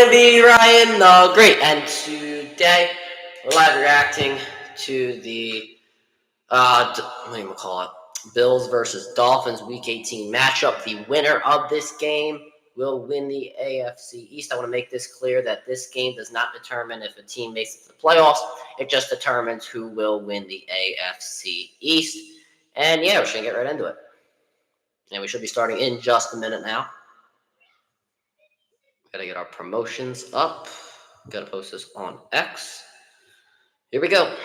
to be Ryan the Great, and today we're live reacting to the what do you call it? Bills versus Dolphins Week 18 matchup. The winner of this game will win the AFC East. I want to make this clear that this game does not determine if a team makes it to the playoffs. It just determines who will win the AFC East. And yeah, we're just going to get right into it. And we should be starting in just a minute now. Gotta get our promotions up. Gotta post this on X. Here we go.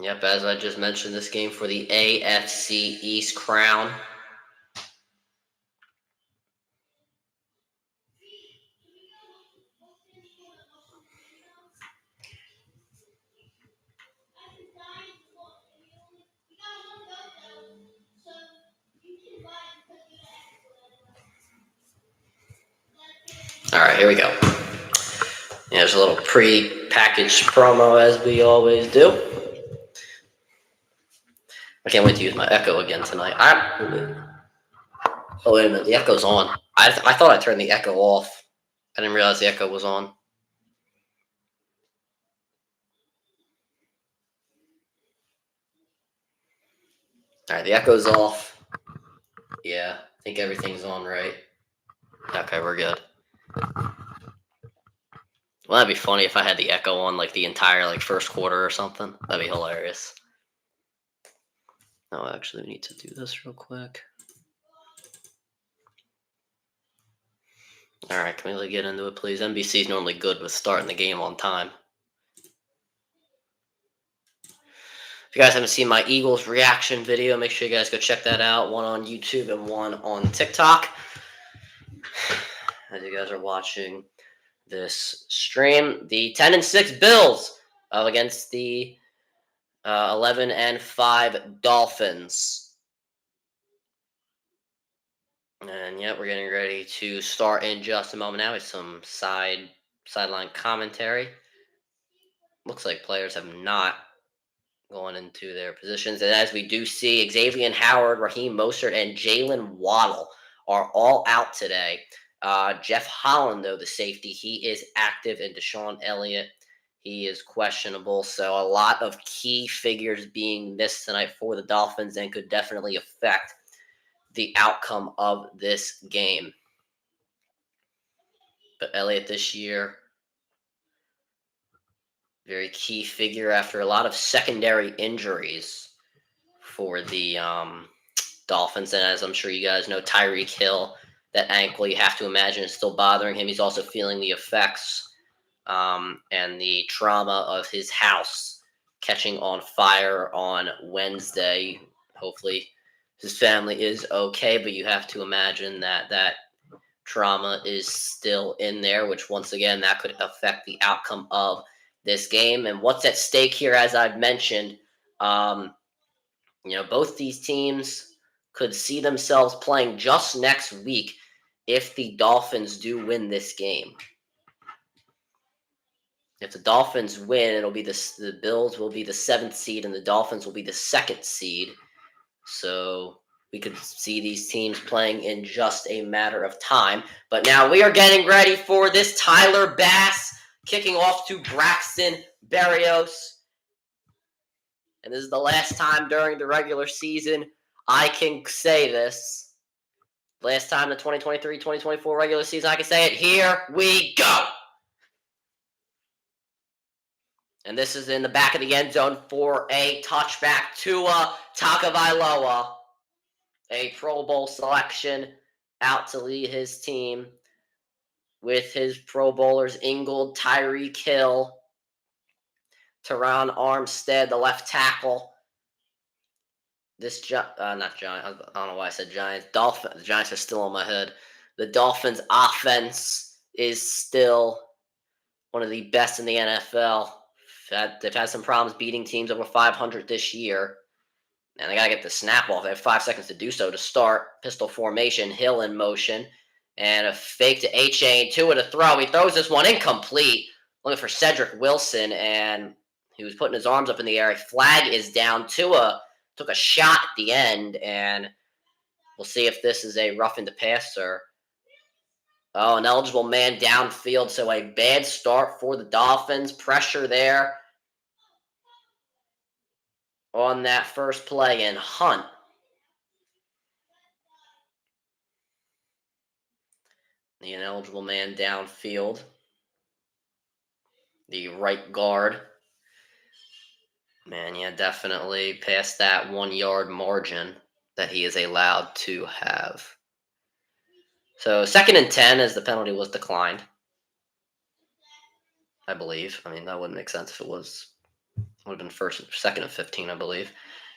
Yep, as I just mentioned, this game for the AFC East crown. All right, here we go. There's a little pre-packaged promo, as we always do. I can't wait to use my Echo again tonight. Oh, wait a minute. The Echo's on. I thought I turned the Echo off. I didn't realize the Echo was on. All right, the Echo's off. Yeah, I think everything's on right. Okay, we're good. Well, that'd be funny if I had the Echo on like the entire first quarter or something. That'd be hilarious. No, actually, we need to do this real quick. All right, can we get into it, please? NBC's normally good with starting the game on time. If you guys haven't seen my Eagles reaction video, make sure you guys go check that out. One on YouTube and one on TikTok. As you guys are watching this stream, the 10-6 Bills against the 11-5 Dolphins. And yeah, we're getting ready to start in just a moment now with some sideline commentary. Looks like players have not gone into their positions. And as we do see, Xavier Howard, Raheem Mostert, and Jalen Waddle are all out today. Jeff Holland, though, the safety, he is active, and Deshaun Elliott, he is questionable. So a lot of key figures being missed tonight for the Dolphins and could definitely affect the outcome of this game. But Elliott this year, very key figure after a lot of secondary injuries for the Dolphins. And as I'm sure you guys know, Tyreek Hill, that ankle, you have to imagine, is still bothering him. He's also feeling the effects and the trauma of his house catching on fire on Wednesday. Hopefully his family is okay, but you have to imagine that trauma is still in there, which once again, that could affect the outcome of this game. And what's at stake here, as I've mentioned, both these teams could see themselves playing just next week if the Dolphins do win this game. If the Dolphins win, it'll be the Bills will be the 7th seed and the Dolphins will be the 2nd seed. So we could see these teams playing in just a matter of time. But now we are getting ready for this Tyler Bass kicking off to Braxton Berrios. And this is the last time during the regular season I can say this. Last time the 2023-2024 regular season I can say it. Here we go. And this is in the back of the end zone for a touchback. Tua Tagovailoa, a Pro Bowl selection, out to lead his team with his Pro Bowlers Ingold, Tyreek Hill, Teron Armstead, the left tackle. Not Giant. I don't know why I said Giants. Dolphins. The Giants are still on my head. The Dolphins' offense is still one of the best in the NFL. They've had some problems beating teams over 500 this year. And they got to get the snap off. They have 5 seconds to do so to start. Pistol formation, Hill in motion. And a fake to A-Chain, Tua to throw. He throws this one incomplete. Looking for Cedric Wilson, and he was putting his arms up in the air. A flag is down. Tua took a shot at the end, and we'll see if this is a roughing the passer. Oh, an eligible man downfield, so a bad start for the Dolphins. Pressure there on that first play, and Hunt. The ineligible man downfield. The right guard. Man, yeah, definitely past that 1 yard margin that he is allowed to have. So 2nd and 10 as the penalty was declined, I believe. I mean, that wouldn't make sense if it would have been 2nd and 15, I believe.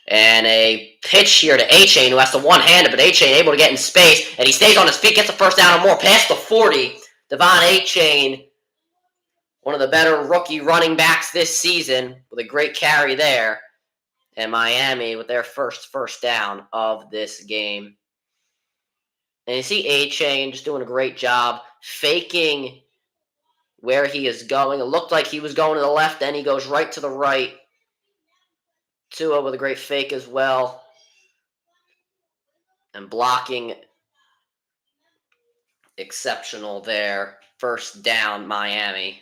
And a pitch here to A-Chain, who has to one-handed, but A-Chain able to get in space, and he stays on his feet, gets the first down or more, past the 40. Devon A-Chain, one of the better rookie running backs this season, with a great carry there. And Miami with their first down of this game. And you see A-Chain just doing a great job faking where he is going. It looked like he was going to the left, then he goes right to the right. Tua with a great fake as well. And blocking exceptional there. First down, Miami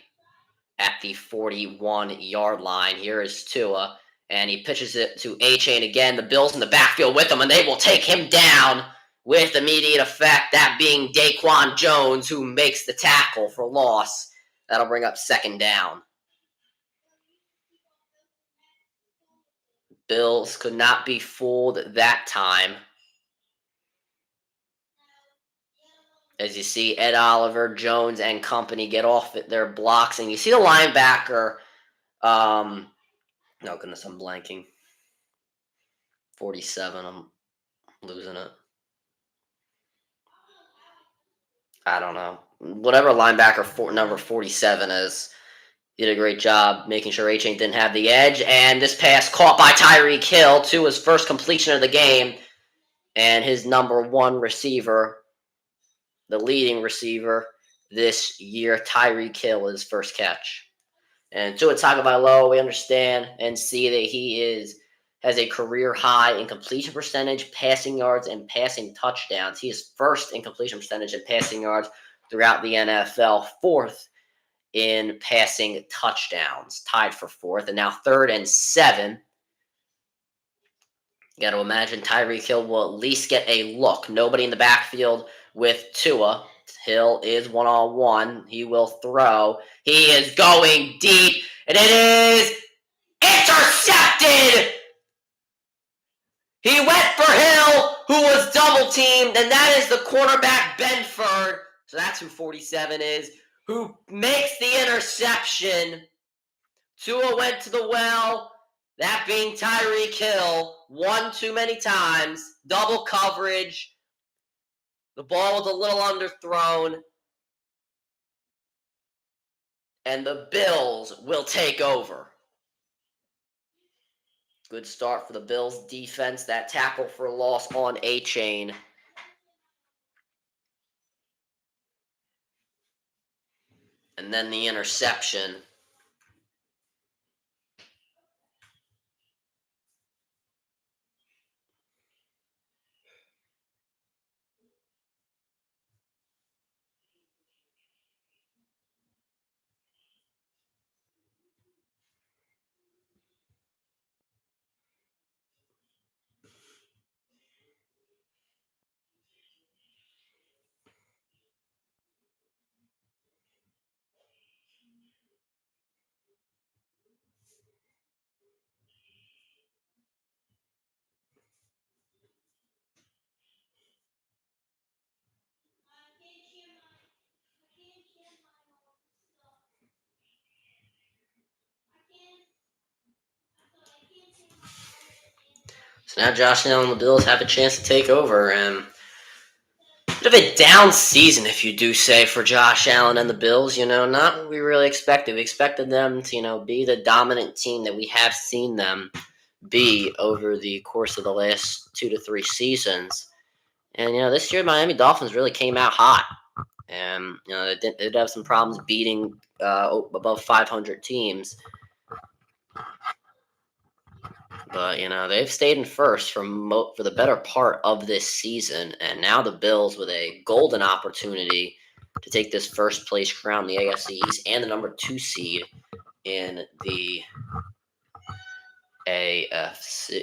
at the 41-yard line. Here is Tua, and he pitches it to A-Chain again. The Bills in the backfield with him, and they will take him down with immediate effect, that being Daquan Jones, who makes the tackle for loss. That'll bring up 2nd down. Bills could not be fooled that time. As you see, Ed Oliver, Jones, and company get off their blocks, and you see the linebacker. No, goodness, I'm blanking. 47, I'm losing it. I don't know. Whatever linebacker number 47 is, he did a great job making sure A-Chain didn't have the edge. And this pass caught by Tyreek Hill to his first completion of the game. And his number 1 receiver, the leading receiver this year, Tyreek Hill, his first catch. And Tua Tagovailoa, we understand and see that he has a career high in completion percentage, passing yards, and passing touchdowns. He is first in completion percentage and passing yards throughout the NFL, 4th in passing touchdowns, tied for 4th. And now 3rd and 7. You got to imagine Tyreek Hill will at least get a look. Nobody in the backfield with Tua. Hill is one-on-one. He will throw. He is going deep, and it is intercepted! He went for Hill, who was double-teamed, and that is the cornerback Benford. So that's who 47 is, who makes the interception. Tua went to the well, that being Tyreek Hill, one too many times, double coverage. The ball was a little underthrown, and the Bills will take over. Good start for the Bills defense. That tackle for loss on A-Chain. And then the interception. So now Josh Allen and the Bills have a chance to take over, and bit of a down season, if you do say, for Josh Allen and the Bills. Not what we really expected. We expected them to, be the dominant team that we have seen them be over the course of the last 2 to 3 seasons. And, this year Miami Dolphins really came out hot. And, they did have some problems beating above 500 teams. But, they've stayed in first for the better part of this season. And now the Bills with a golden opportunity to take this first place crown in the AFC East and the number 2 seed in the AFC.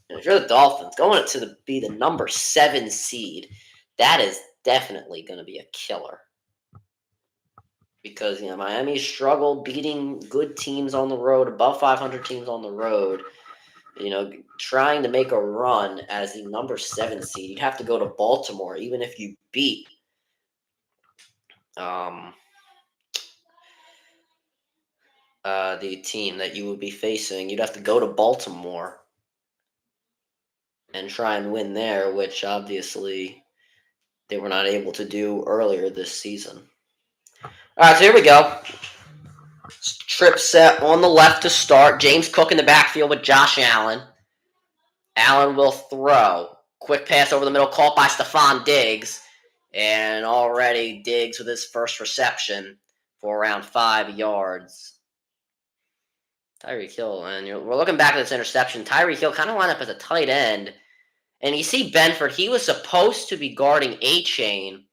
And if you're the Dolphins, going to be the number 7 seed, that is definitely going to be a killer. Because, Miami struggled beating good teams on the road, above 500 teams on the road. Trying to make a run as the number 7 seed, you'd have to go to Baltimore, even if you beat the team that you would be facing. You'd have to go to Baltimore and try and win there, which obviously they were not able to do earlier this season. All right, so here we go. Trip set on the left to start. James Cook in the backfield with Josh Allen. Allen will throw. Quick pass over the middle, caught by Stephon Diggs. And already Diggs with his first reception for around 5 yards. Tyreek Hill, and we're looking back at this interception. Tyreek Hill kind of lined up as a tight end. And you see Benford, he was supposed to be guarding A-Chain.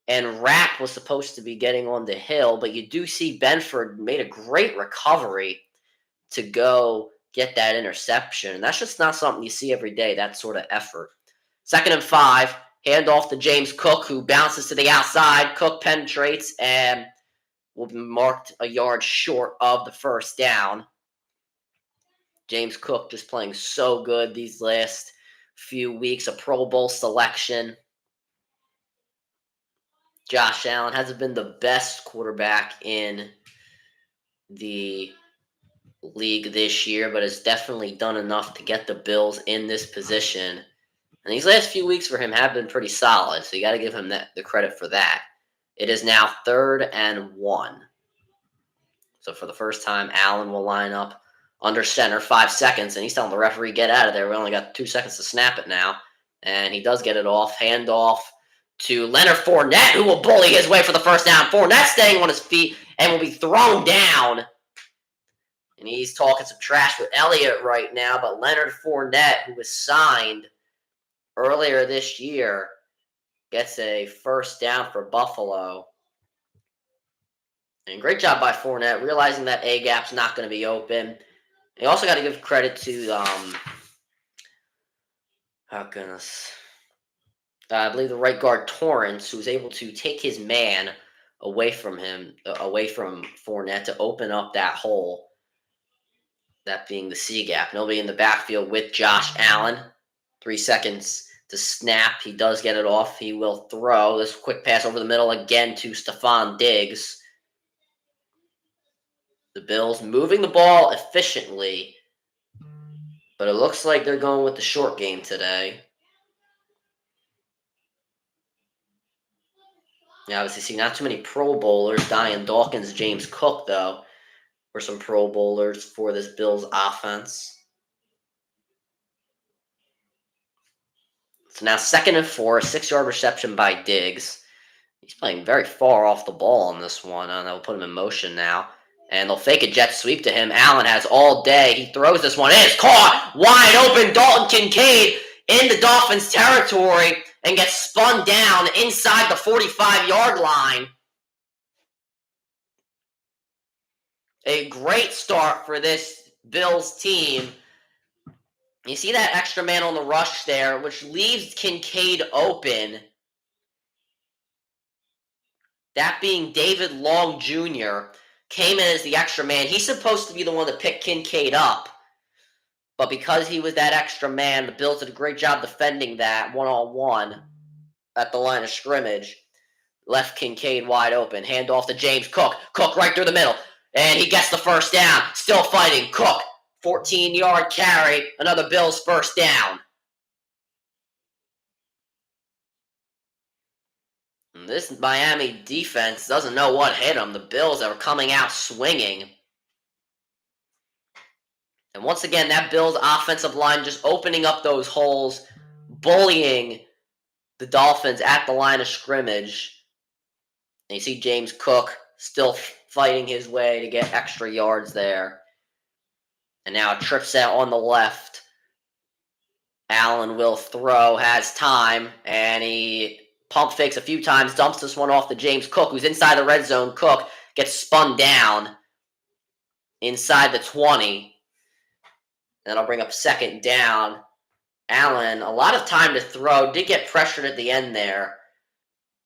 And Rapp was supposed to be getting on the Hill. But you do see Benford made a great recovery to go get that interception. And that's just not something you see every day, that sort of effort. 2nd and 5, handoff to James Cook, who bounces to the outside. Cook penetrates and will be marked a yard short of the first down. James Cook just playing so good these last few weeks, a Pro Bowl selection. Josh Allen hasn't been the best quarterback in the league this year, but has definitely done enough to get the Bills in this position. And these last few weeks for him have been pretty solid, so you got to give him the credit for that. It is now 3rd and 1. So for the first time, Allen will line up under center, 5 seconds, and he's telling the referee, get out of there. We only got 2 seconds to snap it now. And he does get it off. Handoff to Leonard Fournette, who will bully his way for the first down. Fournette staying on his feet and will be thrown down. And he's talking some trash with Elliott right now, but Leonard Fournette, who was signed earlier this year, gets a first down for Buffalo. And great job by Fournette, realizing that A-gap's not going to be open. You also got to give credit to, I believe the right guard Torrance, who was able to take his man away from Fournette to open up that hole. That being the C-gap. And he'll be in the backfield with Josh Allen. 3 seconds to snap. He does get it off. He will throw. This quick pass over the middle again to Stephon Diggs. The Bills moving the ball efficiently. But it looks like they're going with the short game today. Now, obviously, see not too many Pro Bowlers. Dion Dawkins, James Cook, though, were some Pro Bowlers for this Bills offense. So now 2nd and 4, a 6-yard reception by Diggs. He's playing very far off the ball on this one. They'll put him in motion now. And they'll fake a jet sweep to him. Allen has all day. He throws this one. It's caught wide open. Dalton Kincaid in the Dolphins' territory and gets spun down inside the 45-yard line. A great start for this Bills team. You see that extra man on the rush there, which leaves Kincaid open. That being David Long Jr., came in as the extra man. He's supposed to be the one that picked Kincaid up. But because he was that extra man, the Bills did a great job defending that one-on-one at the line of scrimmage. Left Kincaid wide open. Handoff to James Cook. Cook right through the middle. And he gets the first down. Still fighting. Cook, 14-yard carry. Another Bills first down. And this Miami defense doesn't know what hit them. The Bills are coming out swinging. And once again, that Bills offensive line just opening up those holes, bullying the Dolphins at the line of scrimmage. And you see James Cook still fighting his way to get extra yards there. And now a trip set on the left. Allen will throw, has time, and he pump fakes a few times, dumps this one off to James Cook, who's inside the red zone. Cook gets spun down inside the 20. And I'll bring up second down. Allen, a lot of time to throw, did get pressured at the end there.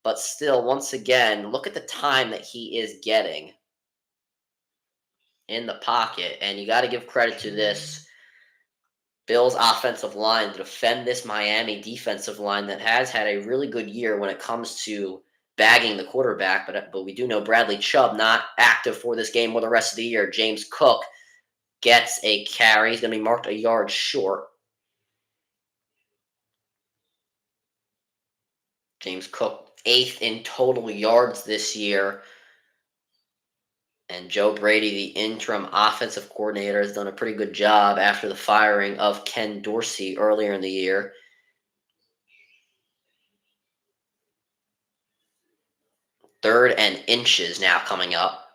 But still, once again, look at the time that he is getting in the pocket. And you got to give credit to this Bills offensive line to defend this Miami defensive line that has had a really good year when it comes to bagging the quarterback. But we do know Bradley Chubb not active for this game or the rest of the year. James Cook gets a carry. He's going to be marked a yard short. James Cook, 8th in total yards this year. And Joe Brady, the interim offensive coordinator, has done a pretty good job after the firing of Ken Dorsey earlier in the year. Third and inches now coming up.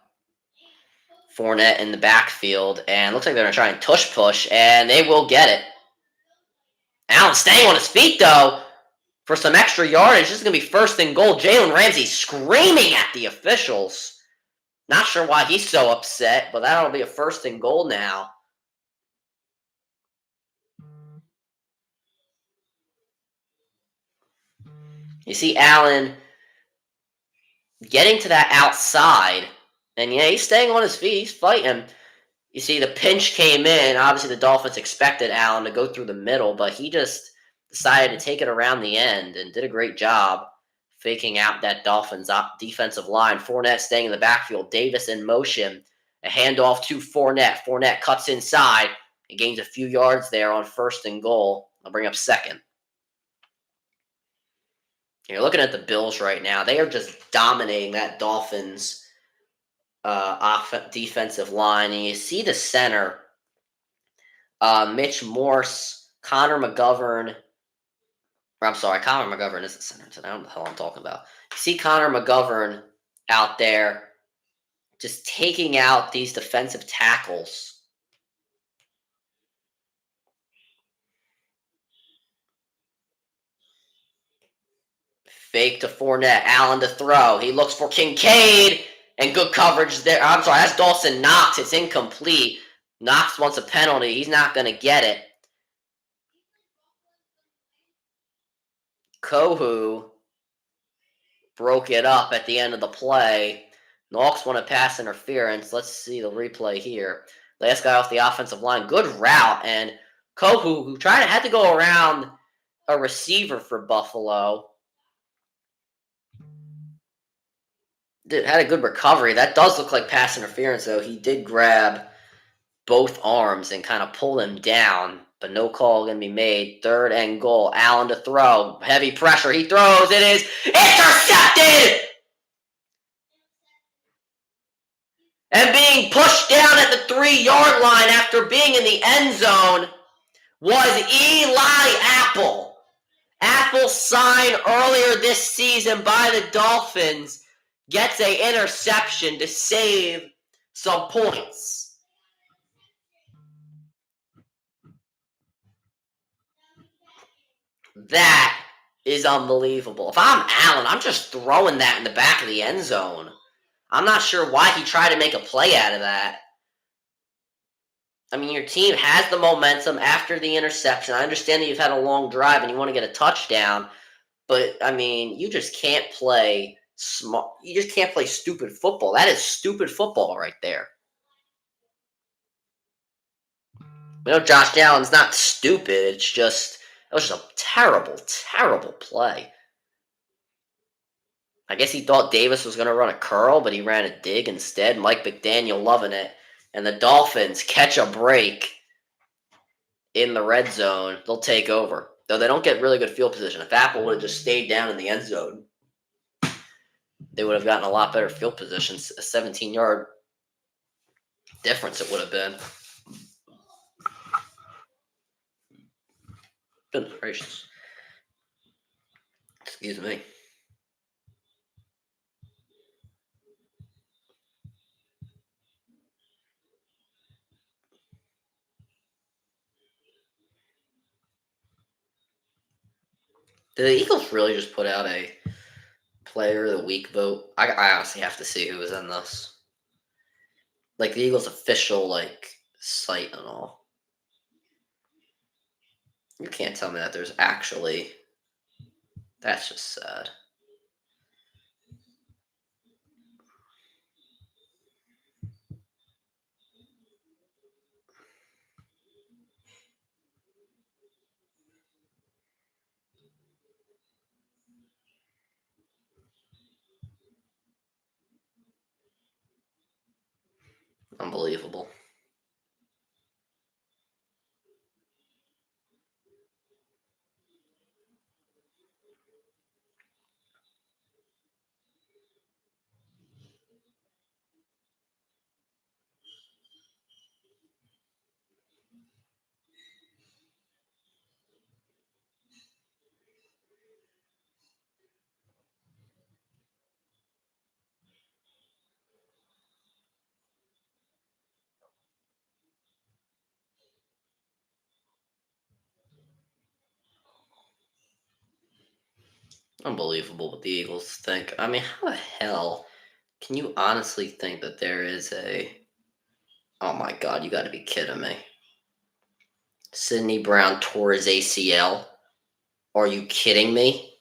Fournette in the backfield, and looks like they're going to try and tush push, and they will get it. Allen staying on his feet, though, for some extra yardage. This is going to be first and goal. Jalen Ramsey screaming at the officials. Not sure why he's so upset, but that'll be a first and goal now. You see Allen getting to that outside, and yeah, he's staying on his feet. He's fighting. You see the pinch came in. Obviously, the Dolphins expected Allen to go through the middle, but he just decided to take it around the end and did a great job faking out that Dolphins defensive line. Fournette staying in the backfield. Davis in motion. A handoff to Fournette. Fournette cuts inside and gains a few yards there on first and goal. I'll bring up second. You're looking at the Bills right now. They are just dominating that Dolphins defensive line. And you see the center, Mitch Morse, Connor McGovern. Connor McGovern is the center today. I don't know the hell I'm talking about. You see Connor McGovern out there just taking out these defensive tackles. Fake to Fournette. Allen to throw. He looks for Kincaid. And good coverage there. I'm sorry, that's Dawson Knox. It's incomplete. Knox wants a penalty. He's not going to get it. Kohu broke it up at the end of the play. Knox wanted pass interference. Let's see the replay here. Last guy off the offensive line. Good route. And Kohu, who had to go around a receiver for Buffalo, had a good recovery. That does look like pass interference, though. He did grab both arms and kind of pull him down, but no call going to be made. Third and goal. Allen to throw. Heavy pressure. He throws. It is intercepted! And being pushed down at the 3-yard line after being in the end zone was Eli Apple. Apple signed earlier this season by the Dolphins gets an interception to save some points. That is unbelievable. If I'm Allen, I'm just throwing that in the back of the end zone. I'm not sure why he tried to make a play out of that. I mean, your team has the momentum after the interception. I understand that you've had a long drive and you want to get a touchdown, but I mean, you just can't play smart. You just can't play stupid football. That is stupid football right there. You know, Josh Allen's not stupid. It was just a terrible, terrible play. I guess he thought Davis was going to run a curl, but he ran a dig instead. Mike McDaniel loving it. And the Dolphins catch a break in the red zone. They'll take over. Though they don't get really good field position. If Apple would have just stayed down in the end zone, they would have gotten a lot better field position. A 17-yard difference it would have been. Goodness gracious. Excuse me. Did the Eagles really just put out a Player of the week vote. I honestly have to see who was in this. Like the Eagles' official site and all. You can't tell me that there's actually. That's just sad. Unbelievable. Unbelievable what the Eagles think. I mean, how the hell can you honestly think that there is a. Oh my god, you gotta be kidding me. Sidney Brown tore his ACL. Are you kidding me?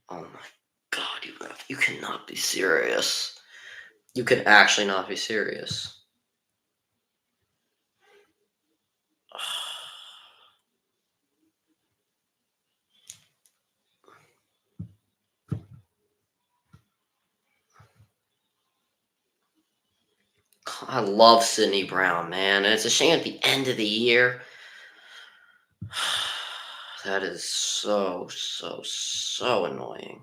Oh my god, you cannot be serious. You can actually not be serious. I love Sidney Brown, man. And it's a shame at the end of the year. That is so, so, so annoying.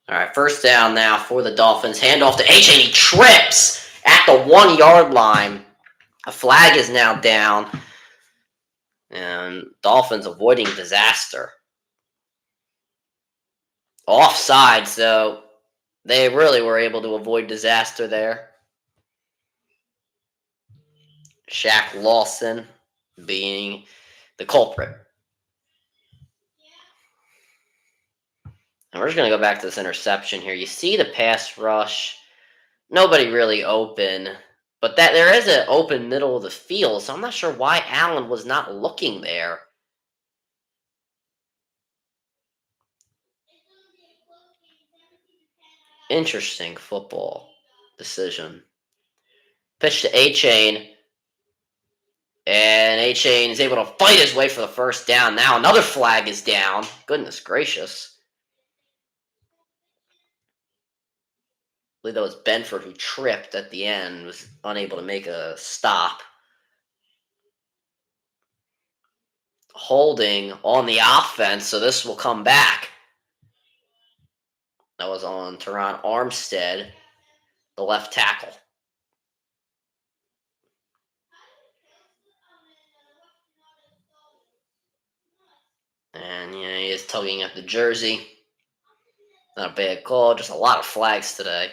All right, first down now for the Dolphins. Handoff to H, and he trips at the 1 yard line. A flag is now down, and Dolphins avoiding disaster. Offside, so they really were able to avoid disaster there. Shaq Lawson being the culprit. And we're just going to go back to this interception here. You see the pass rush. Nobody really open. But that there is an open middle of the field, so I'm not sure why Allen was not looking there. Interesting football decision. Pitch to A-Chain. And A-Chain is able to fight his way for the first down. Now another flag is down. Goodness gracious. I believe that was Benford who tripped at the end, was unable to make a stop. Holding on the offense, so this will come back. That was on Teron Armstead, the left tackle. And he is tugging at the jersey. Not a bad call, just a lot of flags today.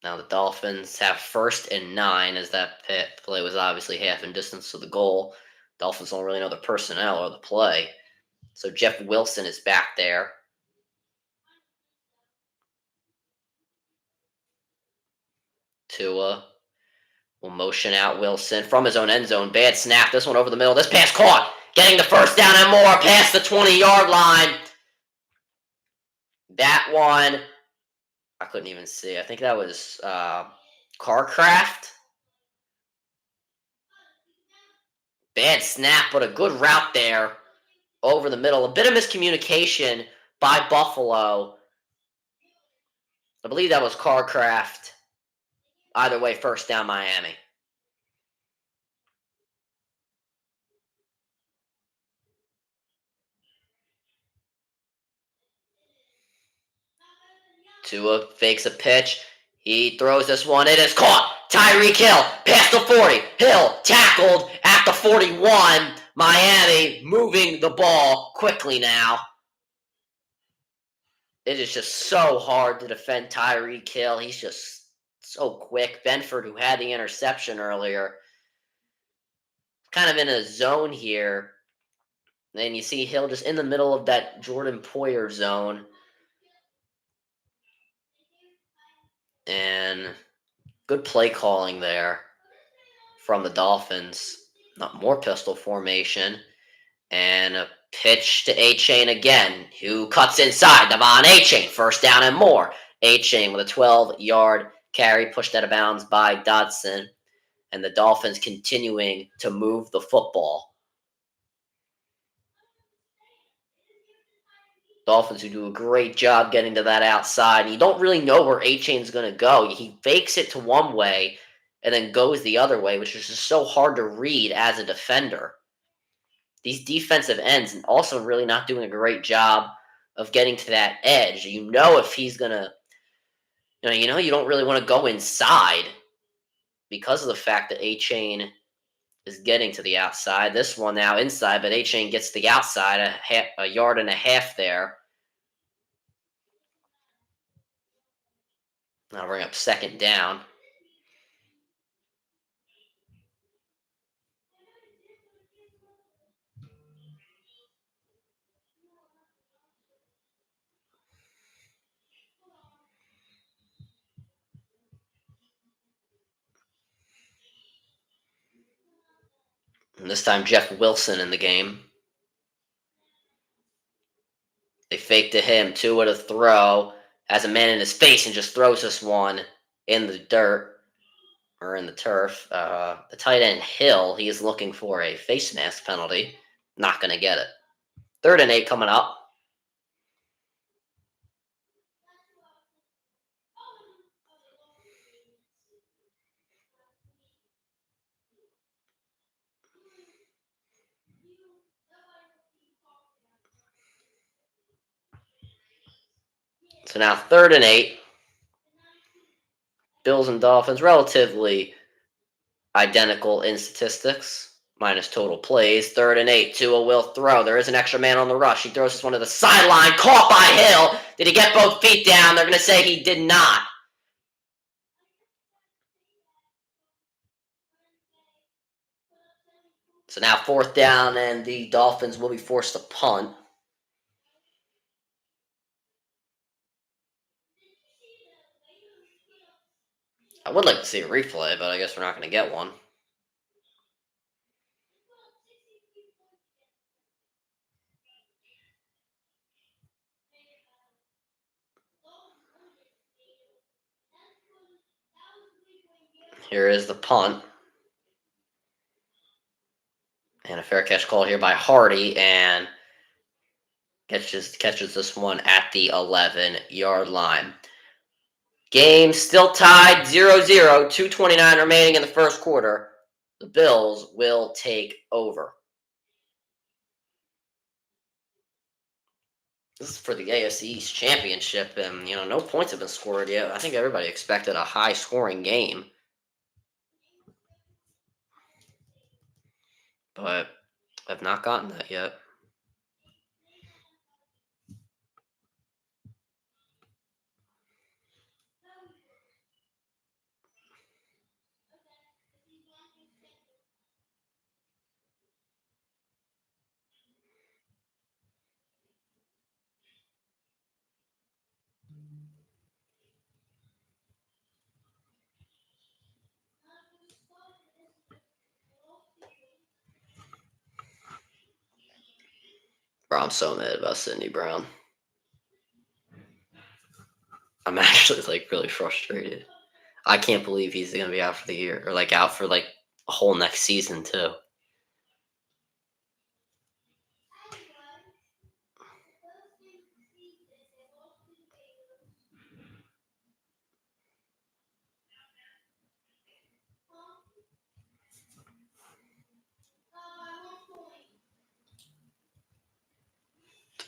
Now the Dolphins have 1st and 9, as that play was obviously half in distance to the goal. Dolphins don't really know the personnel or the play. So Jeff Wilson is back there. Tua will motion out Wilson from his own end zone. Bad snap. This one over the middle. This pass caught. Getting the first down and more past the 20-yard line. That one, I couldn't even see. I think that was Carcraft. Bad snap, but a good route there over the middle. A bit of miscommunication by Buffalo. I believe that was Carcraft. Either way, first down Miami. Tua fakes a pitch. He throws this one. It is caught. Tyreek Hill past the 40. Hill tackled at the 41. Miami moving the ball quickly now. It is just so hard to defend Tyreek Hill. He's just so quick. Benford, who had the interception earlier, kind of in a zone here. Then you see Hill just in the middle of that Jordan Poyer zone. And good play calling there from the Dolphins. Not more pistol formation. And a pitch to A-Chain again, who cuts inside. Devon A-Chain, first down and more. A-Chain with a 12-yard carry pushed out of bounds by Dodson. And the Dolphins continuing to move the football. Dolphins who do a great job getting to that outside. And you don't really know where A-Chain's going to go. He fakes it to one way and then goes the other way, which is just so hard to read as a defender. These defensive ends also really not doing a great job of getting to that edge. You know if he's going to, you don't really want to go inside because of the fact that A-Chain is getting to the outside. This one now inside, but A-Chain gets the outside, a yard and a half there. Now bring up second down. And this time Jeff Wilson in the game. They fake to him, Tua to throw, has a man in his face and just throws this one in the dirt or in the turf. The tight end Hill, he is looking for a face mask penalty. Not going to get it. 3rd and 8 coming up. So now 3rd and 8. Bills and Dolphins relatively identical in statistics, minus total plays. 3rd and 8. Tua will throw. There is an extra man on the rush. He throws this one to the sideline. Caught by Hill. Did he get both feet down? They're going to say he did not. So now 4th down, and the Dolphins will be forced to punt. I would like to see a replay, but I guess we're not going to get one. Here is the punt. And a fair catch call here by Hardy, and catches this one at the 11-yard line. Game still tied 0-0, 2:29 remaining in the first quarter. The Bills will take over. This is for the AFC East championship, and no points have been scored yet. I think everybody expected a high-scoring game, but I've not gotten that yet. Bro, I'm so mad about Sidney Brown. I'm actually really frustrated. I can't believe he's going to be out for the year, or out for a whole next season too.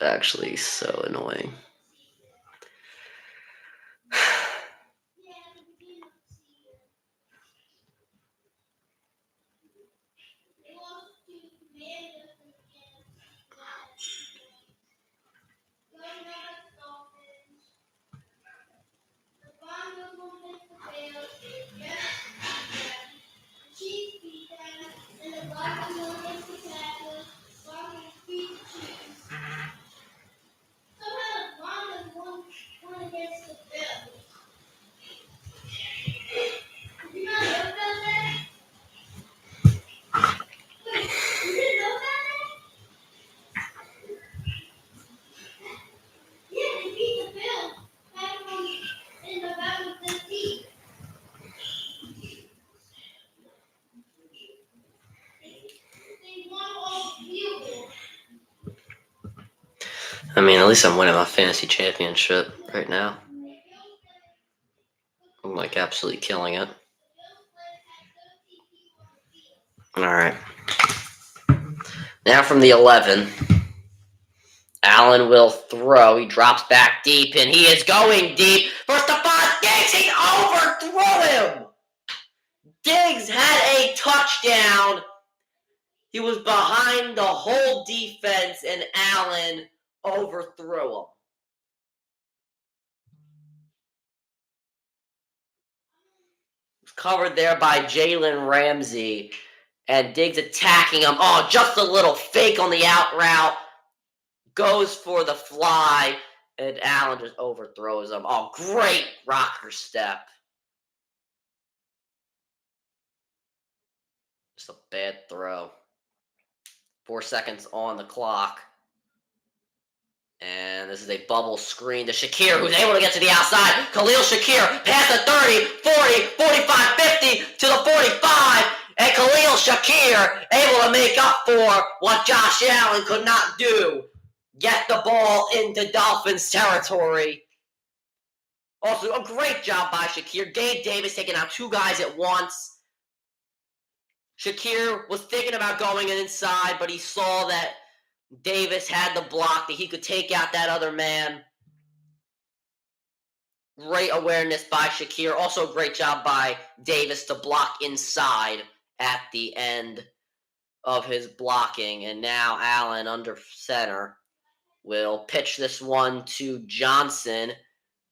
It's actually so annoying. I mean, at least I'm winning my fantasy championship right now. I'm like absolutely killing it. All right. Now from the 11, Allen will throw. He drops back deep, and he is going deep for Stephon Diggs. He overthrew him. Diggs had a touchdown. He was behind the whole defense, and Allen overthrew him. Covered there by Jalen Ramsey, and Diggs attacking him. Oh, just a little fake on the out route. Goes for the fly, and Allen just overthrows him. Oh, great rocker step. Just a bad throw. 4 seconds on the clock. And this is a bubble screen to Shakir, who's able to get to the outside. Khalil Shakir past the 30, 40, 45, 50 to the 45. And Khalil Shakir able to make up for what Josh Allen could not do. Get the ball into Dolphins territory. Also, a great job by Shakir. Gabe Davis taking out 2 guys at once. Shakir was thinking about going inside, but he saw that Davis had the block, that he could take out that other man. Great awareness by Shakir. Also, great job by Davis to block inside at the end of his blocking. And now Allen under center will pitch this one to Johnson.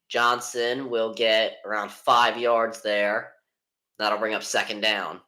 Johnson will get around 5 yards there. That'll bring up second down.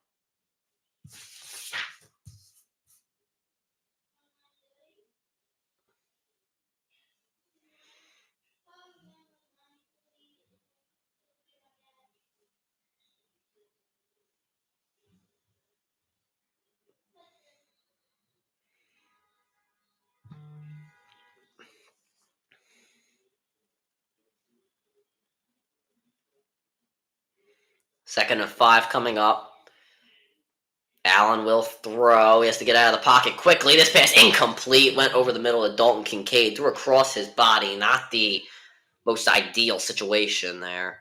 Second and 5 coming up. Allen will throw. He has to get out of the pocket quickly. This pass incomplete. Went over the middle of Dalton Kincaid. Threw across his body. Not the most ideal situation there.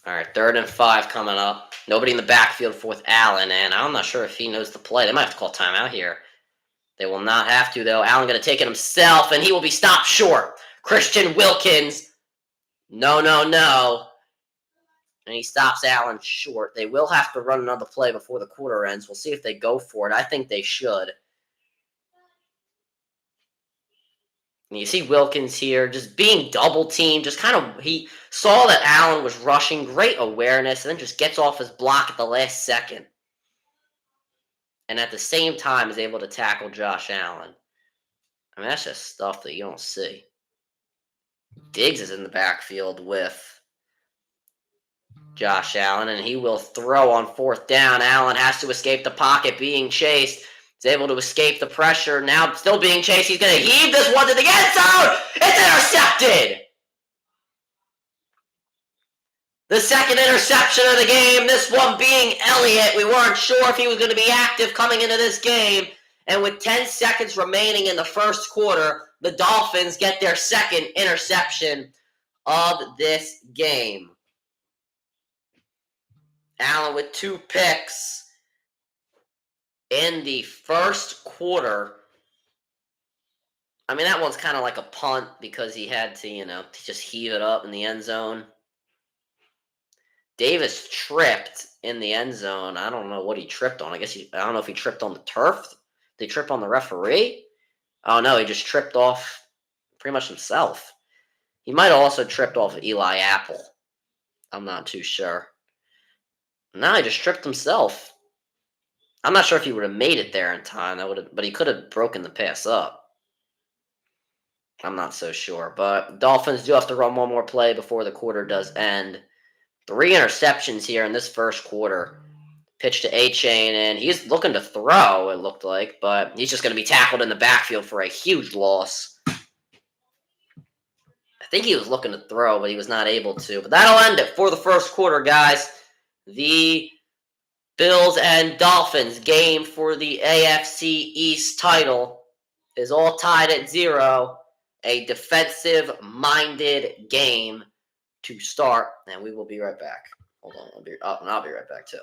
All right, 3rd and 5 coming up. Nobody in the backfield for Allen, and I'm not sure if he knows the play. They might have to call timeout here. They will not have to, though. Allen going to take it himself, and he will be stopped short. Christian Wilkins. No. And he stops Allen short. They will have to run another play before the quarter ends. We'll see if they go for it. I think they should. And you see Wilkins here just being double teamed. Just kind of, he saw that Allen was rushing. Great awareness. And then just gets off his block at the last second. And at the same time is able to tackle Josh Allen. I mean, that's just stuff that you don't see. Diggs is in the backfield with Josh Allen, and he will throw on 4th down. Allen has to escape the pocket, being chased. He's able to escape the pressure. Now still being chased. He's going to heave this one to the end zone. It's intercepted. The second interception of the game, this one being Elliott. We weren't sure if he was going to be active coming into this game. And with 10 seconds remaining in the first quarter, the Dolphins get their second interception of this game. Allen with 2 picks in the first quarter. I mean, that one's kind of like a punt because he had to, just heave it up in the end zone. Davis tripped in the end zone. I don't know what he tripped on. I don't know if he tripped on the turf. Did he trip on the referee? Oh, no, he just tripped off pretty much himself. He might have also tripped off Eli Apple. I'm not too sure. No, he just tripped himself. I'm not sure if he would have made it there in time. But he could have broken the pass up. I'm not so sure. But Dolphins do have to run one more play before the quarter does end. 3 interceptions here in this first quarter. Pitch to A-Chain, and he's looking to throw, it looked like, but he's just going to be tackled in the backfield for a huge loss. I think he was looking to throw, but he was not able to. But that'll end it for the first quarter, guys. The Bills and Dolphins game for the AFC East title is all tied at 0. A defensive-minded game to start, and we will be right back. Hold on, I'll be right back too.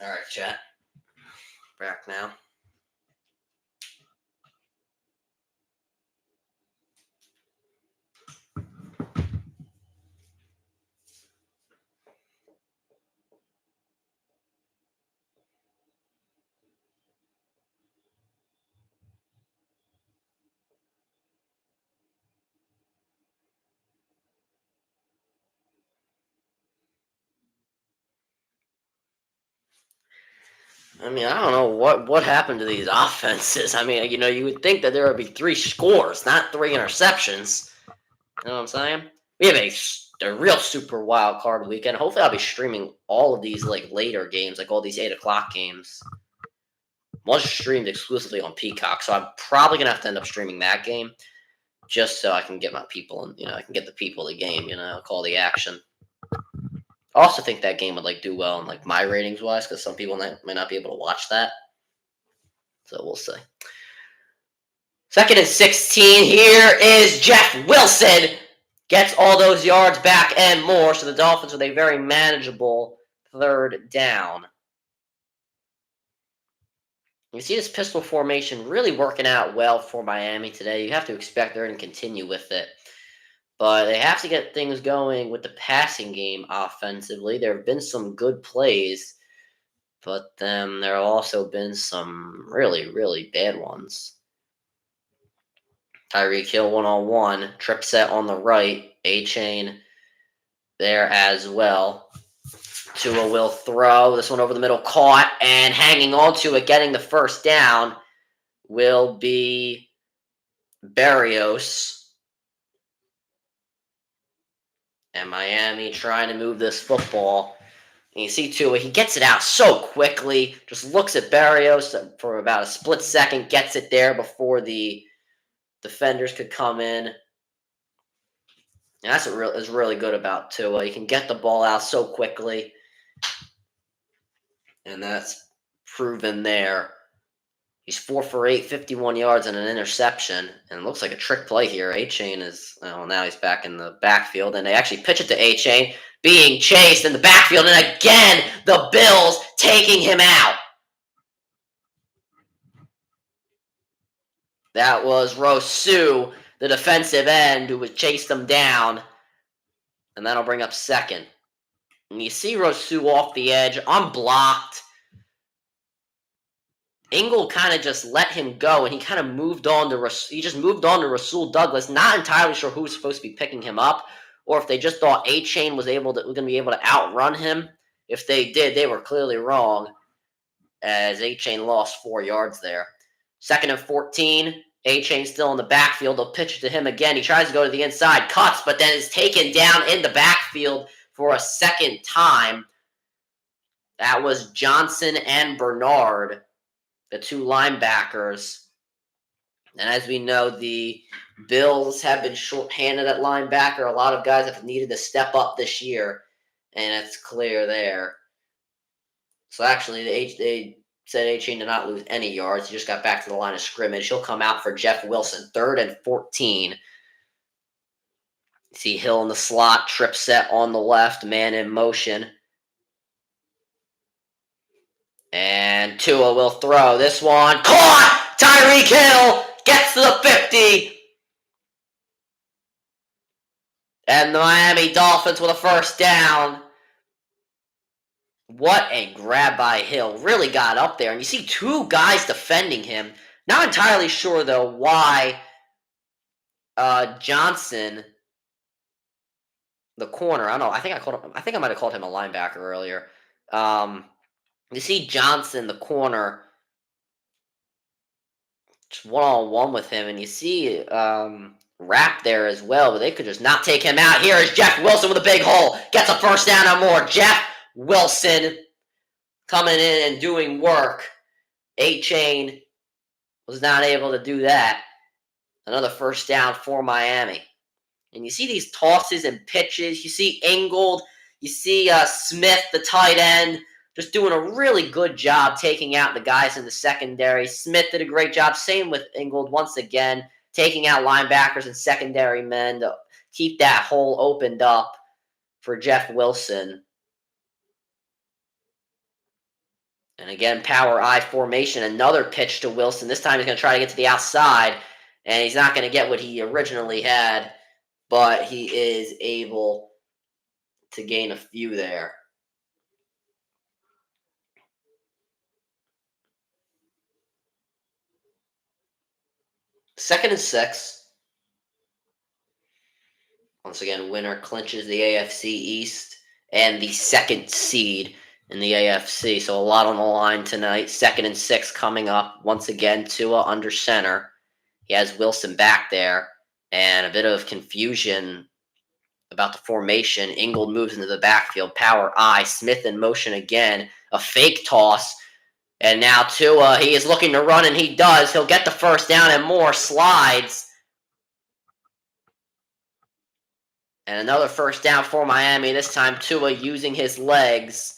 All right, chat. Back now. I mean, I don't know what happened to these offenses. I mean, you would think that there would be 3 scores, not 3 interceptions. You know what I'm saying? We have a real super wild card weekend. Hopefully, I'll be streaming all of these later games, all these 8 o'clock games. Was streamed exclusively on Peacock, so I'm probably gonna have to end up streaming that game just so I can get my people and I can get the people the game. Call the action. I also think that game would do well in my ratings wise because some people might not be able to watch that. So we'll see. 2nd and 16. Here is Jeff Wilson. Gets all those yards back and more. So the Dolphins with a very manageable 3rd down. You see this pistol formation really working out well for Miami today. You have to expect they're going to continue with it. But they have to get things going with the passing game offensively. There have been some good plays, but then there have also been some really, really bad ones. Tyreek Hill 1-on-1, trip set on the right, A-Chain there as well. Tua will throw. This one over the middle, caught, and hanging on to it, getting the 1st down will be Berrios. And Miami trying to move this football. And you see Tua, he gets it out so quickly, just looks at Berrios for about a split second, gets it there before the defenders could come in. And that's what is really good about Tua. You can get the ball out so quickly. And that's proven there. He's 4 for 8, 51 yards and an interception. And it looks like a trick play here. A-Chain is, now he's back in the backfield. And they actually pitch it to A-Chain, being chased in the backfield. And again, the Bills taking him out. That was Rousseau, the defensive end, who chased him down. And that'll bring up 2nd. And you see Rousseau off the edge, unblocked. Ingold kind of just let him go, and he kind of moved on to Rasul Douglas. Not entirely sure who was supposed to be picking him up, or if they just thought A-Chain was going to be able to outrun him. If they did, they were clearly wrong, as A-Chain lost 4 yards there. 2nd and 14. A-Chain still in the backfield. They'll pitch it to him again. He tries to go to the inside, cuts, but then is taken down in the backfield for a second time. That was Johnson and Bernard, the 2 linebackers. And as we know, the Bills have been shorthanded at linebacker. A lot of guys have needed to step up this year, and it's clear there. So actually, they said A-Chain did not lose any yards. He just got back to the line of scrimmage. He'll come out for Jeff Wilson. 3rd and 14. See Hill in the slot, trip set on the left, man in motion. And Tua will throw this one. Caught! Tyreek Hill gets to the 50. And the Miami Dolphins with a first down. What a grab by Hill. Really got up there. And you see 2 guys defending him. Not entirely sure, though, why Johnson, the corner, I don't know. I think I might have called him a linebacker earlier. You see Johnson, the corner, just one-on-one with him, and you see Rapp there as well, but they could just not take him out. Here is Jeff Wilson with a big hole. Gets a first down or more. Jeff Wilson coming in and doing work. A-Chain was not able to do that. Another first down for Miami. And you see these tosses and pitches. You see Ingold. You see Smith, the tight end, just doing a really good job taking out the guys in the secondary. Smith did a great job. Same with Ingold once again, taking out linebackers and secondary men to keep that hole opened up for Jeff Wilson. And again, power I formation, another pitch to Wilson. This time he's going to try to get to the outside, and he's not going to get what he originally had, but he is able to gain a few there. Second and 6. Once again, winner clinches the AFC East and the 2nd seed in the AFC. So a lot on the line tonight. 2nd and 6 coming up. Once again, Tua under center. He has Wilson back there. And a bit of confusion about the formation. Ingold moves into the backfield. Power I. Smith in motion again. A fake toss. And now Tua, he is looking to run, and he does. He'll get the first down and more. Slides. And another first down for Miami. This time Tua using his legs.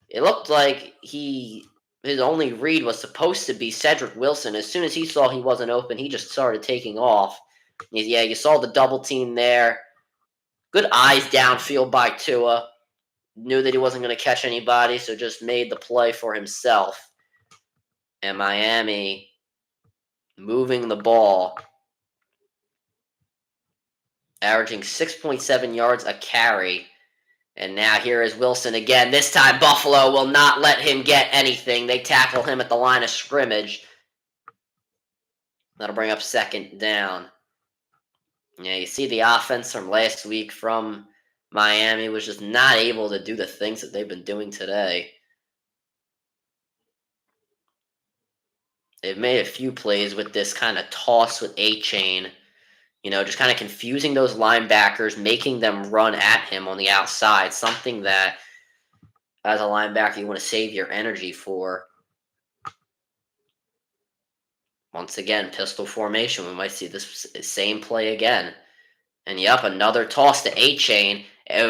It looked like his only read was supposed to be Cedric Wilson. As soon as he saw he wasn't open, he just started taking off. Yeah, you saw the double team there. Good eyes downfield by Tua. Knew that he wasn't going to catch anybody, so just made the play for himself. And Miami moving the ball, averaging 6.7 yards a carry. And now here is Wilson again. This time Buffalo will not let him get anything. They tackle him at the line of scrimmage. That'll bring up 2nd down. Yeah, you see the offense from last week from Miami was just not able to do the things that they've been doing today. They've made a few plays with this kind of toss with A-Chain. Just kind of confusing those linebackers, making them run at him on the outside, something that, as a linebacker, you want to save your energy for. Once again, pistol formation. We might see this same play again. And yep, another toss to A-Chain,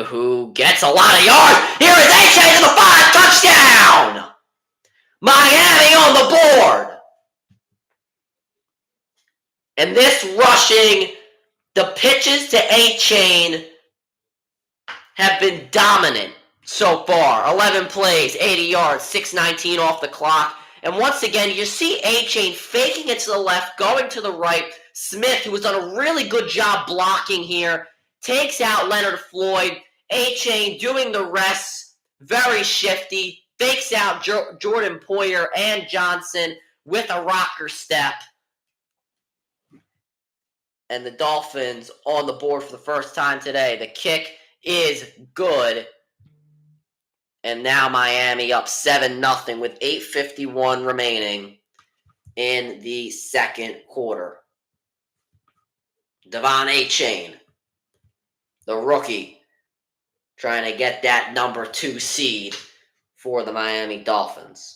who gets a lot of yards. Here is A-Chain to the 5, touchdown! Miami on the board! And this rushing, the pitches to A-Chain have been dominant so far. 11 plays, 80 yards, 6:19 off the clock. And once again, you see A-Chain faking it to the left, going to the right. Smith, who has done a really good job blocking here, takes out Leonard Floyd. A-Chain doing the rest, very shifty, fakes out Jordan Poyer and Johnson with a rocker step. And the Dolphins on the board for the first time today. The kick is good. And now Miami up 7-0 with 8:51 remaining in the second quarter. Devon Achane, the rookie, trying to get that number 2 seed for the Miami Dolphins.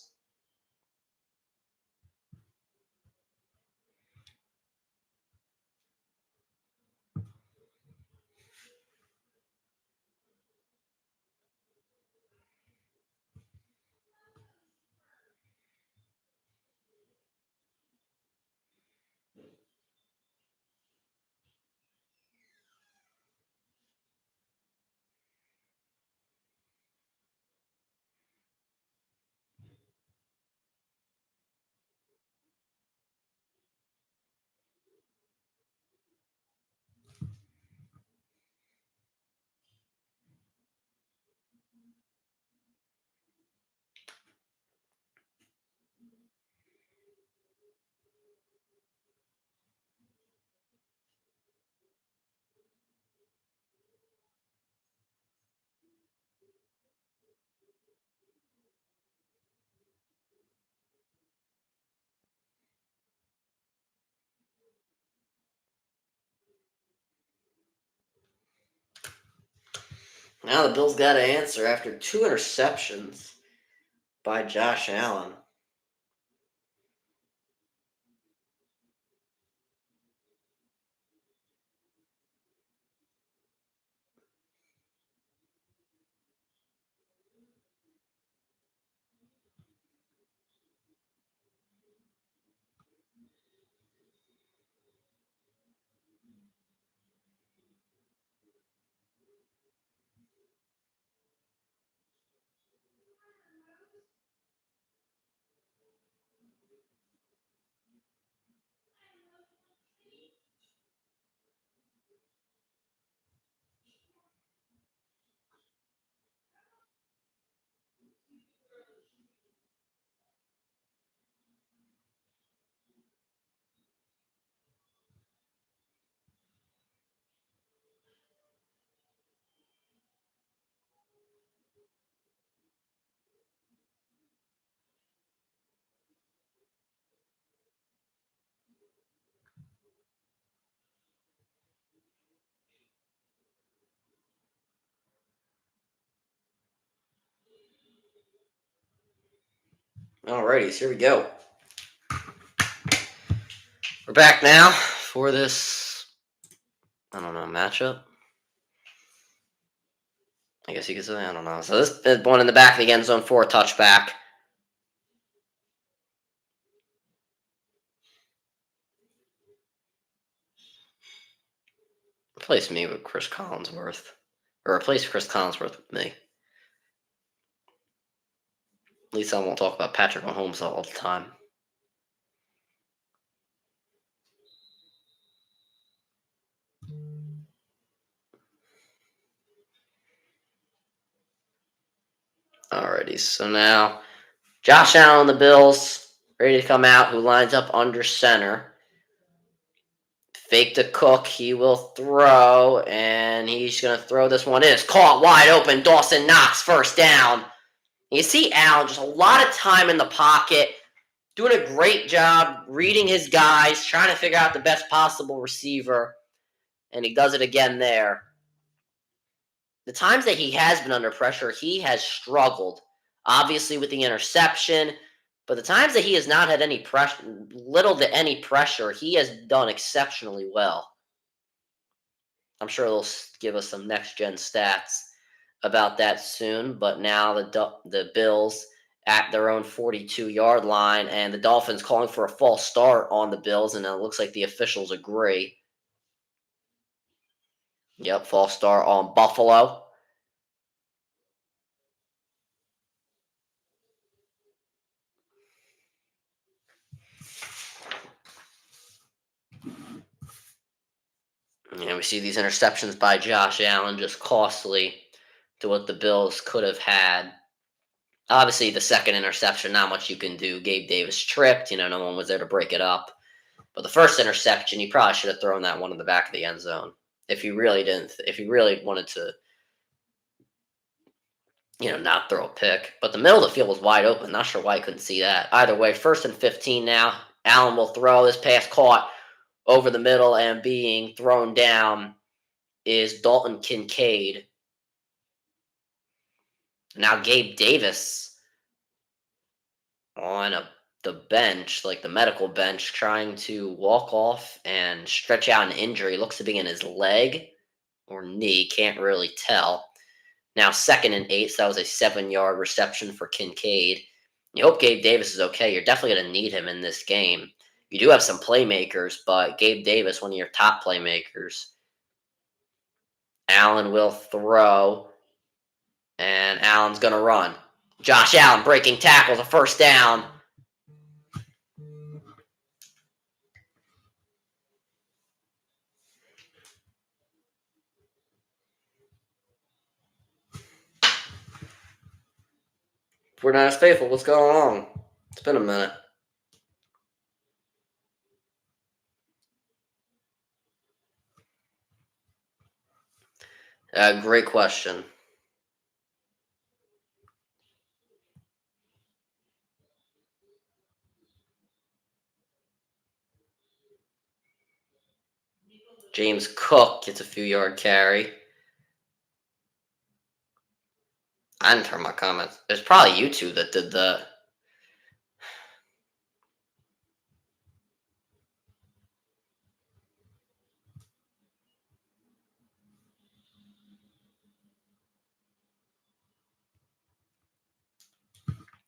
Now the Bills got to answer after 2 interceptions by Josh Allen. Alrighty, so here we go. We're back now for this, matchup. I guess you could say, I don't know. So this is one in the back of the end zone for a touchback. Replace me with Chris Collinsworth. Or replace Chris Collinsworth with me. At least I won't talk about Patrick Mahomes all the time. Alrighty, so now Josh Allen, the Bills, ready to come out, who lines up under center. Fake to Cook, he will throw, and he's going to throw this one in. It's caught wide open. Dawson Knox, first down. You see Allen, just a lot of time in the pocket, doing a great job reading his guys, trying to figure out the best possible receiver, and he does it again there. The times that he has been under pressure, he has struggled, obviously with the interception, but the times that he has not had any pressure, little to any pressure, he has done exceptionally well. I'm sure they'll give us some next-gen stats about that soon, but now the Bills at their own 42-yard line, and the Dolphins calling for a false start on the Bills, and it looks like the officials agree. Yep, false start on Buffalo. We see these interceptions by Josh Allen just costly to what the Bills could have had. Obviously, the second interception, not much you can do. Gabe Davis tripped. No one was there to break it up. But the first interception, you probably should have thrown that one in the back of the end zone. If you really didn't, if you really wanted to, not throw a pick. But the middle of the field was wide open. Not sure why you couldn't see that. Either way, 1st and 15 now. Allen will throw. This pass caught over the middle and being thrown down is Dalton Kincaid. Now Gabe Davis on the bench, like the medical bench, trying to walk off and stretch out an injury. Looks to be in his leg or knee. Can't really tell. Now 2nd and 8. So that was a 7-yard reception for Kincaid. You hope Gabe Davis is okay. You're definitely going to need him in this game. You do have some playmakers, but Gabe Davis, one of your top playmakers. Allen will throw, and Allen's going to run. Josh Allen breaking tackles, a first down. We're not as faithful. What's going on? It's been a minute. Great question. James Cook gets a few yard carry. I didn't turn my comments. It's probably you two that did that.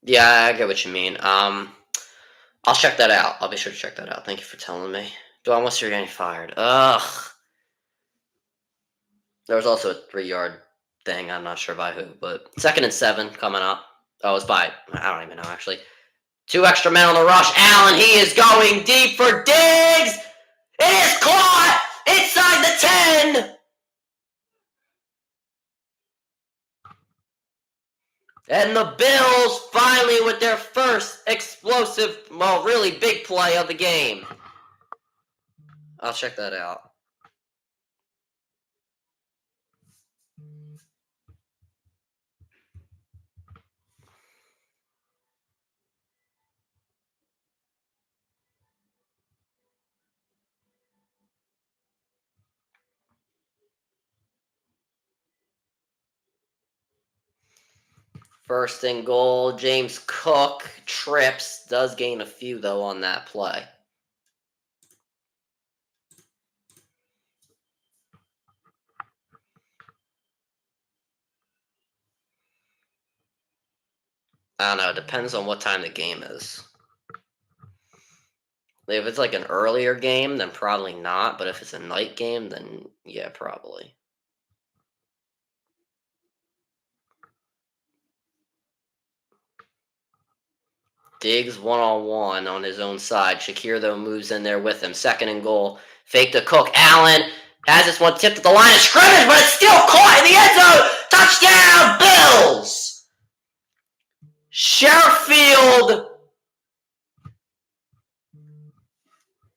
Yeah, I get what you mean. I'll check that out. I'll be sure to check that out. Thank you for telling me. Do I almost hear getting fired? Ugh. There was also a 3-yard thing. I'm not sure by who, but 2nd and 7 coming up. Oh, it's by, I don't even know actually. 2 extra men on the rush. Allen, he is going deep for Diggs. It is caught inside the 10. And the Bills finally with their first explosive, well, really big play of the game. I'll check that out. First and goal, James Cook trips, does gain a few though on that play. I don't know, it depends on what time the game is. If it's like an earlier game, then probably not, but if it's a night game, then yeah, probably. Diggs one-on-one on his own side. Shakir, though, moves in there with him. 2nd and goal. Fake to Cook. Allen has this one tipped at the line of scrimmage, but it's still caught in the end zone. Touchdown, Bills! Sherfield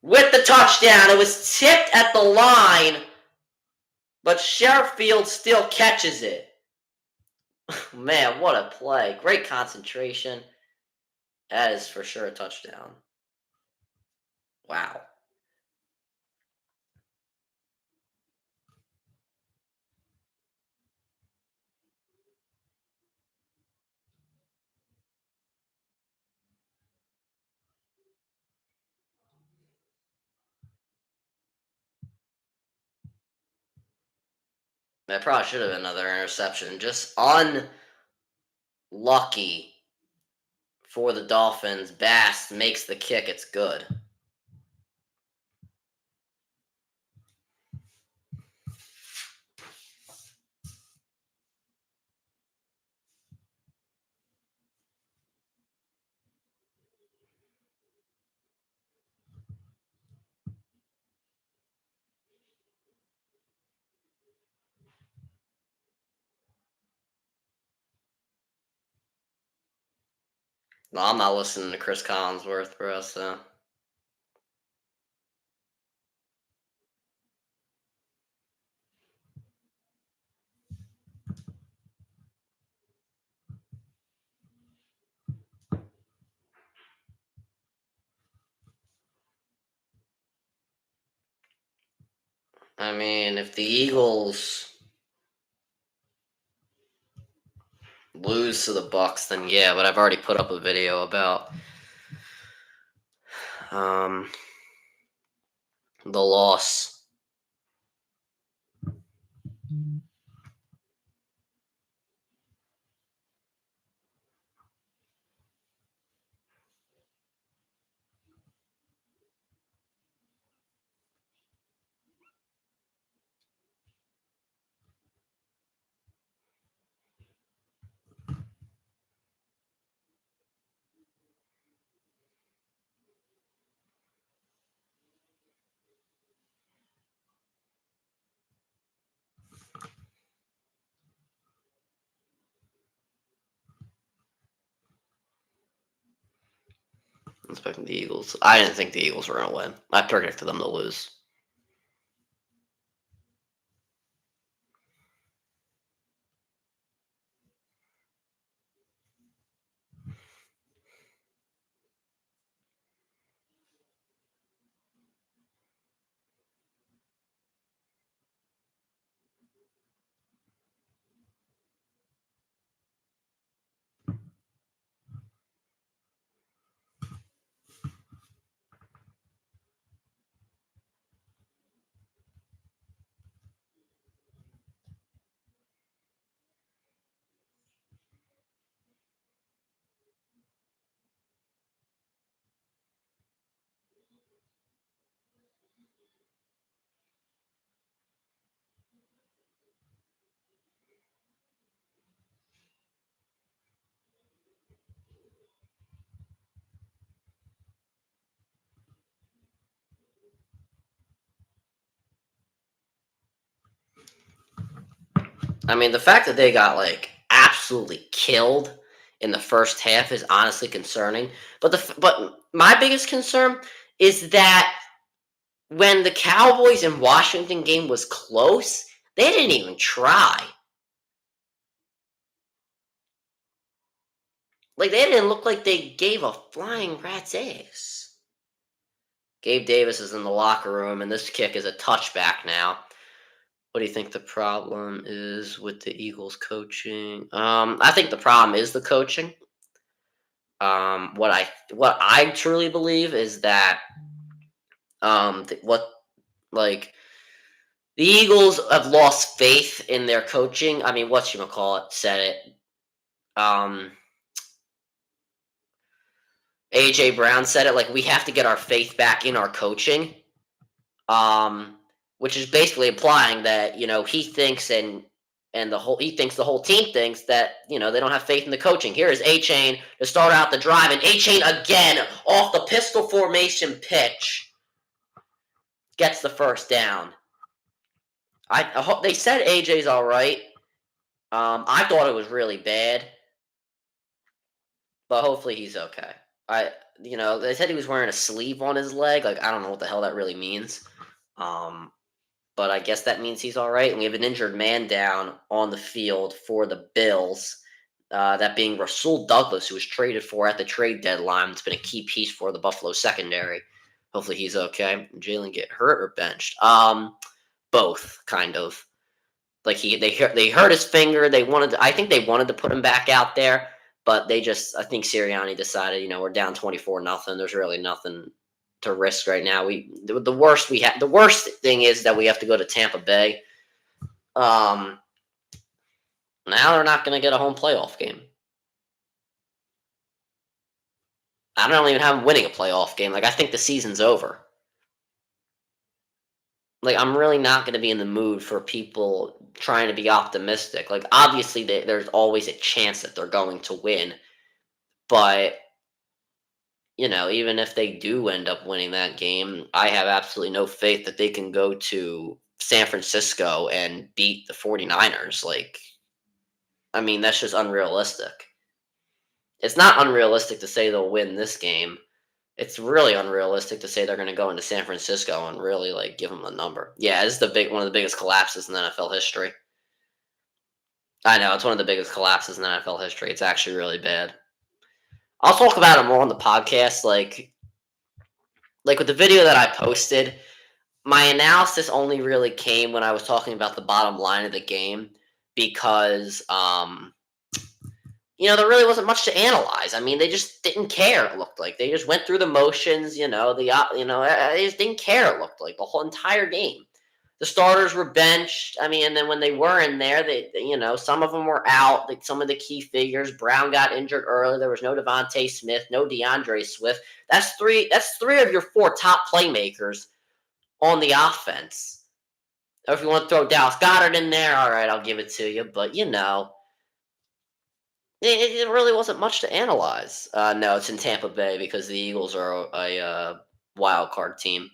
with the touchdown. It was tipped at the line, but Sherfield still catches it. Man, what a play. Great concentration. That is for sure a touchdown. Wow. That probably should have been another interception. Just unlucky for the Dolphins. Bass makes the kick. It's good. No, I'm not listening to Chris Collinsworth, bro. So I mean, if the Eagles lose to the Bucks, then yeah. But I've already put up a video about um the loss. Expecting the Eagles. I didn't think the Eagles were gonna win. I predicted them to lose. I mean, the fact that they got like absolutely killed in the first half is honestly concerning. But my biggest concern is that when the Cowboys and Washington game was close, they didn't even try. Like they didn't look like they gave a flying rat's ass. Gabe Davis is in the locker room, and this kick is a touchback now. What do you think the problem is with the Eagles coaching? I think the problem is the coaching. What I truly believe is that what like the Eagles have lost faith in their coaching. I mean, what you call it said it. Um, AJ Brown said it like we have to get our faith back in our coaching. Um, which is basically implying that he thinks and he thinks the whole team thinks that they don't have faith in the coaching. Here is A Chain to start out the drive, and A Chain again off the pistol formation pitch gets the first down. I hope they said AJ's all right. I thought it was really bad, but hopefully he's okay. I they said he was wearing a sleeve on his leg. Like I don't know what the hell that really means. Um, but I guess that means he's all right. And we have an injured man down on the field for the Bills. That being Rasul Douglas, who was traded for at the trade deadline. It's been a key piece for the Buffalo secondary. Hopefully he's okay. Jalen get hurt or benched? Both kind of. Like they hurt his finger. I think they wanted to put him back out there, but I think Sirianni decided, we're down 24-0. There's really nothing to risk right now. The worst thing is that we have to go to Tampa Bay. Now they're not going to get a home playoff game. I don't even have them winning a playoff game. Like I think the season's over. Like I'm really not going to be in the mood for people trying to be optimistic. Like obviously there's always a chance that they're going to win, but even if they do end up winning that game, I have absolutely no faith that they can go to San Francisco and beat the 49ers. Like, I mean, that's just unrealistic. It's not unrealistic to say they'll win this game. It's really unrealistic to say they're going to go into San Francisco and really like give them a number. Yeah, this is one of the biggest collapses in NFL history. I know it's one of the biggest collapses in NFL history. It's actually really bad. I'll talk about it more on the podcast. Like with the video that I posted, my analysis only really came when I was talking about the bottom line of the game because there really wasn't much to analyze. I mean, they just didn't care. It looked like they just went through the motions. They just didn't care. It looked like the whole entire game. The starters were benched. I mean, and then when they were in there, some of them were out. Like some of the key figures. Brown got injured early. There was no Devontae Smith, no DeAndre Swift. That's three of your four top playmakers on the offense. Or if you want to throw Dallas Goedert in there, all right, I'll give it to you. But it really wasn't much to analyze. No, it's in Tampa Bay because the Eagles are a wild card team.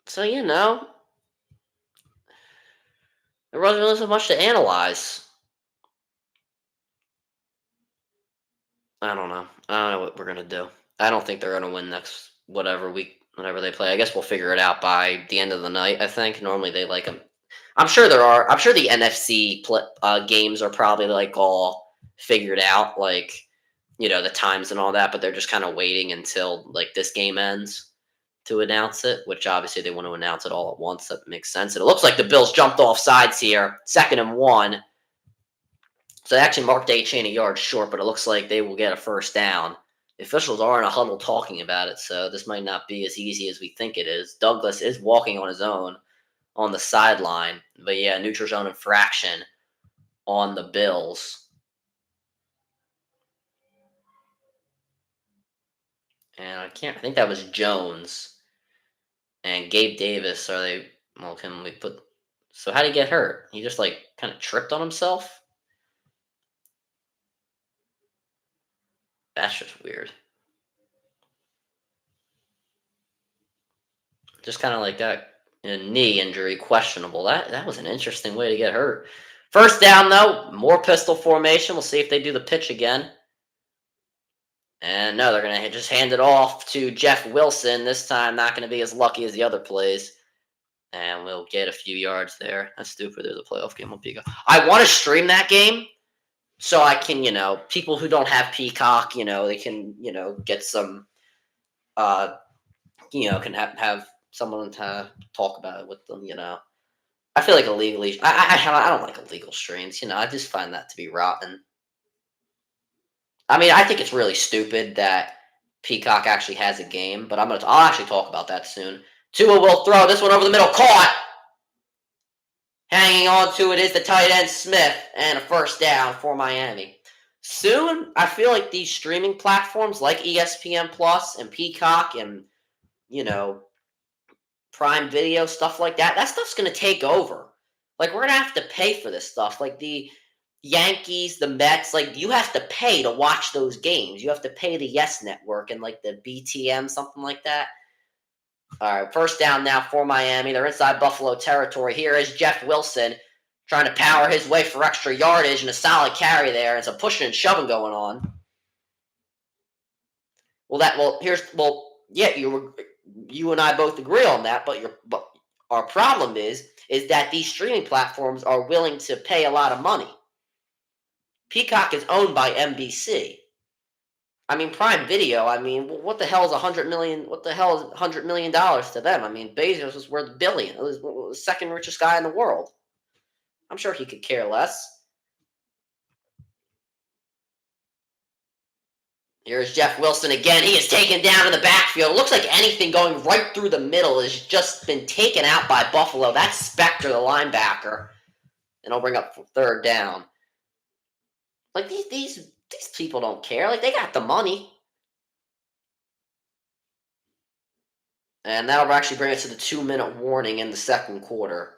So, there wasn't really so much to analyze. I don't know. I don't know what we're going to do. I don't think they're going to win next whatever they play. I guess we'll figure it out by the end of the night, I think. Normally they like them. I'm sure the NFC games are probably like all figured out, like, the times and all that, but they're just kind of waiting until like this game ends to announce it, which obviously they want to announce it all at once. That makes sense. And it looks like the Bills jumped off sides here, 2nd and 1. So they actually marked A-Chain a yard short, but it looks like they will get a first down. The officials are in a huddle talking about it, so this might not be as easy as we think it is. Douglas is walking on his own on the sideline. But yeah, neutral zone infraction on the Bills. And I think that was Jones. And Gabe Davis, can we put... So how did he get hurt? He just like kind of tripped on himself? That's just weird. Just kind of like that. A knee injury, questionable. That was an interesting way to get hurt. First down, though, more pistol formation. We'll see if they do the pitch again. And no, they're going to just hand it off to Jeff Wilson. This time, not going to be as lucky as the other plays. And we'll get a few yards there. That's stupid. There's a playoff game on Peacock. I want to stream that game so I can, people who don't have Peacock, they can, get some, can have someone to talk about it with them, I feel like illegally, I don't like illegal streams, I just find that to be rotten. I mean, I think it's really stupid that Peacock actually has a game, but I'll actually talk about that soon. Tua will throw this one over the middle, caught! Hanging on to it is the tight end Smith, and a first down for Miami. Soon, I feel like these streaming platforms like ESPN Plus and Peacock and, Prime Video, stuff like that stuff's going to take over. Like, we're going to have to pay for this stuff. Like, the Yankees, the Mets, like, you have to pay to watch those games. You have to pay the Yes Network and, like, the BTM, something like that. All right, first down now for Miami. They're inside Buffalo territory. Here is Jeff Wilson trying to power his way for extra yardage and a solid carry there. It's a pushing and shoving going on. You and I both agree on that, but our problem is that these streaming platforms are willing to pay a lot of money. Peacock is owned by NBC. I mean, Prime Video, what the hell is $100 million? What the hell is $100 million to them? I mean, Bezos is worth $1 billion. He was the second richest guy in the world. I'm sure he could care less. Here's Jeff Wilson again. He is taken down in the backfield. It looks like anything going right through the middle has just been taken out by Buffalo. That's Spector, the linebacker. And I'll bring up third down. Like, these people don't care. Like, they got the money. And that'll actually bring us to the 2-minute warning in the second quarter.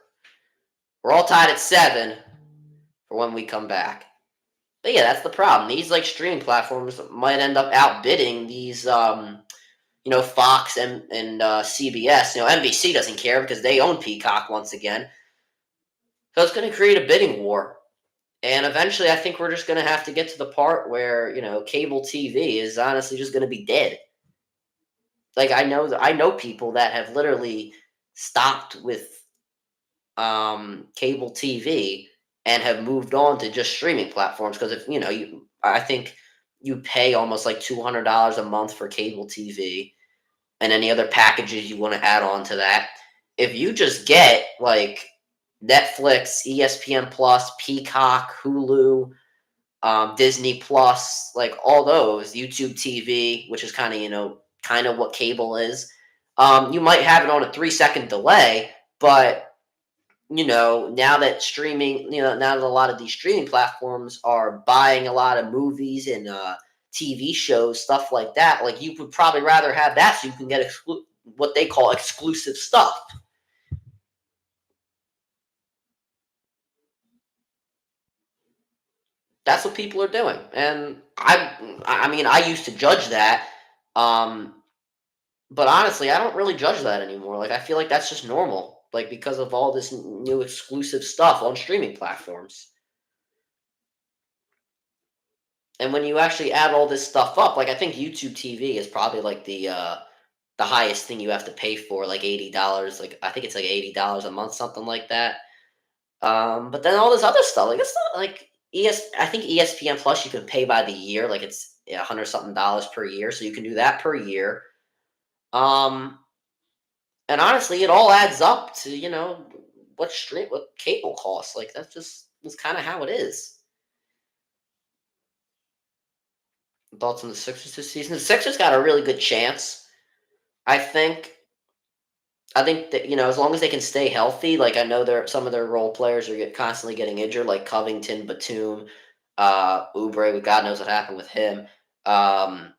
We're all tied at 7 for when we come back. But yeah, that's the problem. These like streaming platforms might end up outbidding these, Fox and CBS. NBC doesn't care because they own Peacock once again. So it's going to create a bidding war. And eventually, I think we're just going to have to get to the part where cable TV is honestly just going to be dead. Like I know people that have literally stopped with cable TV and have moved on to just streaming platforms because if I think you pay almost like $200 a month for cable TV and any other packages you want to add on to that. If you just get like Netflix, ESPN Plus, Peacock, Hulu, Disney Plus, like all those, YouTube TV, which is kind of what cable is. You might have it on a 3 second delay, but now that now that a lot of these streaming platforms are buying a lot of movies and TV shows, stuff like that, like you would probably rather have that so you can get what they call exclusive stuff. That's what people are doing, and I mean, I used to judge that, um, but honestly, I don't really judge that anymore. Like, I feel like that's just normal, like because of all this new exclusive stuff on streaming platforms. And when you actually add all this stuff up, like I think YouTube TV is probably like the highest thing you have to pay for, like $80. Like I think it's like $80 a month, something like that. But then all this other stuff, like it's not like I think ESPN Plus you can pay by the year, like it's 100 something dollars per year, so you can do that per year. Um, and honestly, it all adds up to what cable costs. Like that's kind of how it is. Thoughts on the Sixers this season? The Sixers got a really good chance. I think. I think that as long as they can stay healthy, like I know some of their role players are constantly getting injured, like Covington, Batum, Oubre. God knows what happened with him. Um,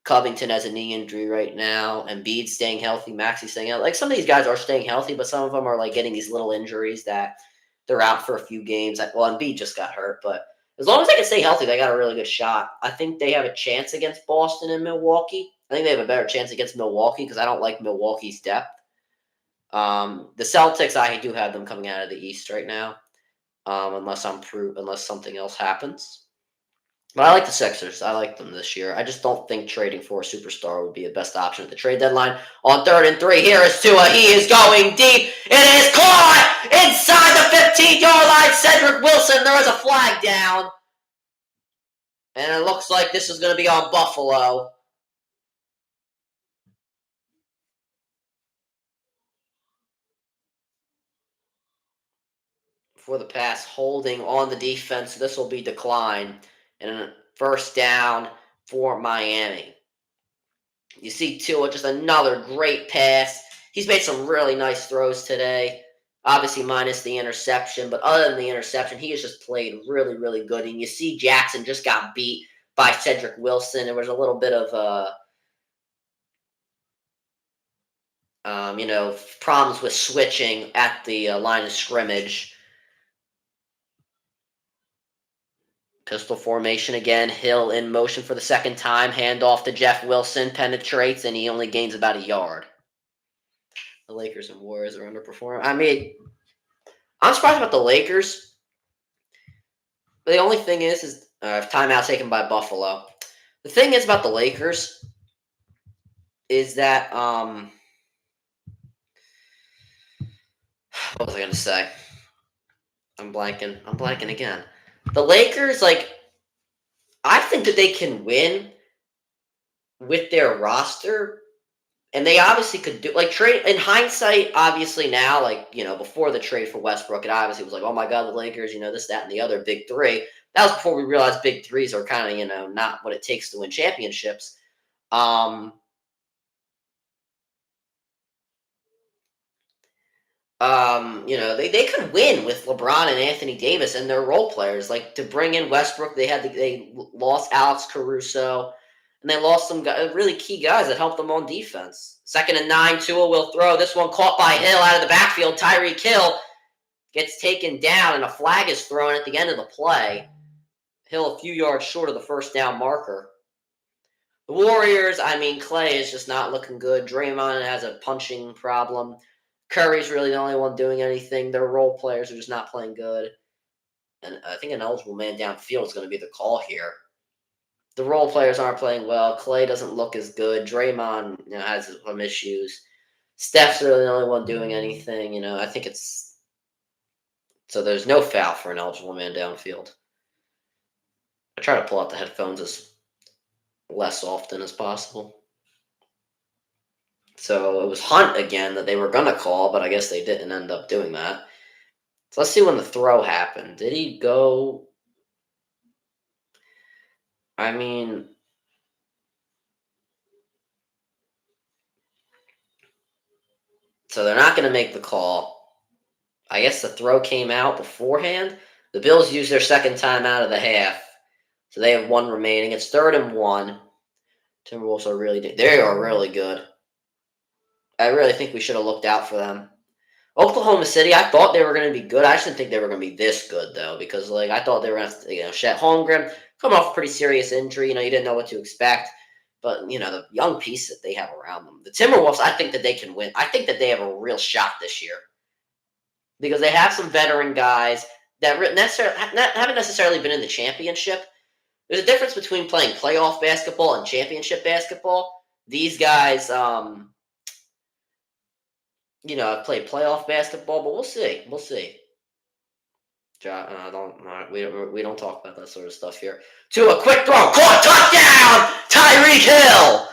Covington has a knee injury right now. Embiid staying healthy. Maxey staying healthy. Like some of these guys are staying healthy, but some of them are like getting these little injuries that they're out for a few games. Like, well, Embiid just got hurt, but as long as they can stay healthy, they got a really good shot. I think they have a chance against Boston and Milwaukee. I think they have a better chance against Milwaukee because I don't like Milwaukee's depth. The Celtics, I do have them coming out of the East right now, unless something else happens. But I like the Sixers. I like them this year. I just don't think trading for a superstar would be the best option at the trade deadline. On 3rd and 3, here is Tua. He is going deep. It is caught inside the 15-yard line. Cedric Wilson. There is a flag down. And it looks like this is going to be on Buffalo. For the pass, holding on the defense. This will be declined. And a first down for Miami. You see Tua, just another great pass. He's made some really nice throws today. Obviously, minus the interception, but other than the interception, he has just played really, really good. And you see Jackson just got beat by Cedric Wilson. There was a little bit of problems with switching at the line of scrimmage. Pistol formation again. Hill in motion for the second time. Handoff to Jeff Wilson. Penetrates, and he only gains about a yard. The Lakers and Warriors are underperforming. I mean, I'm surprised about the Lakers. But the only thing is timeout taken by Buffalo. The thing is about the Lakers is that what was I going to say? I'm blanking. I'm blanking again. The Lakers, like, I think that they can win with their roster, and they obviously could do trade in hindsight. Obviously now, before the trade for Westbrook, it obviously was like, oh my god, the Lakers, this, that, and the other big three. That was before we realized big threes are kind of not what it takes to win championships. They could win with LeBron and Anthony Davis and their role players. Like to bring in Westbrook, they lost Alex Caruso, and they lost some really key guys that helped them on defense. 2nd and 9, Tua will throw. This one caught by Hill out of the backfield. Tyreek Hill gets taken down, and a flag is thrown at the end of the play. Hill a few yards short of the first down marker. The Warriors, I mean, Clay is just not looking good. Draymond has a punching problem. Curry's really the only one doing anything. Their role players are just not playing good. and I think an eligible man downfield is going to be the call here. The role players aren't playing well. Clay doesn't look as good. Draymond, has some issues. Steph's really the only one doing anything. I think it's so there's no foul for an eligible man downfield. I try to pull out the headphones as less often as possible. So it was Hunt again that they were going to call, but I guess they didn't end up doing that. So let's see when the throw happened. Did he go? I mean, so they're not going to make the call. I guess the throw came out beforehand. The Bills used their second timeout of the half, so they have one remaining. It's 3rd and 1. Timberwolves are they are really good. I really think we should have looked out for them. Oklahoma City, I thought they were going to be good. I just didn't think they were going to be this good, though, because I thought they were going to, Chet Holmgren coming off a pretty serious injury. You didn't know what to expect. But, the young piece that they have around them. The Timberwolves, I think that they can win. I think that they have a real shot this year because they have some veteran guys that haven't necessarily been in the championship. There's a difference between playing playoff basketball and championship basketball. These guys, I've played playoff basketball, but we'll see. We'll see. We don't talk about that sort of stuff here. To a quick throw, caught, touchdown, Tyreek Hill,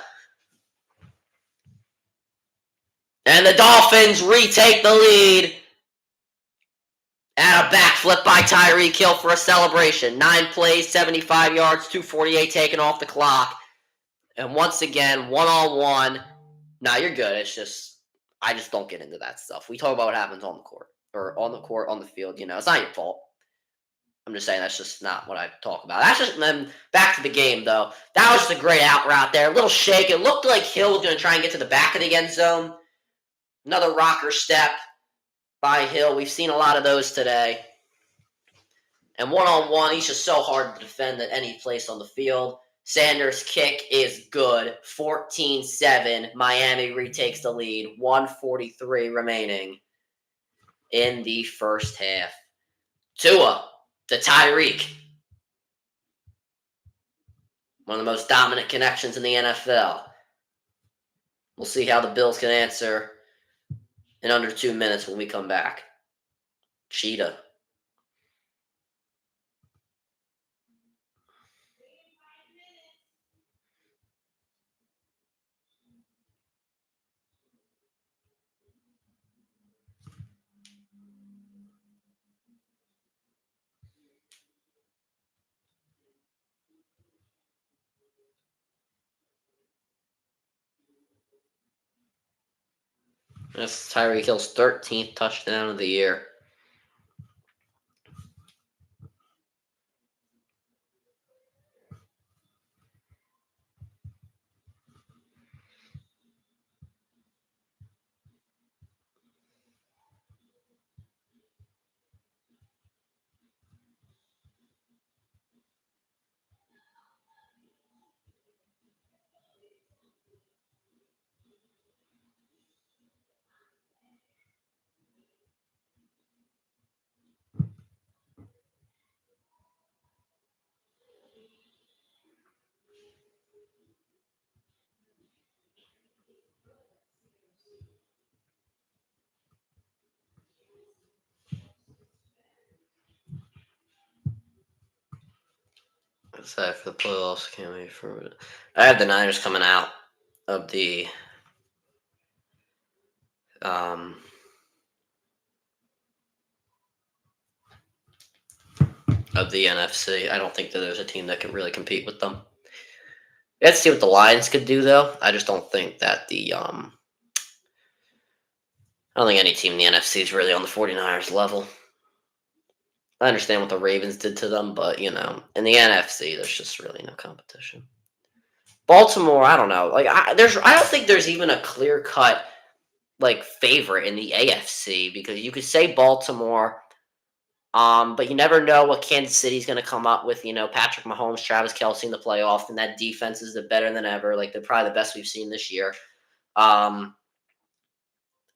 and the Dolphins retake the lead. And a backflip by Tyreek Hill for a celebration. 9 plays, 75 yards, 2:48 taken off the clock, and once again, 1-on-1. Now you're good. It's just I just don't get into that stuff. We talk about what happens on the court or on the field. It's not your fault. I'm just saying that's just not what I talk about. That's just then back to the game though. That was just a great out route there. A little shake. It looked like Hill was going to try and get to the back of the end zone. Another rocker step by Hill. We've seen a lot of those today. And 1-on-1, he's just so hard to defend at any place on the field. Sanders' kick is good. 14-7. Miami retakes the lead. 1:43 remaining in the first half. Tua to Tyreek. One of the most dominant connections in the NFL. We'll see how the Bills can answer in under 2 minutes when we come back. Cheetah. That's Tyreek Hill's 13th touchdown of the year. Aside for the playoffs, can't wait for it. I have the Niners coming out of the NFC. I don't think that there's a team that can really compete with them. Let's see what the Lions could do, though. I just don't think that I don't think any team in the NFC is really on the 49ers level. I understand what the Ravens did to them, but, in the NFC, there's just really no competition. Baltimore, I don't know. I don't think there's even a clear-cut, favorite in the AFC because you could say Baltimore, but you never know what Kansas City's going to come up with. Patrick Mahomes, Travis Kelce in the playoffs, and that defense is better than ever. They're probably the best we've seen this year.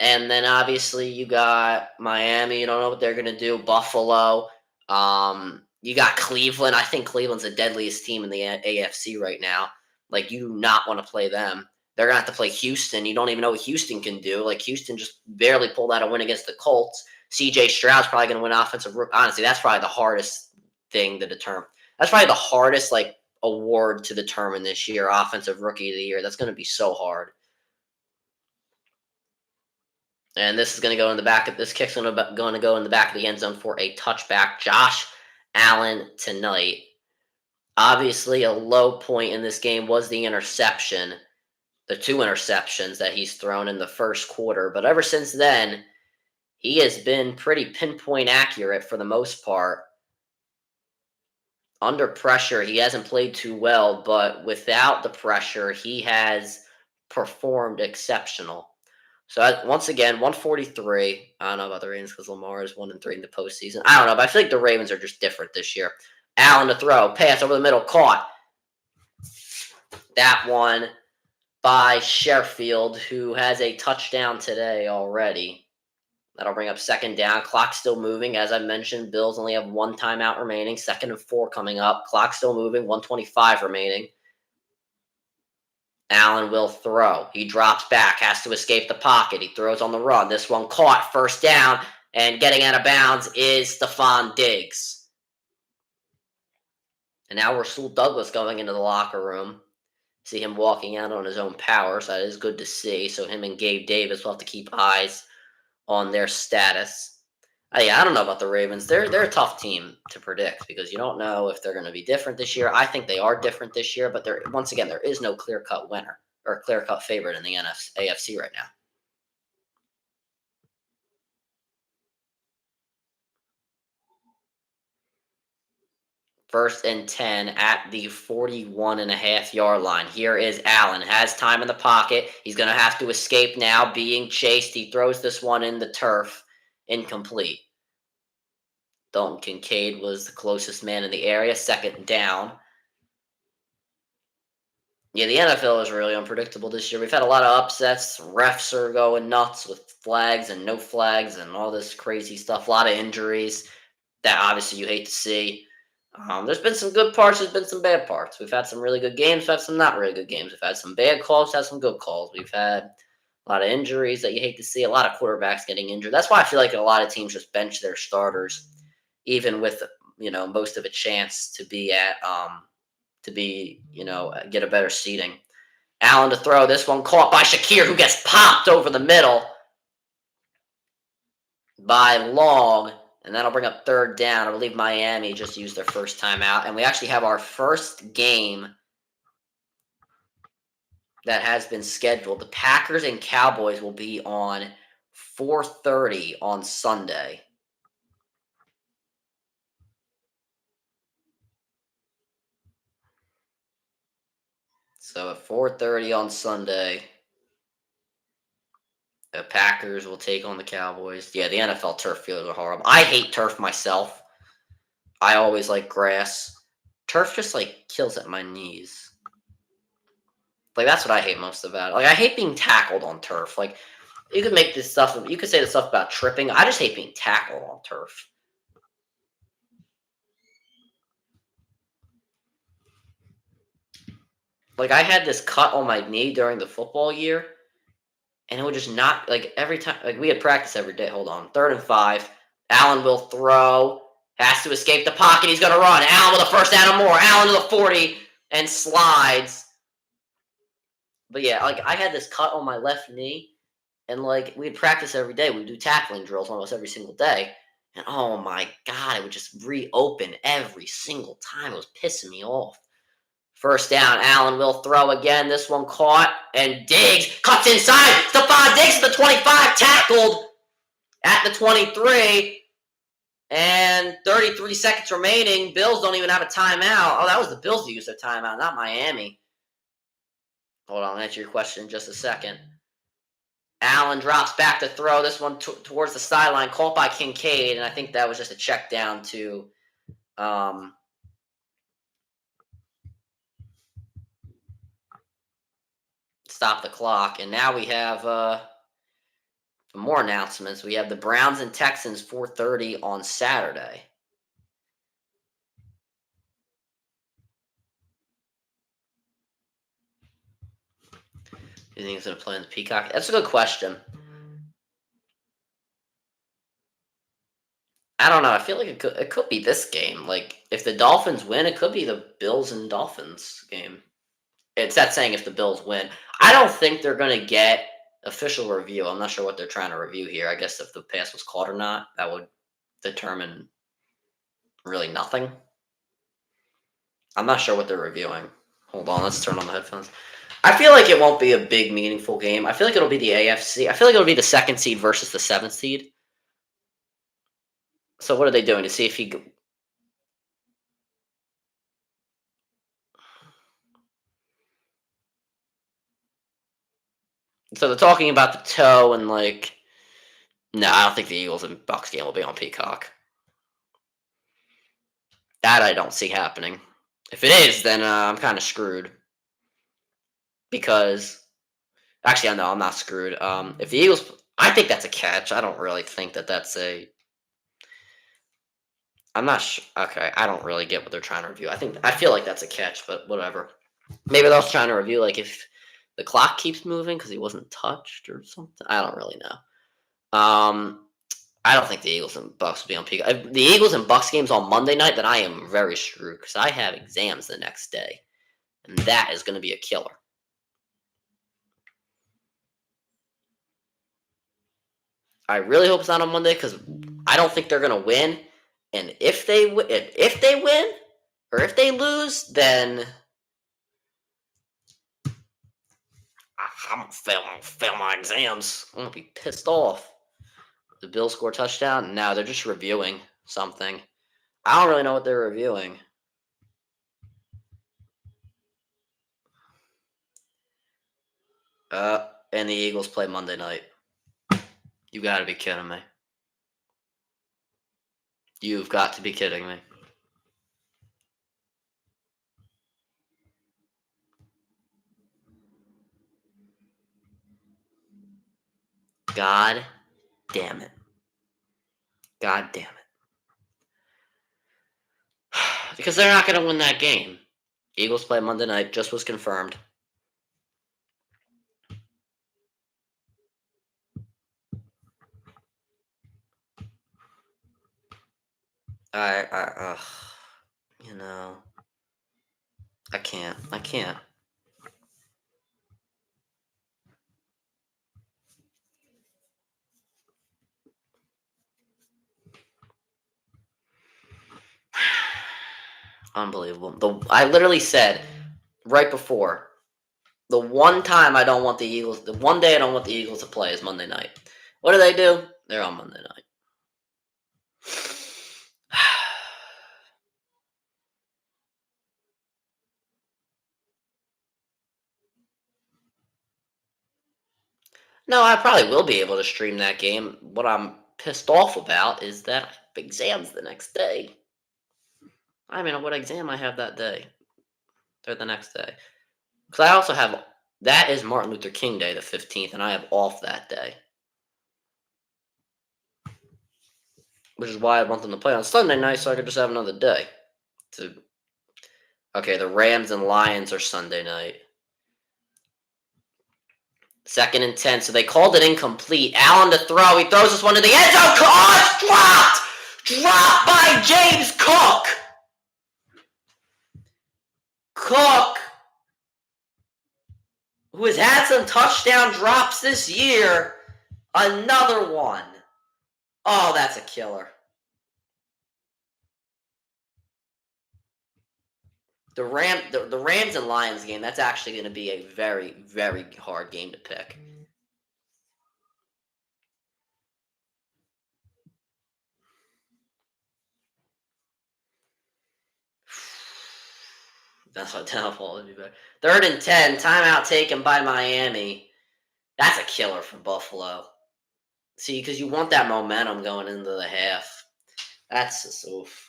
And then obviously you got Miami. You don't know what they're going to do. Buffalo. You got Cleveland. I think Cleveland's the deadliest team in the AFC right now. Like, you do not want to play them. They're gonna have to play Houston. You don't even know what Houston can do. Like, Houston just barely pulled out a win against the Colts. CJ Stroud's probably gonna win offensive. Honestly, that's probably the hardest thing to determine. That's probably the hardest like award to determine this year. Offensive Rookie of the Year. That's gonna be so hard. And this is going to go in the back of this kick's going to go in the back of the end zone for a touchback. Josh Allen tonight. Obviously, a low point in this game was the interception, the 2 interceptions that he's thrown in the first quarter. But ever since then, he has been pretty pinpoint accurate for the most part. Under pressure, he hasn't played too well, but without the pressure, he has performed exceptional. So once again, 143. I don't know about the Ravens because Lamar is 1-3 in the postseason. I don't know, but I feel like the Ravens are just different this year. Allen to throw, pass over the middle, caught. That one by Sheffield, who has a touchdown today already. That'll bring up second down. Clock still moving. As I mentioned, Bills only have 1 timeout remaining. 2nd and 4 coming up. Clock still moving. 1:25 remaining. Allen will throw. He drops back, has to escape the pocket. He throws on the run. This one caught, first down, and getting out of bounds is Stephon Diggs. And now Rasul Douglas going into the locker room. See him walking out on his own power, so that is good to see. So him and Gabe Davis will have to keep eyes on their status. I don't know about the Ravens. They're a tough team to predict because you don't know if they're going to be different this year. I think they are different this year, but once again, there is no clear-cut winner or clear-cut favorite in the AFC right now. First and 10 at the 41.5-yard line. Here is Allen. Has time in the pocket. He's going to have to escape now, being chased. He throws this one in the turf. Incomplete. Dalton Kincaid was the closest man in the area. Second down. Yeah, the NFL is really unpredictable this year. We've had a lot of upsets. Refs are going nuts with flags and no flags and all this crazy stuff. A lot of injuries that obviously you hate to see. There's been some good parts. There's been some bad parts. We've had some really good games. We've had some not really good games. We've had some bad calls. We've had some good calls. We've had a lot of injuries that you hate to see. A lot of quarterbacks getting injured. That's why I feel like a lot of teams just bench their starters, even with most of a chance to be at get a better seating. Allen to throw. This one caught by Shakir, who gets popped over the middle by Long. And that'll bring up third down. I believe Miami just used their first timeout. And we actually have our first game that has been scheduled. The Packers and Cowboys will be on 4:30 on Sunday. So at 4:30 on Sunday, the Packers will take on the Cowboys. Yeah, the NFL turf fields are horrible. I hate turf myself. I always like grass. Turf just kills at my knees. That's what I hate most about it. I hate being tackled on turf. You could make this stuff. You could say the stuff about tripping. I just hate being tackled on turf. I had this cut on my knee during the football year, and it would just not every time. We had practice every day. Hold on, 3rd and 5. Allen will throw. Has to escape the pocket. He's going to run. Allen with a first down and more. Allen to the 40 and slides. But yeah, I had this cut on my left knee, and we'd practice every day. We'd do tackling drills almost every single day. And oh my God, it would just reopen every single time. It was pissing me off. First down, Allen will throw again. This one caught, and Diggs cuts inside. Stephon Diggs at the 25, tackled at the 23. And 33 seconds remaining. Bills don't even have a timeout. Oh, that was the Bills who used their timeout, not Miami. Hold on, I'll answer your question in just a second. Allen drops back to throw. This one towards the sideline, caught by Kincaid, and I think that was just a check down to stop the clock. And now we have more announcements. We have the Browns and Texans 4:30 on Saturday. You think he's going to play in the Peacock? That's a good question. I don't know. I feel like it could be this game. Like if the Dolphins win, it could be the Bills and Dolphins game. It's that saying if the Bills win. I don't think they're going to get official review. I'm not sure what they're trying to review here. I guess if the pass was caught or not, that would determine really nothing. I'm not sure what they're reviewing. Hold on, let's turn on the headphones. I feel like it won't be a big, meaningful game. I feel like it'll be the AFC. I feel like it'll be the second seed versus the seventh seed. So what are they doing to see if he? So they're talking about the toe and like. No, I don't think the Eagles and Bucks game will be on Peacock. That I don't see happening. If it is, then I'm kind of screwed. Because actually, no, I'm not screwed. If the Eagles, I think that's a catch. I don't really think that that's a. I'm not sure. Okay, I don't really get what they're trying to review. I feel like that's a catch, but whatever. Maybe they're trying to review like if the clock keeps moving because he wasn't touched or something. I don't really know. I don't think the Eagles and Bucks will be on peak. If the Eagles and Bucks games on Monday night, then I am very screwed because I have exams the next day, and that is going to be a killer. I really hope it's not on Monday because I don't think they're going to win. And if they win or if they lose, then I'm gonna fail my exams. I'm gonna be pissed off. The Bills score a touchdown. No, they're just reviewing something. I don't really know what they're reviewing. And the Eagles play Monday night. You got to be kidding me. You've got to be kidding me. God damn it. God damn it. Because they're not going to win that game. Eagles play Monday night. Just was confirmed. You know, I can't. Unbelievable. I literally said right before the one time I don't want the Eagles, the one day I don't want the Eagles to play is Monday night. What do? They're on Monday night. No, I probably will be able to stream that game. What I'm pissed off about is that I have exams the next day. I mean, what exam I have that day or the next day? Because I also have that is Martin Luther King Day, the 15th, and I have off that day, which is why I want them to play on Sunday night so I could just have another day. Okay, the Rams and Lions are Sunday night. 2nd and 10. So they called it incomplete. Allen to throw. He throws this one to the end zone. Oh, it's dropped! Dropped by James Cook. Cook, who has had some touchdown drops this year. Another one. Oh, that's a killer. The Rams and Lions game, that's actually going to be a very, very hard game to pick. That's what downfall would be better. 3rd and 10, timeout taken by Miami. That's a killer for Buffalo. See, because you want that momentum going into the half. That's just oof.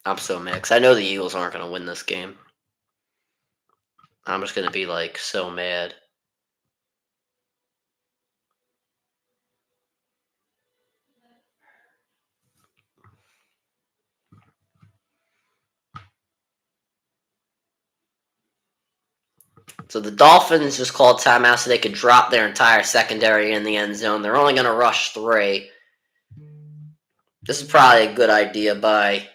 I'm so mixed. I know the Eagles aren't going to win this game. I'm just gonna be like so mad. So the Dolphins just called timeout so they could drop their entire secondary in the end zone. They're only gonna rush 3. This is probably a good idea by.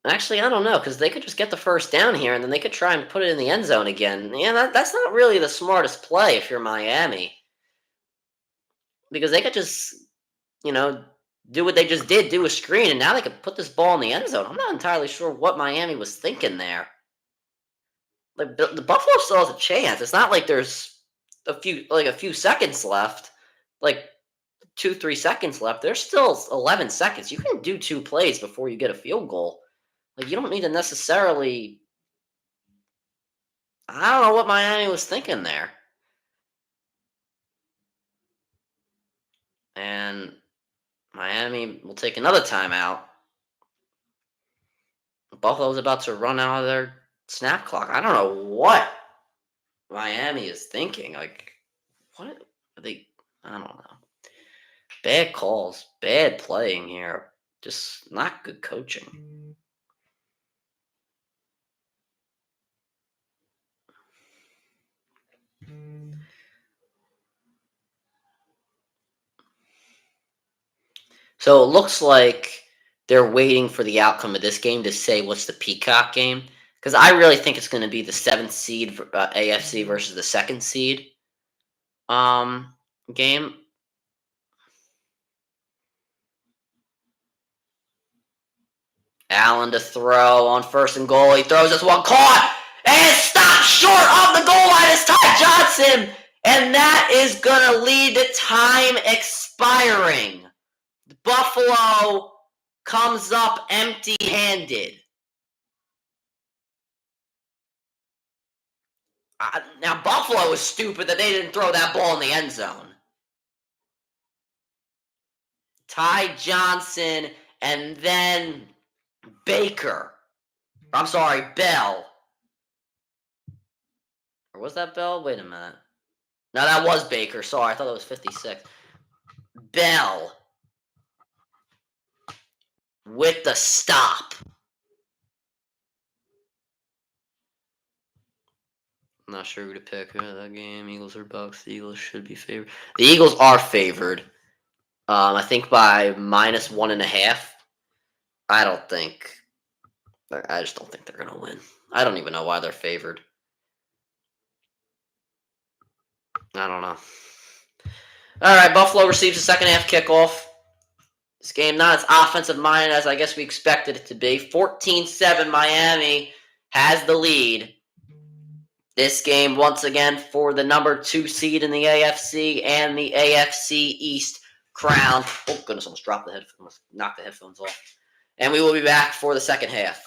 Actually, I don't know because they could just get the first down here and then they could try and put it in the end zone again. Yeah, that's not really the smartest play if you're Miami because they could just, you know, do what they just did, do a screen, and now they could put this ball in the end zone. I'm not entirely sure what Miami was thinking there. Like the Buffalo still has a chance. It's not like there's a few seconds left, like 2-3 seconds left. There's still 11 seconds. You can do 2 plays before you get a field goal. Like you don't need to necessarily. I don't know what Miami was thinking there. And Miami will take another timeout. Buffalo's about to run out of their snap clock. I don't know what Miami is thinking. Like, what are they? I don't know. Bad calls, bad playing here. Just not good coaching. So it looks like they're waiting for the outcome of this game to say what's the Peacock game. Because I really think it's going to be the 7th seed AFC versus the 2nd seed game. Allen to throw on 1st and goal. He throws this one caught and stopped short of the goal line. It's Ty Johnson. And that is going to lead to time expiring. Buffalo comes up empty-handed. Now, Buffalo is stupid that they didn't throw that ball in the end zone. Ty Johnson and then Baker. I'm sorry, Bell. Or was that Bell? Wait a minute. No, that was Baker. Sorry, I thought it was 56. Bell with the stop. I'm not sure who to pick that game. Eagles or Bucks. The Eagles should be favored. The Eagles are favored. I think by -1.5. I just don't think they're gonna win. I don't even know why they're favored. I don't know. All right, Buffalo receives a second half kickoff. This game not as offensive minded as I guess we expected it to be. 14-7 Miami has the lead. This game, once again, for the number 2 seed in the AFC and the AFC East crown. Oh, goodness, almost dropped the headphones, knocked the headphones off. And we will be back for the second half.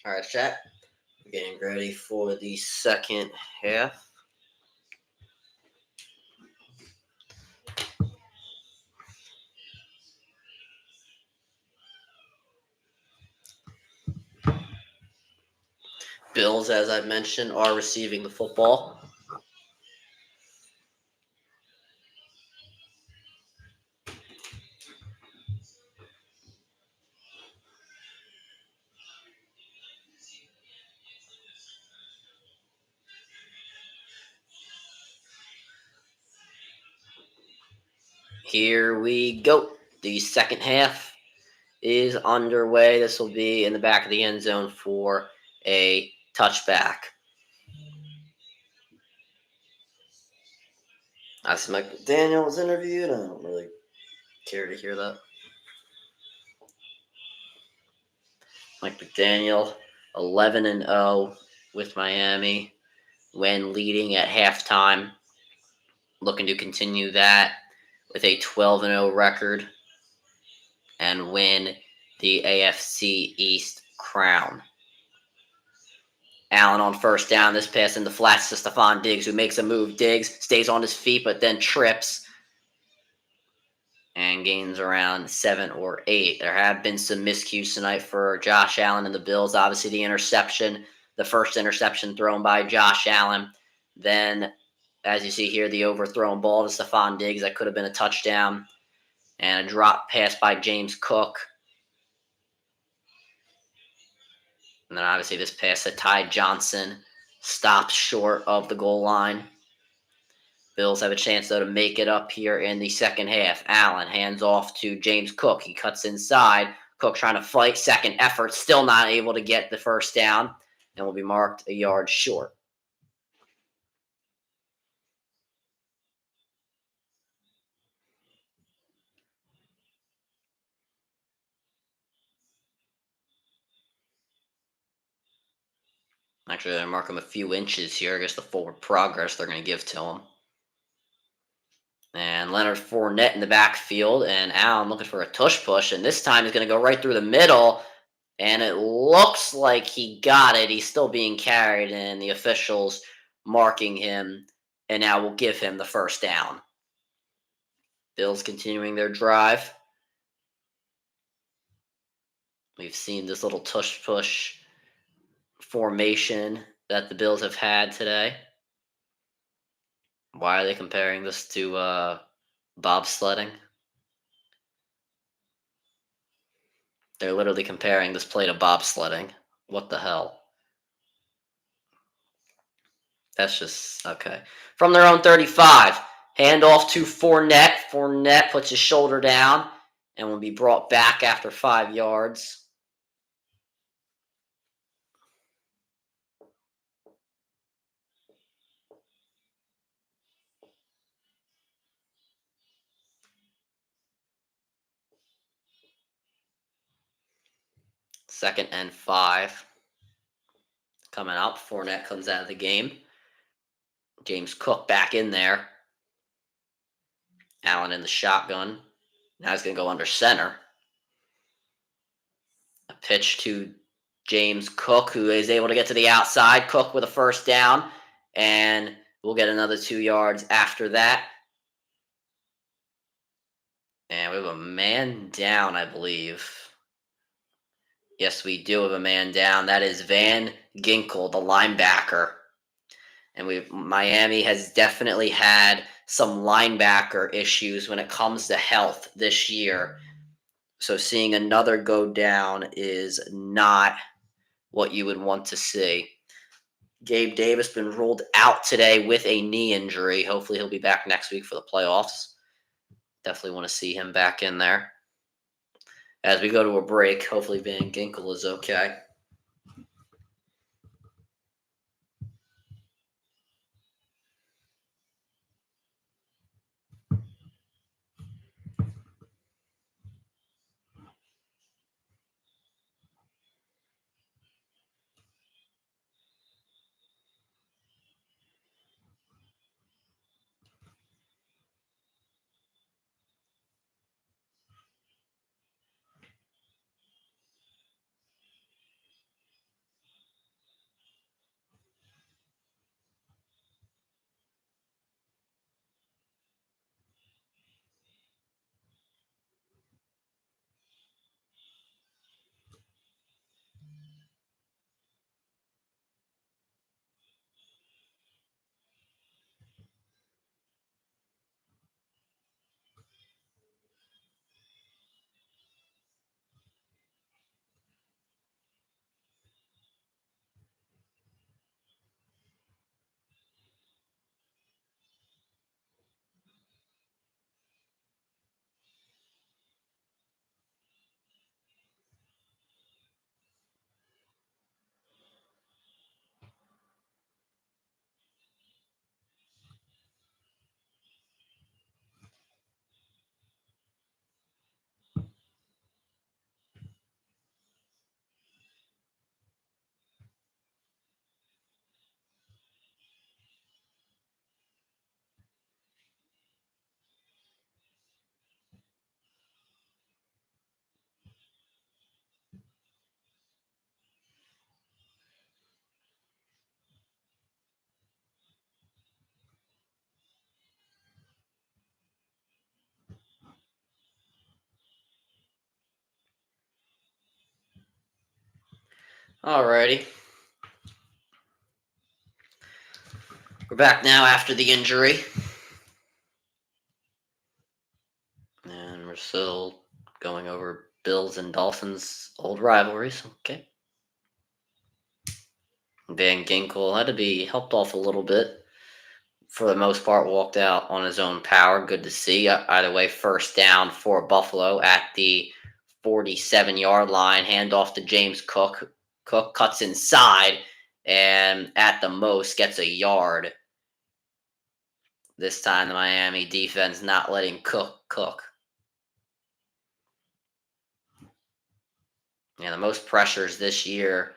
All right, chat. Getting ready for the second half. Bills, as I mentioned, are receiving the football. Here we go. The second half is underway. This will be in the back of the end zone for a touchback. I see Mike McDaniel was interviewed. I don't really care to hear that. Mike McDaniel, 11-0 with Miami when leading at halftime. Looking to continue that with a 12-0 record and win the AFC East crown. Allen on first down. This pass in the flats to Stephon Diggs, who makes a move. Diggs stays on his feet, but then trips and gains around 7 or 8. There have been some miscues tonight for Josh Allen and the Bills. Obviously, the first interception thrown by Josh Allen. Then, as you see here, the overthrown ball to Stephon Diggs that could have been a touchdown. And a drop pass by James Cook. And then obviously this pass to Ty Johnson stops short of the goal line. Bills have a chance, though, to make it up here in the second half. Allen hands off to James Cook. He cuts inside. Cook trying to fight. Second effort. Still not able to get the first down. And will be marked a yard short. Actually, they're going to mark him a few inches here. I guess the forward progress they're going to give to him. And Leonard Fournette in the backfield. And Allen looking for a tush push. And this time he's going to go right through the middle. And it looks like he got it. He's still being carried. And the officials marking him. And now will give him the first down. Bills continuing their drive. We've seen this little tush push formation that the Bills have had today. Why are they comparing this to bobsledding? They're literally comparing this play to bobsledding. What the hell? That's just okay. From their own 35, handoff to Fournette. Fournette puts his shoulder down and will be brought back after 5 yards. Second and 5. Coming up, Fournette comes out of the game. James Cook back in there. Allen in the shotgun. Now he's going to go under center. A pitch to James Cook, who is able to get to the outside. Cook with a first down. And we'll get another 2 yards after that. And we have a man down, I believe. Yes, we do have a man down. That is Van Ginkel, the linebacker. And Miami has definitely had some linebacker issues when it comes to health this year. So seeing another go down is not what you would want to see. Gabe Davis been ruled out today with a knee injury. Hopefully he'll be back next week for the playoffs. Definitely want to see him back in there. As we go to a break, hopefully Van Ginkel is okay. Alrighty. We're back now after the injury. And we're still going over Bills and Dolphins' old rivalries. Okay. Van Ginkel had to be helped off a little bit. For the most part, walked out on his own power. Good to see. Either way, first down for Buffalo at the 47-yard line. Handoff to James Cook. Cook cuts inside and at the most gets a yard. This time the Miami defense not letting Cook cook. Yeah, the most pressures this year,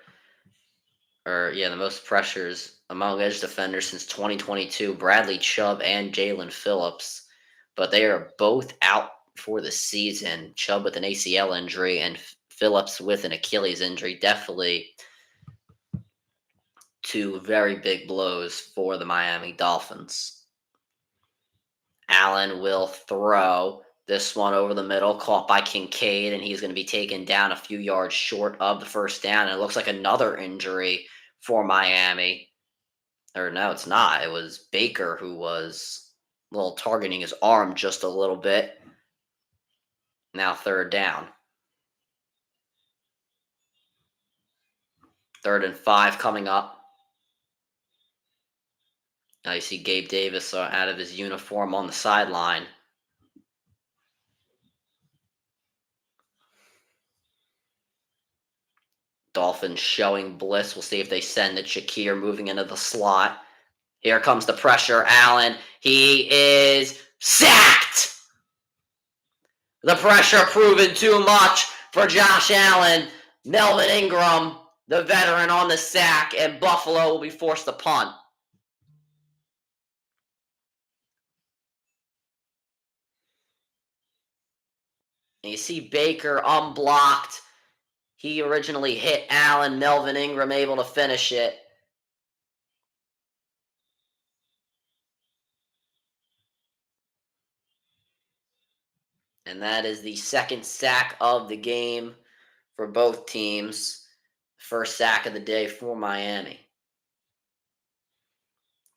the most pressures among edge defenders since 2022, Bradley Chubb and Jalen Phillips. But they are both out for the season. Chubb with an ACL injury and Phillips with an Achilles injury. Definitely two very big blows for the Miami Dolphins. Allen will throw this one over the middle, caught by Kincaid, and he's going to be taken down a few yards short of the first down. And it looks like another injury for Miami. Or no, it's not. It was Baker who was a little targeting his arm just a little bit. Now third down. 3rd and 5 coming up. Now you see Gabe Davis out of his uniform on the sideline. Dolphins showing bliss. We'll see if they send it. Shakir moving into the slot. Here comes the pressure. Allen. He is sacked. The pressure proven too much for Josh Allen. Melvin Ingram, the veteran, on the sack, and Buffalo will be forced to punt. And you see Baker unblocked. He originally hit Allen. Melvin Ingram able to finish it. And that is the second sack of the game for both teams. First sack of the day for Miami.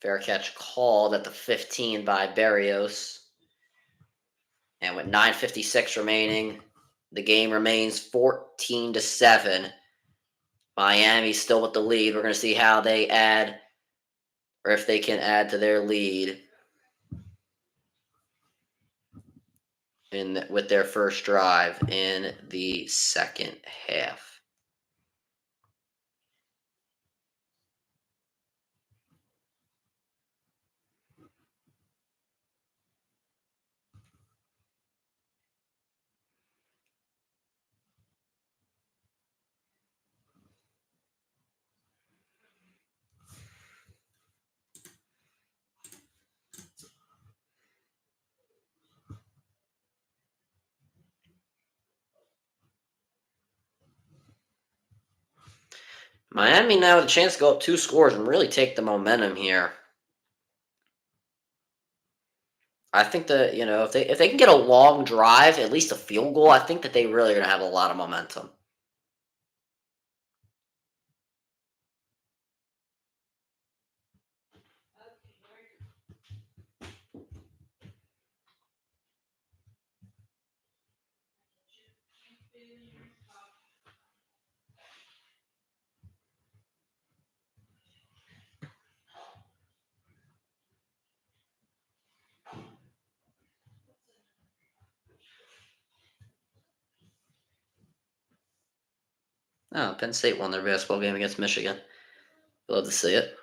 Fair catch called at the 15 by Berrios. And with 9:56 remaining, the game remains 14-7. Miami still with the lead. We're going to see how they add, or if they can add to their lead with their first drive in the second half. Miami now with a chance to go up 2 scores and really take the momentum here. I think that, if they can get a long drive, at least a field goal, I think that they really are going to have a lot of momentum. Oh, Penn State won their basketball game against Michigan. Love to see it.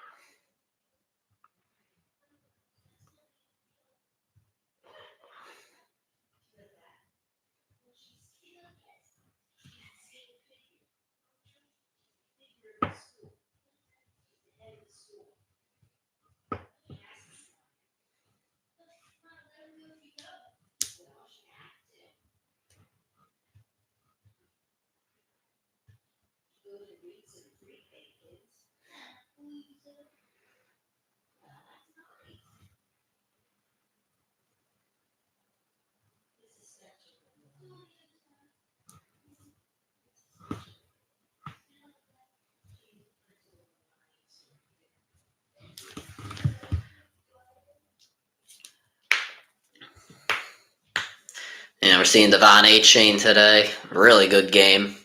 we're seeing Devon A-Chain today. Really good game.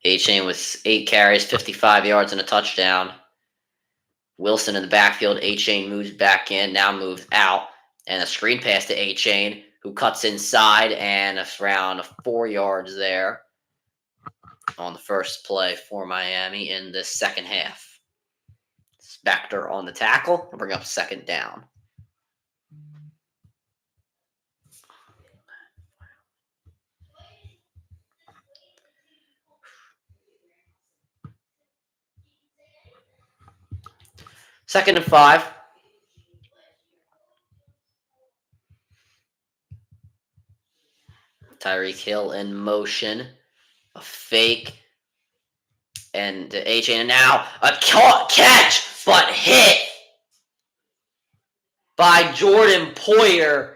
A-Chain with 8 carries, 55 yards, and a touchdown. Wilson in the backfield. A-Chain moves back in, now moves out. And a screen pass to A-Chain, who cuts inside and around 4 yards there on the first play for Miami in the second half. Spector on the tackle and bring up second down. Second and 5. Tyreek Hill in motion. A fake. And to A-Chain. And now a catch, but hit by Jordan Poyer.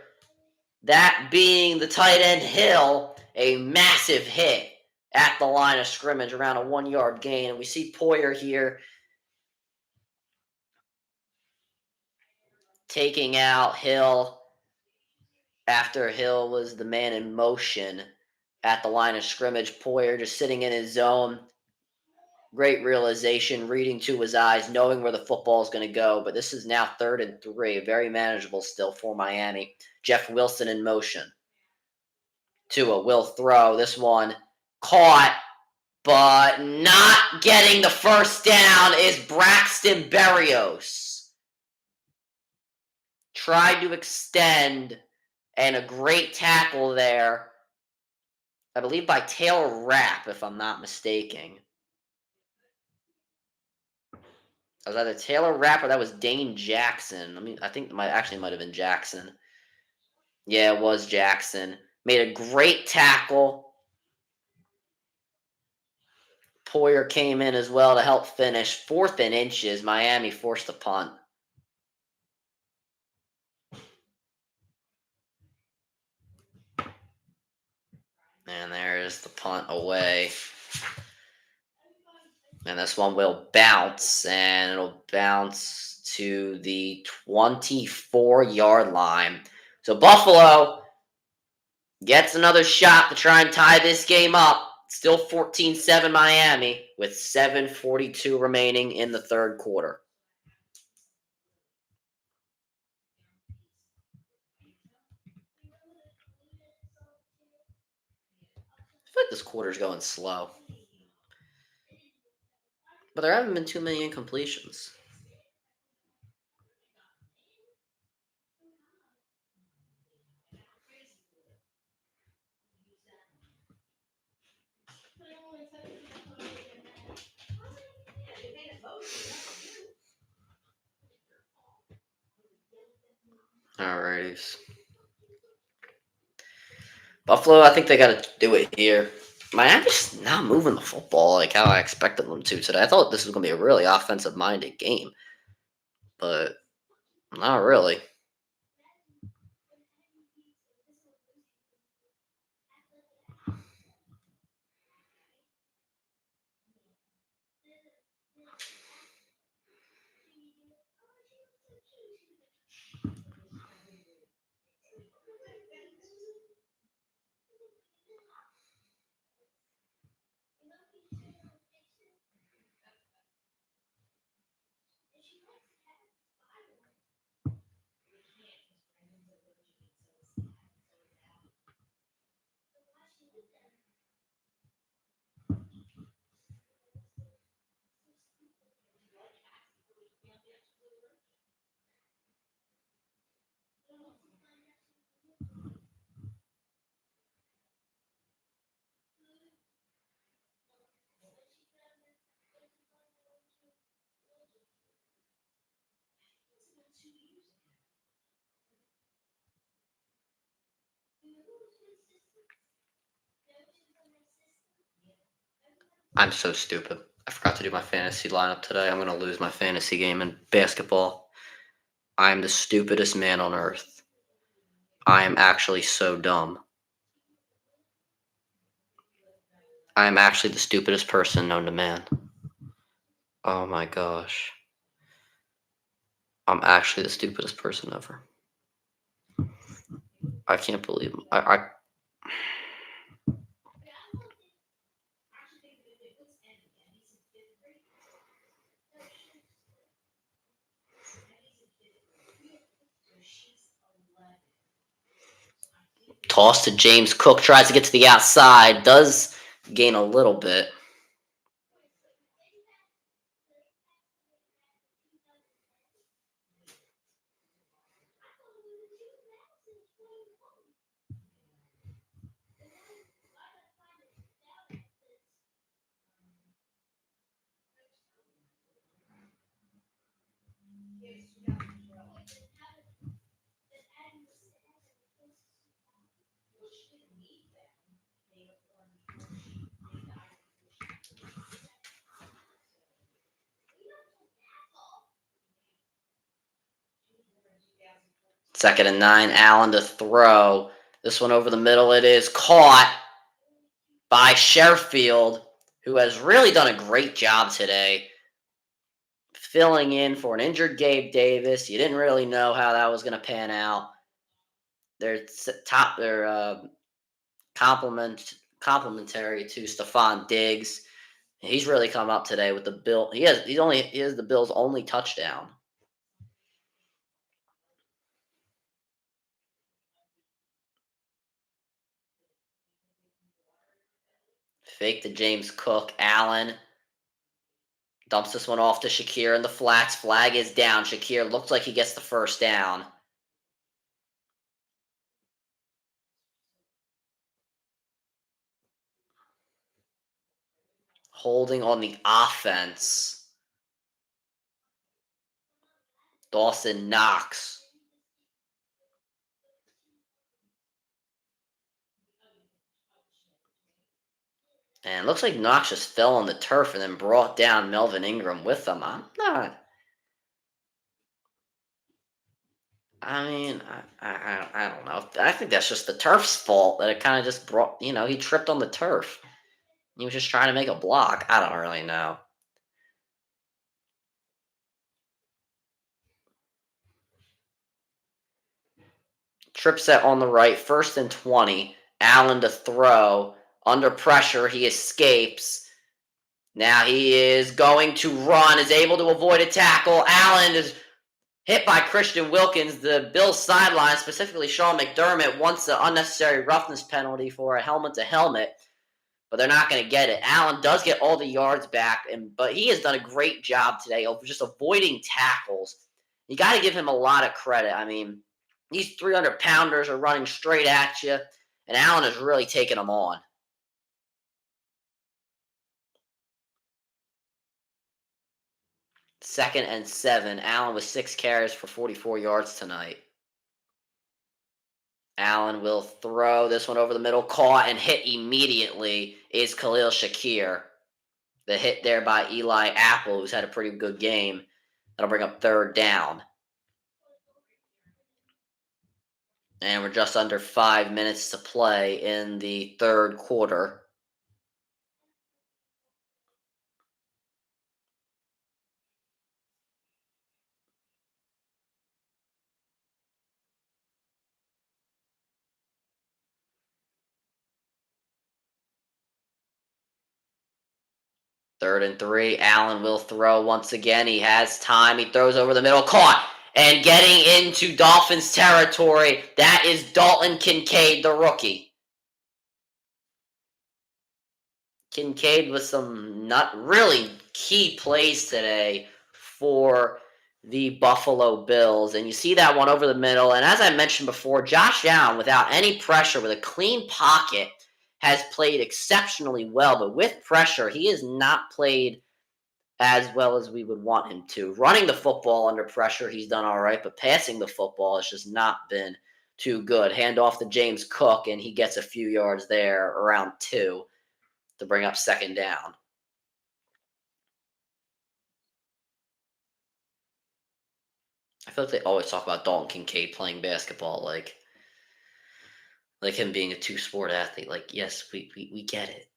That being the tight end Hill. A massive hit at the line of scrimmage around a 1-yard gain. And we see Poyer here taking out Hill after Hill was the man in motion at the line of scrimmage. Poyer just sitting in his zone. Great realization, reading to his eyes, knowing where the football is going to go. But this is now 3rd and 3. Very manageable still for Miami. Jeff Wilson in motion. Tua will throw. This one caught, but not getting the first down is Braxton Berrios. Tried to extend, and a great tackle there, I believe by Taylor Rapp, if I'm not mistaken. That was either Taylor Rapp or that was Dane Jackson. I think might have been Jackson. Yeah, it was Jackson. Made a great tackle. Poyer came in as well to help finish. 4th and inches. Miami forced a punt. And there is the punt away. And this one will bounce, and it'll bounce to the 24-yard line. So Buffalo gets another shot to try and tie this game up. Still 14-7 Miami with 7:42 remaining in the third quarter. I feel like this quarter's going slow. But there haven't been too many incompletions. Alrighties. Buffalo, I think they got to do it here. Miami's not moving the football like how I expected them to today. I thought this was going to be a really offensive-minded game, but not really. I'm so stupid. I forgot to do my fantasy lineup today. I'm going to lose my fantasy game in basketball. I am the stupidest man on earth. I am actually so dumb. I am actually the stupidest person known to man. Oh my gosh. I'm actually the stupidest person ever. I can't believe I toss to James Cook, tries to get to the outside, does gain a little bit. Second and 9, Allen to throw. This one over the middle. It is caught by Sherfield, who has really done a great job today filling in for an injured Gabe Davis. You didn't really know how that was going to pan out. They're complimentary to Stephon Diggs. He's really come up today with the Bill. He is the Bills' only touchdown. Fake to James Cook. Allen dumps this one off to Shakir in the flats. Flag is down. Shakir looks like he gets the first down. Holding on the offense. Dawson Knox. And it looks like Knox just fell on the turf and then brought down Melvin Ingram with him. I'm not. I mean, I don't know. I think that's just the turf's fault that it kind of just brought. He tripped on the turf. He was just trying to make a block. I don't really know. Trip set on the right, 1st and 20. Allen to throw. Under pressure, he escapes. Now he is going to run, is able to avoid a tackle. Allen is hit by Christian Wilkins. The Bills sideline, specifically Sean McDermott, wants an unnecessary roughness penalty for a helmet-to-helmet, but they're not going to get it. Allen does get all the yards back, but he has done a great job today of just avoiding tackles. You got to give him a lot of credit. I mean, these 300-pounders are running straight at you, and Allen is really taking them on. 2nd and 7. Allen with 6 carries for 44 yards tonight. Allen will throw this one over the middle. Caught and hit immediately is Khalil Shakir. The hit there by Eli Apple, who's had a pretty good game. That'll bring up 3rd down. And we're just under 5 minutes to play in the 3rd quarter. Third and 3. Allen will throw once again. He has time. He throws over the middle. Caught. And getting into Dolphins territory, that is Dalton Kincaid, the rookie. Kincaid with some not really key plays today for the Buffalo Bills. And you see that one over the middle. And as I mentioned before, Josh Allen, without any pressure, with a clean pocket, has played exceptionally well. But with pressure, he has not played as well as we would want him to. Running the football under pressure, he's done all right. But passing the football has just not been too good. Hand off to James Cook, and he gets a few yards there, around 2. To bring up 2nd down. I feel like they always talk about Dalton Kincaid playing basketball like him being a two-sport athlete. Like, yes, we get it.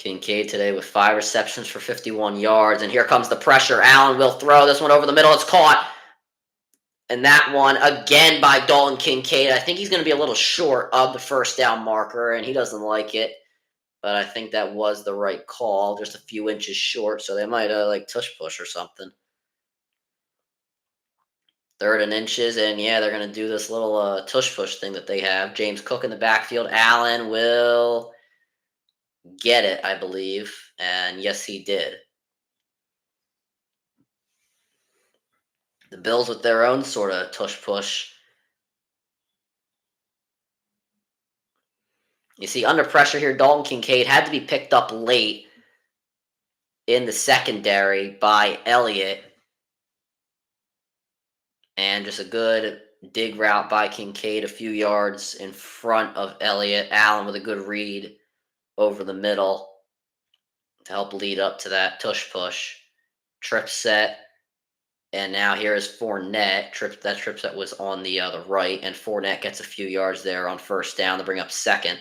Kincaid today with 5 receptions for 51 yards. And here comes the pressure. Allen will throw this one over the middle. It's caught. And that one, again, by Dalton Kincaid. I think he's going to be a little short of the first down marker, and he doesn't like it. But I think that was the right call, just a few inches short. So they might tush push or something. 3rd and inches, and yeah, they're going to do this little tush push thing that they have. James Cook in the backfield. Allen will get it, I believe. And yes, he did. The Bills with their own sort of tush push. You see, under pressure here, Dalton Kincaid had to be picked up late in the secondary by Elliott. And just a good dig route by Kincaid, a few yards in front of Elliott. Allen with a good read over the middle to help lead up to that tush push. Trip set. And now here is Fournette. That trip set was on the right, and Fournette gets a few yards there on first down to bring up 2nd.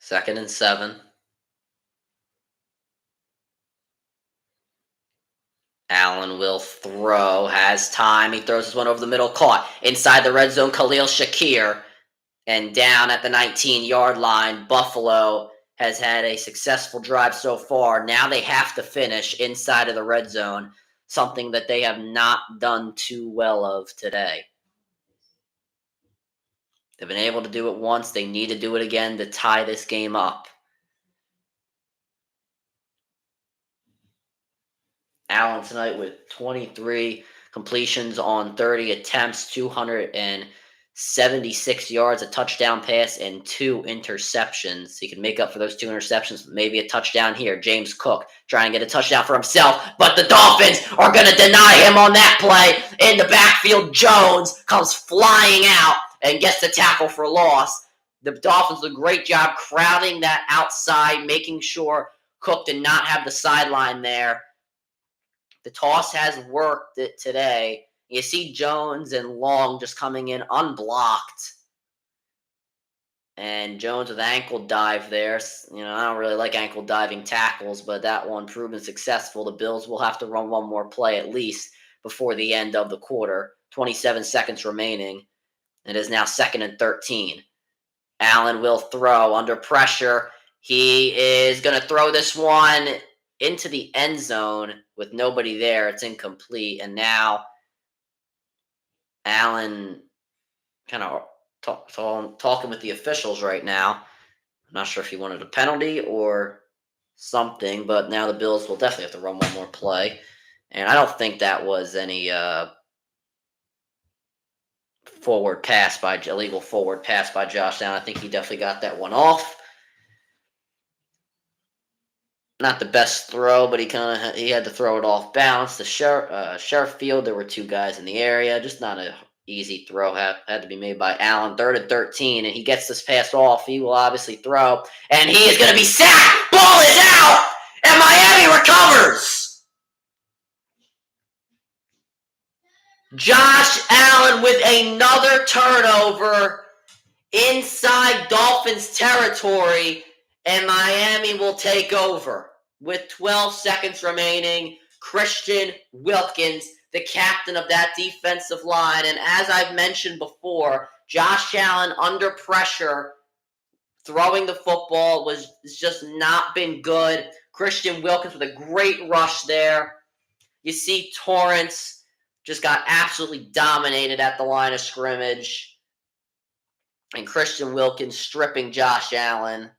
Second and 7. Allen will throw, has time. He throws this one over the middle, caught. Inside the red zone, Khalil Shakir. And down at the 19-yard line, Buffalo has had a successful drive so far. Now they have to finish inside of the red zone, something that they have not done too well of today. They've been able to do it once. They need to do it again to tie this game up. Allen tonight with 23 completions on 30 attempts, 276 yards, a touchdown pass, and 2 interceptions. He can make up for those 2 interceptions with maybe a touchdown here. James Cook trying to get a touchdown for himself, but the Dolphins are going to deny him on that play. In the backfield, Jones comes flying out and gets the tackle for loss. The Dolphins did a great job crowding that outside, making sure Cook did not have the sideline there. The toss has worked today. You see Jones and Long just coming in unblocked. And Jones with ankle dive there. I don't really like ankle diving tackles, but that one proven successful. The Bills will have to run one more play at least before the end of the quarter. 27 seconds remaining. It is now 2nd and 13. Allen will throw under pressure. He is going to throw this one into the end zone with nobody there. It's incomplete. And now Allen kind of talking with the officials right now. I'm not sure if he wanted a penalty or something, but now the Bills will definitely have to run one more play. And I don't think that was any illegal forward pass by Josh Allen. I think he definitely got that one off. Not the best throw, but he had to throw it off balance. The Sheriff Field, there were 2 guys in the area. Just not an easy throw. Had to be made by Allen. 3rd and 13, and he gets this pass off. He will obviously throw, and he is going to be sacked. Ball is out, and Miami recovers. Josh Allen with another turnover inside Dolphins territory. And Miami will take over with 12 seconds remaining. Christian Wilkins, the captain of that defensive line. And as I've mentioned before, Josh Allen under pressure, throwing the football has just not been good. Christian Wilkins with a great rush there. You see Torrance just got absolutely dominated at the line of scrimmage. And Christian Wilkins stripping Josh Allen.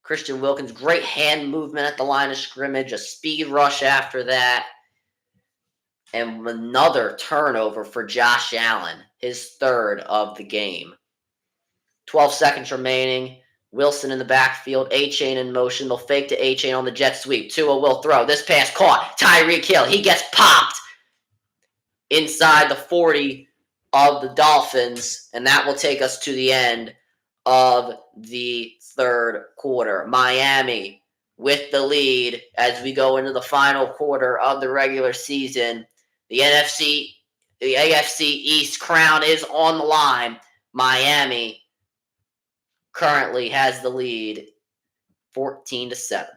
Christian Wilkins, great hand movement at the line of scrimmage, a speed rush after that, and another turnover for Josh Allen, his 3rd of the game. 12 seconds remaining. Wilson in the backfield. A-Chain in motion. They'll fake to A-Chain on the jet sweep. Tua will throw. This pass caught. Tyreek Hill. He gets popped inside the 40 of the Dolphins, and that will take us to the end of the third quarter. Miami with the lead as we go into the final quarter of the regular season. The AFC East crown is on the line. Miami currently has the lead 14-7.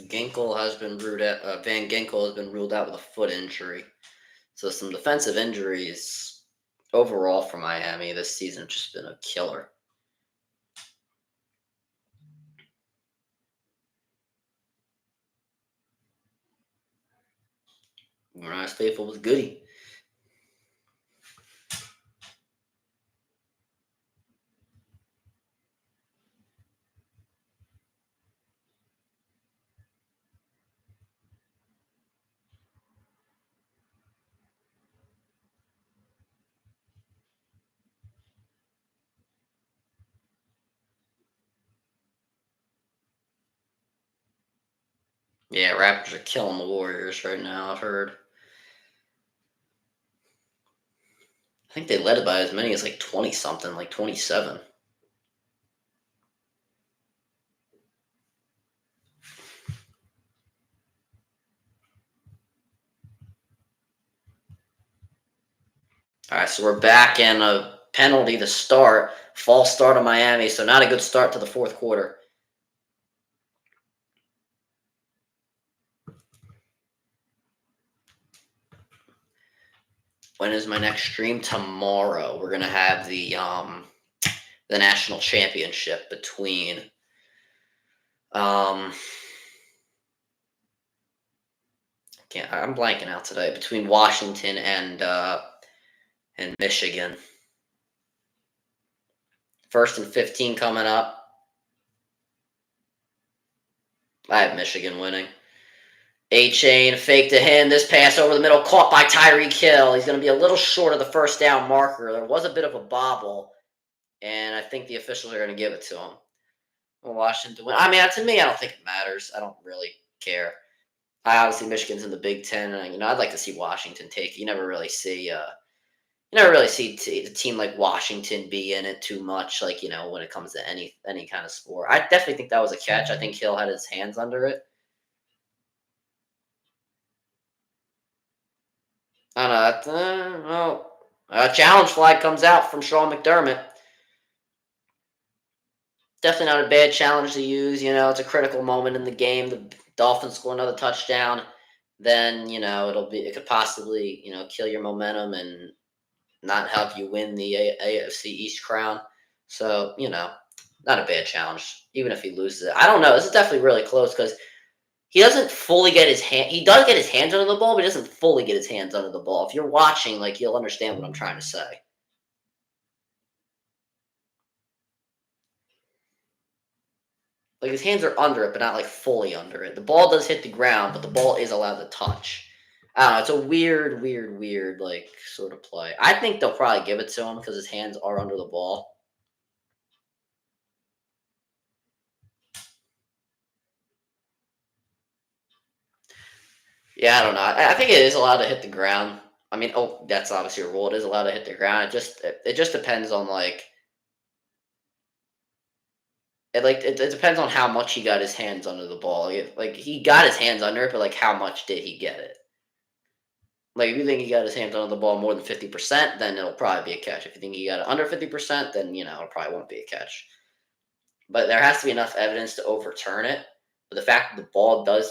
Van Ginkel has been ruled out with a foot injury. So some defensive injuries overall for Miami this season have just been a killer. When faithful was Goody. Yeah, Raptors are killing the Warriors right now, I've heard. I think they led it by as many as like 20-something, like 27. All right, so we're back and a penalty to start. False start of Miami, so not a good start to the fourth quarter. When is my next stream? Tomorrow. We're gonna have the national championship between I'm blanking out today, between Washington and Michigan. 1st and 15 coming up. I have Michigan winning. A-Chain, fake to him. This pass over the middle, caught by Tyreek Hill. He's going to be a little short of the first down marker. There was a bit of a bobble, and I think the officials are going to give it to him. Well, Washington win. I mean, to me, I don't think it matters. I don't really care. Obviously, Michigan's in the Big Ten, and I'd like to see Washington take. You never really see a team like Washington be in it too much. Like when it comes to any kind of sport. I definitely think that was a catch. I think Hill had his hands under it. A challenge flag comes out from Sean McDermott. Definitely not a bad challenge to use. It's a critical moment in the game. The Dolphins score another touchdown, then it could possibly kill your momentum and not help you win the AFC East crown. So not a bad challenge, even if he loses it. I don't know. This is definitely really close because he doesn't fully get his hand. He does get his hands under the ball, but he doesn't fully get his hands under the ball. If you're watching, you'll understand what I'm trying to say. His hands are under it, but not fully under it. The ball does hit the ground, but the ball is allowed to touch. I don't know. It's a weird, like sort of play. I think they'll probably give it to him because his hands are under the ball. Yeah, I don't know. I think it is allowed to hit the ground. I mean, oh, that's obviously a rule. It is allowed to hit the ground. It just depends on like it depends on how much he got his hands under the ball. Like he got his hands under it, but like how much did he get it? Like if you think he got his hands under the ball more than 50%, then it'll probably be a catch. If you think he got it under 50%, then it probably won't be a catch. But there has to be enough evidence to overturn it. But the fact that the ball does,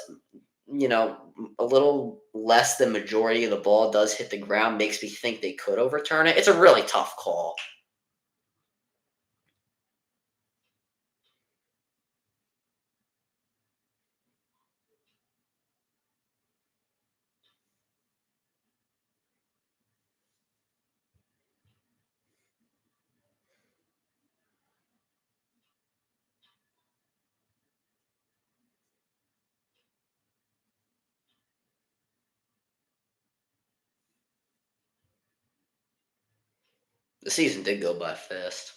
a little less than majority of the ball does hit the ground makes me think they could overturn it. It's a really tough call. The season did go by fast.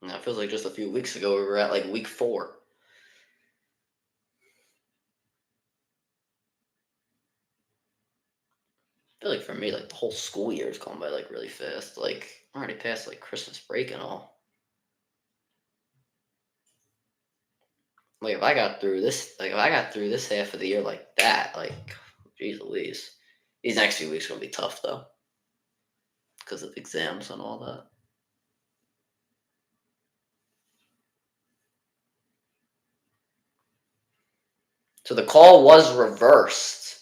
It feels like just a few weeks ago we were at like week 4. I feel like for me, like the whole school year is going by like really fast. Like I'm already past like Christmas break and all. Like if I got through this half of the year like that, like, geez Louise. These next few weeks are gonna be tough though, because of exams and all that. So the call was reversed.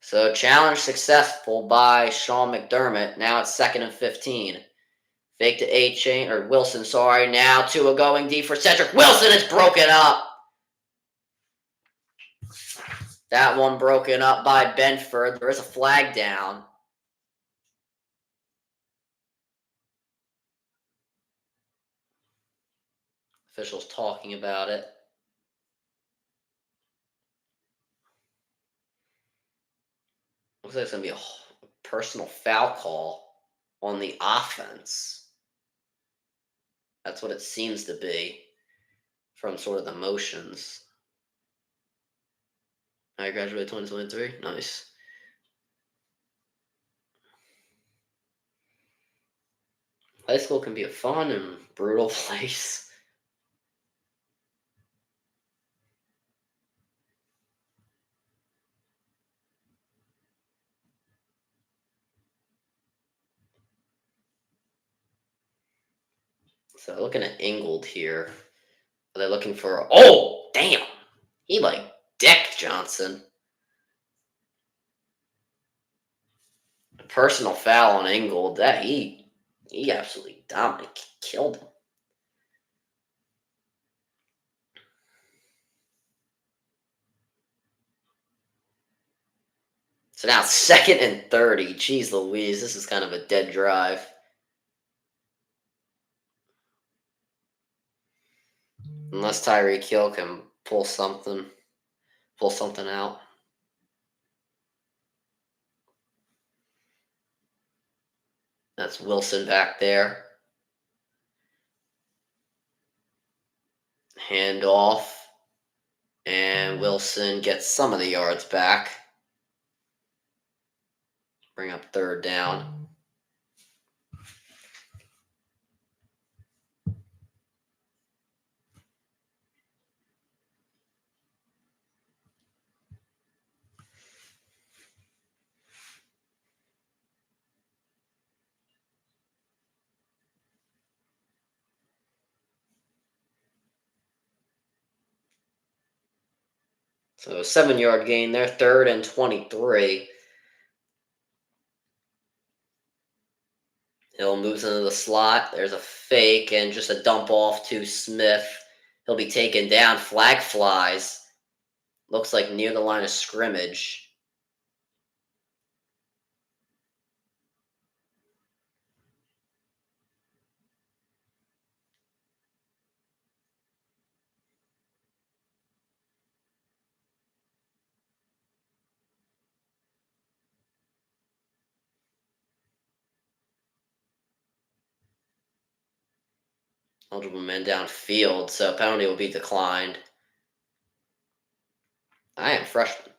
So challenge successful by Sean McDermott. Now it's 2nd and 15. Fake to A chain or Wilson, sorry. Now Tua going deep for Cedric Wilson. It's broken up. That one broken up by Benford. There is a flag down. Officials talking about it. Looks like it's going to be a personal foul call on the offense. That's what it seems to be from sort of the motions. I graduated 2023. Nice. High school can be a fun and brutal place. So looking at Ingold here, are they looking for? Oh, damn! He like decked Johnson. A personal foul on Ingold. That he absolutely dominated, killed him. So now 2nd and 30. Jeez Louise, this is kind of a dead drive. Unless Tyreek Hill can pull something out. That's Wilson back there. Handoff. And Wilson gets some of the yards back. Bring up 3rd down. So 7-yard gain there, 3rd and 23. Hill moves into the slot. There's a fake and just a dump off to Smith. He'll be taken down. Flag flies. Looks like near the line of scrimmage. Eligible men downfield, so penalty will be declined. I am freshman.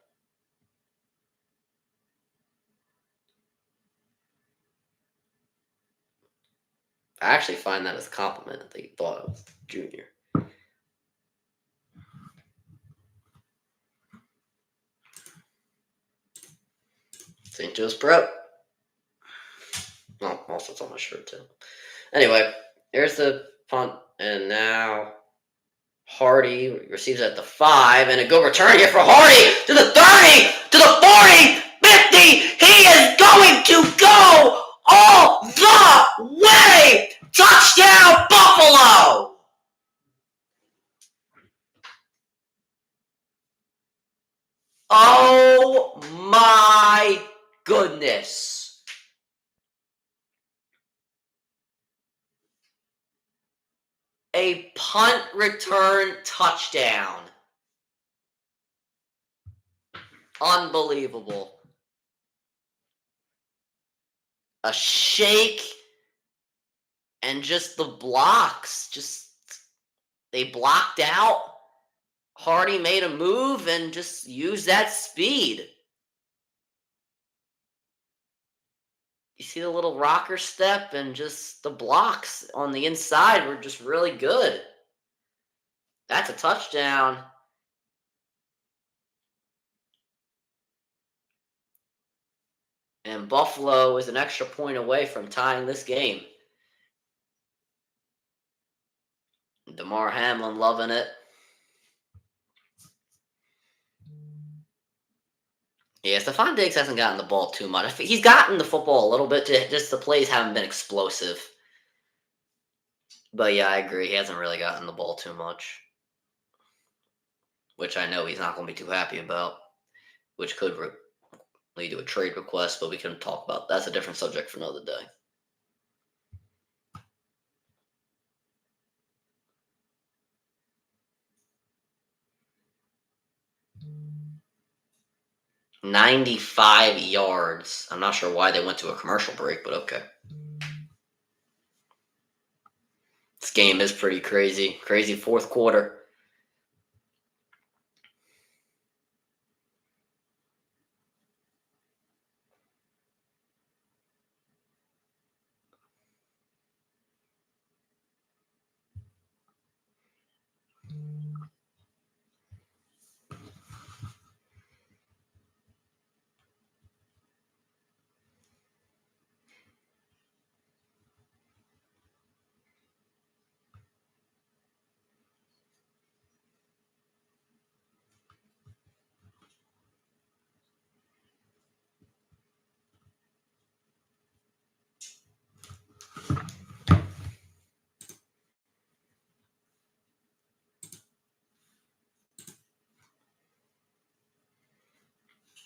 I actually find that as a compliment that they thought I was junior. St. Joe's Pro. Oh, also it's on my shirt too. Anyway, here's the punt, and now Hardy receives at the 5, and a good return here for Hardy to the 30, to the 40, 50. He is going to go all the way. Touchdown, Buffalo. Oh my goodness. A punt return touchdown. Unbelievable. A shake and just the blocks. They blocked out. Hardy made a move and just used that speed. You see the little rocker step and just the blocks on the inside were just really good. That's a touchdown. And Buffalo is an extra point away from tying this game. DeMar Hamlin loving it. Yeah, Stephon Diggs hasn't gotten the ball too much. He's gotten the football a little bit, just the plays haven't been explosive. But yeah, I agree. He hasn't really gotten the ball too much. Which I know he's not going to be too happy about. Which could lead to a trade request, but we can talk about that's a different subject for another day. "95 yards. I'm not sure why they went to a commercial break, but okay. This game is pretty crazy. Crazy fourth quarter.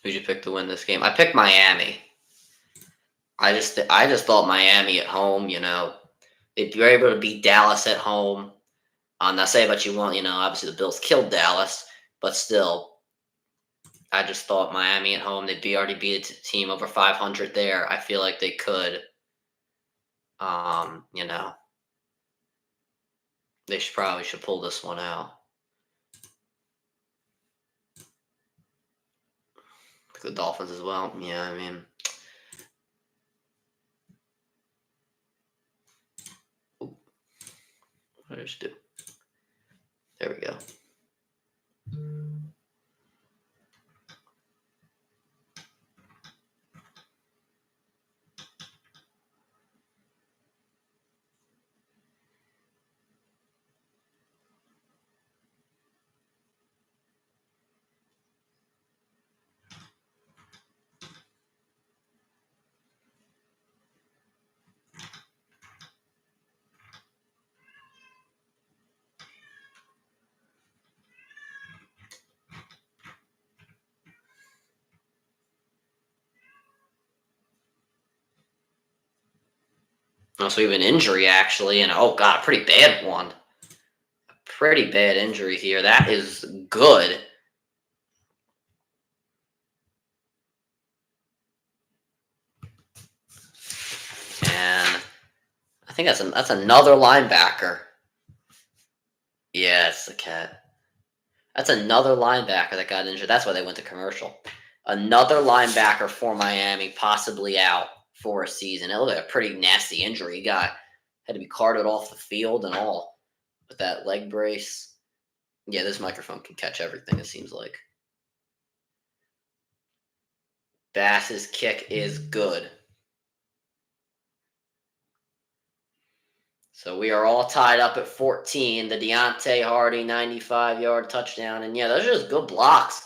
Who'd you pick to win this game? I picked Miami. I just thought Miami at home, they'd be able to beat Dallas at home. Not say what you want, obviously the Bills killed Dallas, but still, I just thought Miami at home, they'd already beat a team over 500 there. I feel like they could, they probably should pull this one out. The Dolphins as well. Yeah, I mean, what did I just do? There we go. So we have an injury actually, and oh god, a pretty bad one. Pretty bad injury here. That is good. And I think that's another linebacker. Yeah, it's the cat. That's another linebacker that got injured. That's why they went to commercial. Another linebacker for Miami, possibly out for a season. It looked like a pretty nasty injury. He got had to be carted off the field and all with that leg brace. Yeah, this microphone can catch everything. It seems like Bass's kick is good. So we are all tied up at 14. The Deontay Hardy 95-yard touchdown. And yeah, those are just good blocks.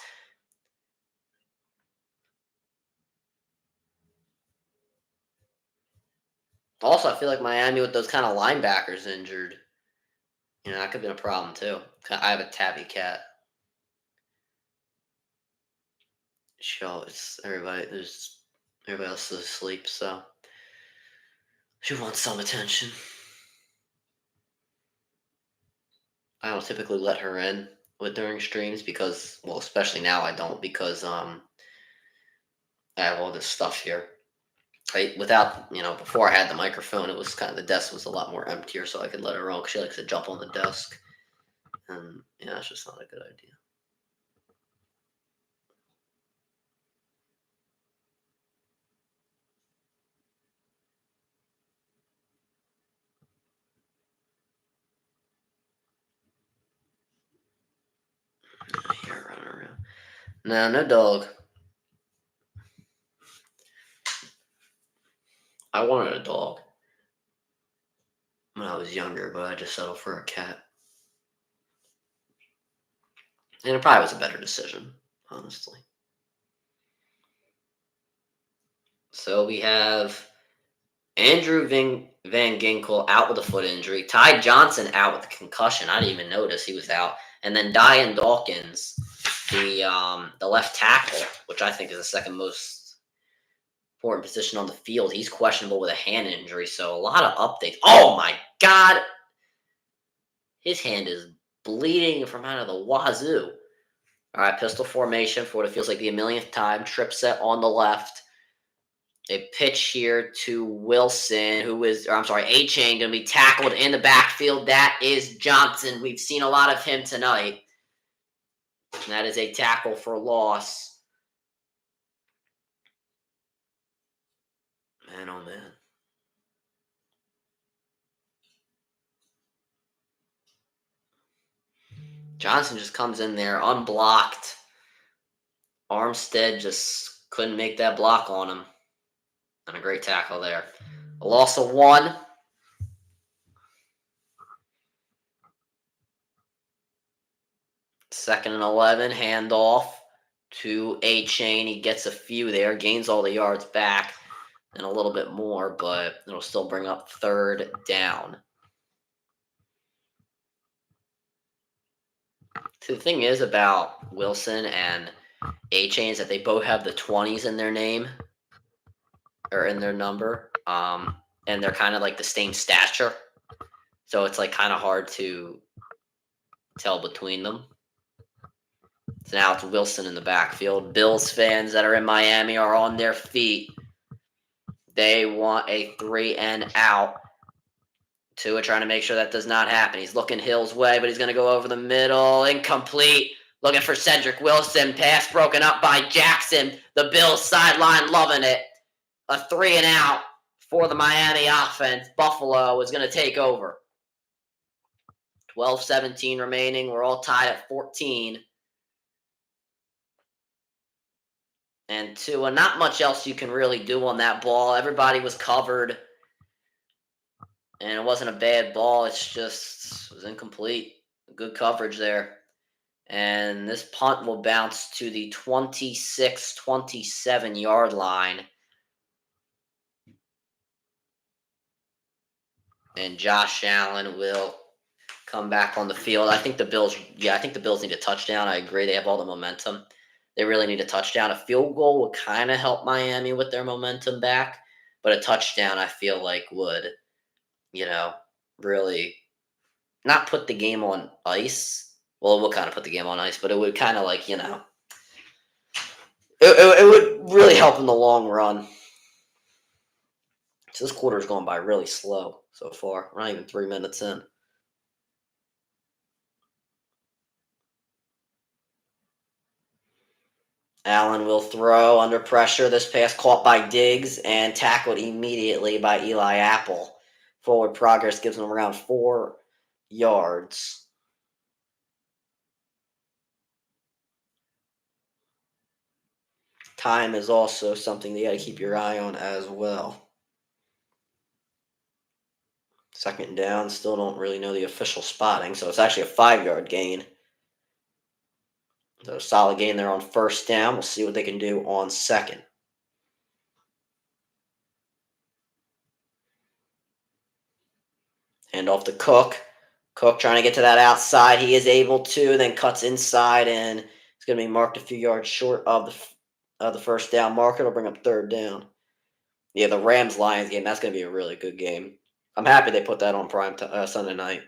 Also, I feel like Miami with those kind of linebackers injured. That could have been a problem too. I have a tabby cat. Show it's everybody. Everybody else is asleep, so she wants some attention. I don't typically let her in during streams because, well, especially now I don't because I have all this stuff here. Before I had the microphone, it was the desk was a lot more emptier, so I could let her on because she likes to jump on the desk, and it's just not a good idea. Here, running around. No dog. I wanted a dog when I was younger, but I just settled for a cat. And it probably was a better decision, honestly. So we have Andrew Van Ginkel out with a foot injury. Ty Johnson out with a concussion. I didn't even notice he was out. And then Diane Dawkins, the left tackle, which I think is the second most important position on the field. He's questionable with a hand injury. So a lot of updates. Oh my God. His hand is bleeding from out of the wazoo. All right, pistol formation for what it feels like the millionth time. Trip set on the left. A pitch here to Wilson, A-Chain going to be tackled in the backfield. That is Johnson. We've seen a lot of him tonight. And that is a tackle for loss. Man, oh man. Johnson just comes in there unblocked. Armstead just couldn't make that block on him. And a great tackle there. A loss of 1. Second and 11, handoff to A-Chain. He gets a few there, gains all the yards back and a little bit more, but it'll still bring up third down. So the thing is about Wilson and A-Chain is that they both have the 20s in their name or in their number, and they're kind of like the same stature. So it's kind of hard to tell between them. So now it's Wilson in the backfield. Bills fans that are in Miami are on their feet. They want a 3 and out. Tua trying to make sure that does not happen. He's looking Hill's way, but he's going to go over the middle. Incomplete. Looking for Cedric Wilson. Pass broken up by Jackson. The Bills sideline loving it. A 3 and out for the Miami offense. Buffalo is going to take over. 12-17 remaining. We're all tied at 14. And Tua, not much else you can really do on that ball. Everybody was covered. And it wasn't a bad ball. It was incomplete. Good coverage there. And this punt will bounce to the 26-27 yard line. And Josh Allen will come back on the field. I think the Bills need a touchdown. I agree. They have all the momentum. They really need a touchdown. A field goal would kind of help Miami with their momentum back. But a touchdown, I feel like, would really not put the game on ice. Well, it will kind of put the game on ice, but it would kind of it would really help in the long run. So this quarter's going by really slow so far. We're not even 3 minutes in. Allen will throw under pressure. This pass caught by Diggs and tackled immediately by Eli Apple. Forward progress gives him around 4 yards. Time is also something that you got to keep your eye on as well. Second down, still don't really know the official spotting, so it's actually a 5-yard gain. So a solid gain there on first down. We'll see what they can do on second. Hand off to Cook. Cook trying to get to that outside. He is able to, then cuts inside, and it's going to be marked a few yards short of the first down marker. It'll bring up third down. Yeah, the Rams-Lions game, that's going to be a really good game. I'm happy they put that on Sunday night.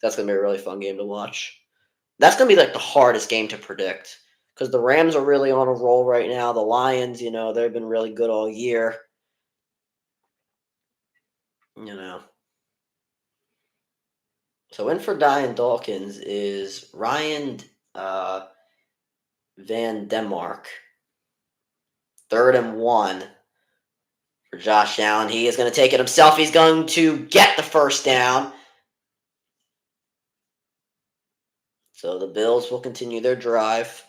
That's going to be a really fun game to watch. That's going to be like the hardest game to predict because the Rams are really on a roll right now. The Lions, they've been really good all year. So in for Diane Dawkins is Ryan Van Denmark. 3rd and 1 for Josh Allen. He is going to take it himself. He's going to get the first down. So the Bills will continue their drive.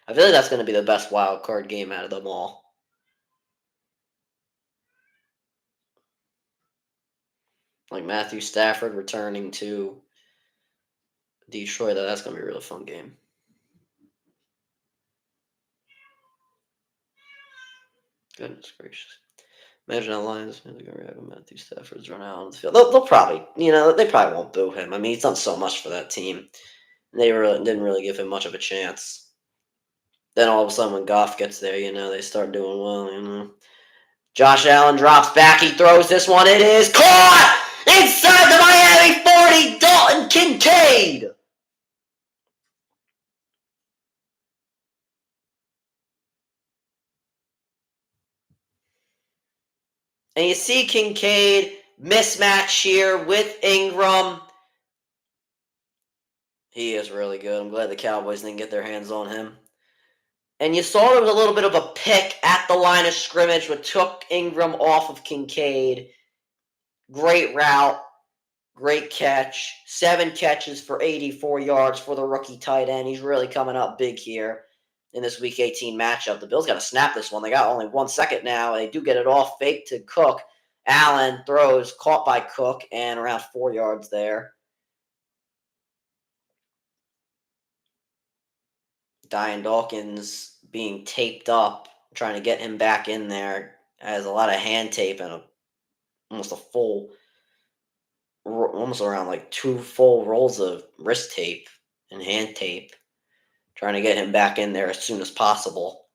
I feel like that's going to be the best wild card game out of them all. Like Matthew Stafford returning to Detroit. That's going to be a really fun game. Goodness gracious. Imagine how Lions are going to react when Matthew Stafford's run out on the field. They'll probably, they probably won't boo him. I mean, he's done so much for that team. They didn't really give him much of a chance. Then all of a sudden when Goff gets there, they start doing well, Josh Allen drops back. He throws this one. It is caught inside the Miami 40. Dalton Kincaid. And you see Kincaid mismatch here with Ingram. He is really good. I'm glad the Cowboys didn't get their hands on him. And you saw there was a little bit of a pick at the line of scrimmage, which took Ingram off of Kincaid. Great route. Great catch. 7 catches for 84 yards for the rookie tight end. He's really coming up big here in this Week 18 matchup. The Bills got to snap this one. They got only 1 second now. They do get it off. Fake to Cook. Allen throws, caught by Cook, and around 4 yards there. Diane Dawkins being taped up, trying to get him back in there. Has a lot of hand tape and almost around like 2 full rolls of wrist tape and hand tape. Trying to get him back in there as soon as possible.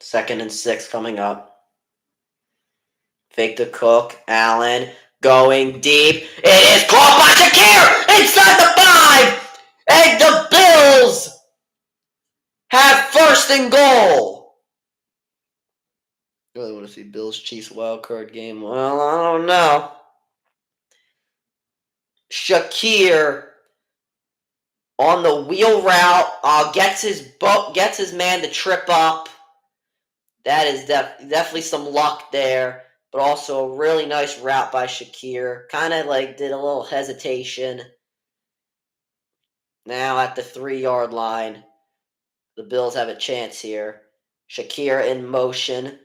Second and 6 coming up. Fake to Cook. Allen going deep. It is caught by Shakir inside the 5. And the Bills have first and goal. Really want to see Bills Chiefs wildcard game. Well, I don't know. Shakir on the wheel route gets his man to trip up. That is definitely some luck there, but also a really nice route by Shakir. Kind of did a little hesitation. Now at the 3-yard line, the Bills have a chance here. Shakir in motion.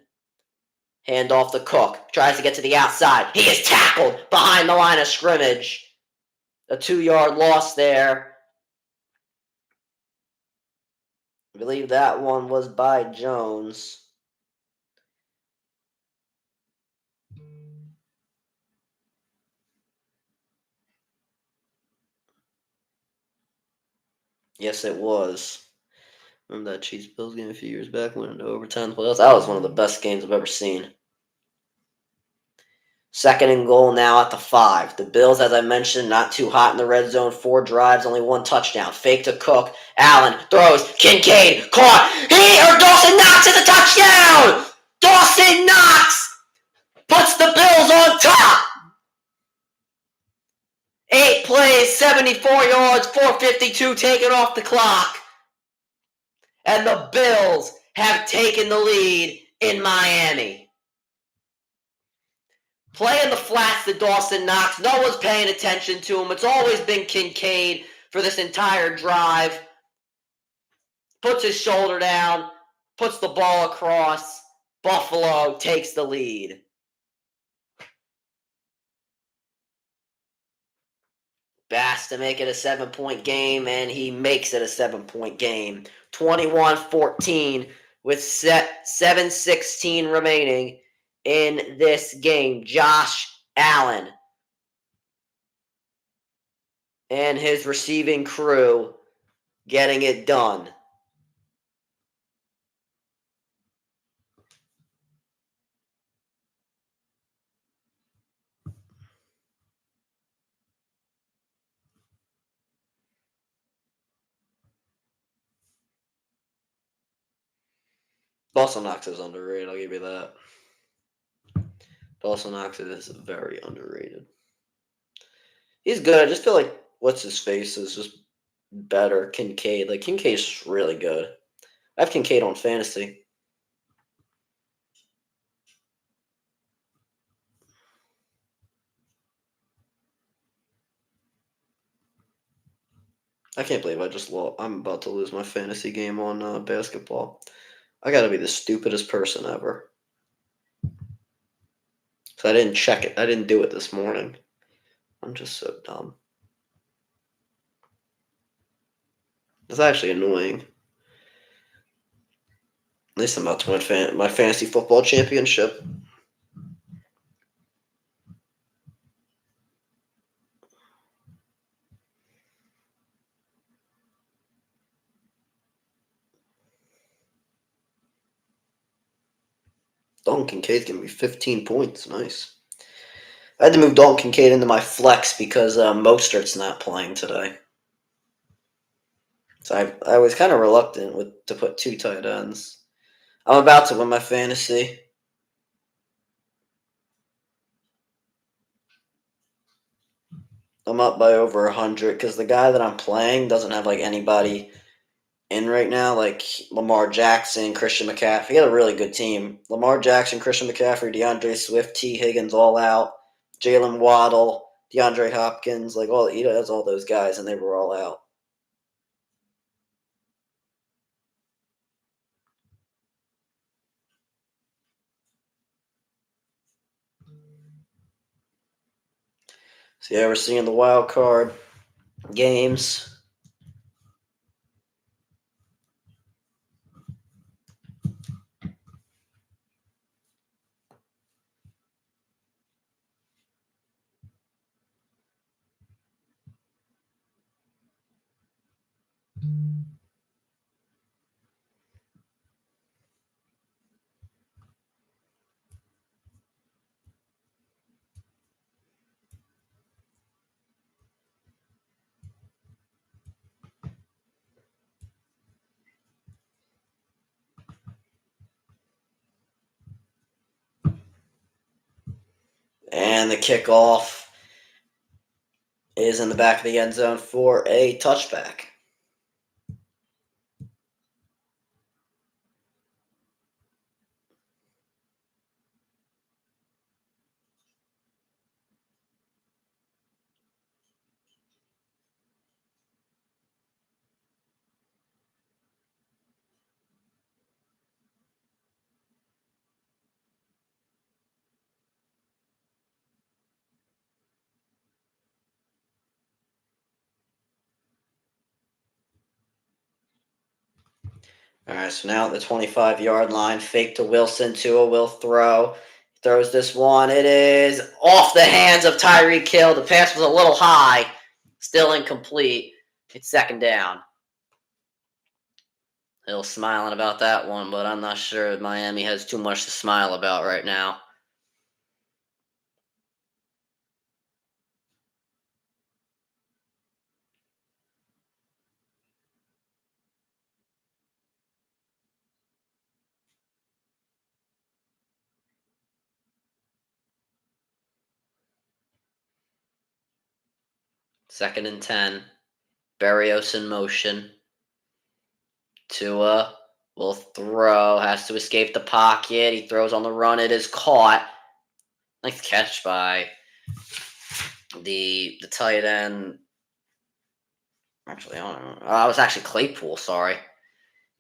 Hand off to Cook. Tries to get to the outside. He is tackled behind the line of scrimmage. A 2-yard loss there. I believe that one was by Jones. Yes, it was. Remember that Chiefs Bills game a few years back, went into overtime playoffs? That was one of the best games I've ever seen. Second and goal now at the 5. The Bills, as I mentioned, not too hot in the red zone. 4 drives, only 1 touchdown. Fake to Cook. Allen throws. Kincaid caught. Dawson Knox is a touchdown! Dawson Knox puts the Bills on top. 8 plays, 74 yards, 4:52 taken off the clock. And the Bills have taken the lead in Miami. Playing the flats to Dawson Knox. No one's paying attention to him. It's always been Kincaid for this entire drive. Puts his shoulder down, puts the ball across. Buffalo takes the lead. Bass to make it a 7-point game, and he makes it a 7-point game. 21-14 with 7:16 remaining in this game. Josh Allen and his receiving crew getting it done. Dawson Knox is underrated, I'll give you that. Dawson Knox is very underrated. He's good. I just feel like what's his face is just better. Kincaid. Like Kincaid's really good. I have Kincaid on fantasy. I can't believe I just lost. I'm about to lose my fantasy game on basketball. I gotta be the stupidest person ever. So I didn't check it. I didn't do it this morning. I'm just so dumb. It's actually annoying. At least I'm about to win my fantasy football championship. Dalton Kincaid's giving me 15 points. Nice. I had to move Dalton Kincaid into my flex because Mostert's not playing today. So I was kind of reluctant to put 2 tight ends. I'm about to win my fantasy. I'm up by over 100 because the guy that I'm playing doesn't have like anybody in right now, like Lamar Jackson, Christian McCaffrey. He had a really good team. Lamar Jackson, Christian McCaffrey, DeAndre Swift, T. Higgins all out. Jalen Waddle, DeAndre Hopkins, like he has all those guys, and they were all out. So yeah, we're seeing the wild card games. And the kickoff is in the back of the end zone for a touchback. All right, so now at the 25-yard line, fake to Wilson. Tua will throw. Throws this one. It is off the hands of Tyreek Hill. The pass was a little high. Still incomplete. It's second down. Hill smiling about that one, but I'm not sure Miami has too much to smile about right now. Second and 10. Barrios in motion. Tua will throw, has to escape the pocket. He throws on the run. It is caught. Nice catch by the tight end. Actually, I don't know. I was actually Claypool, sorry.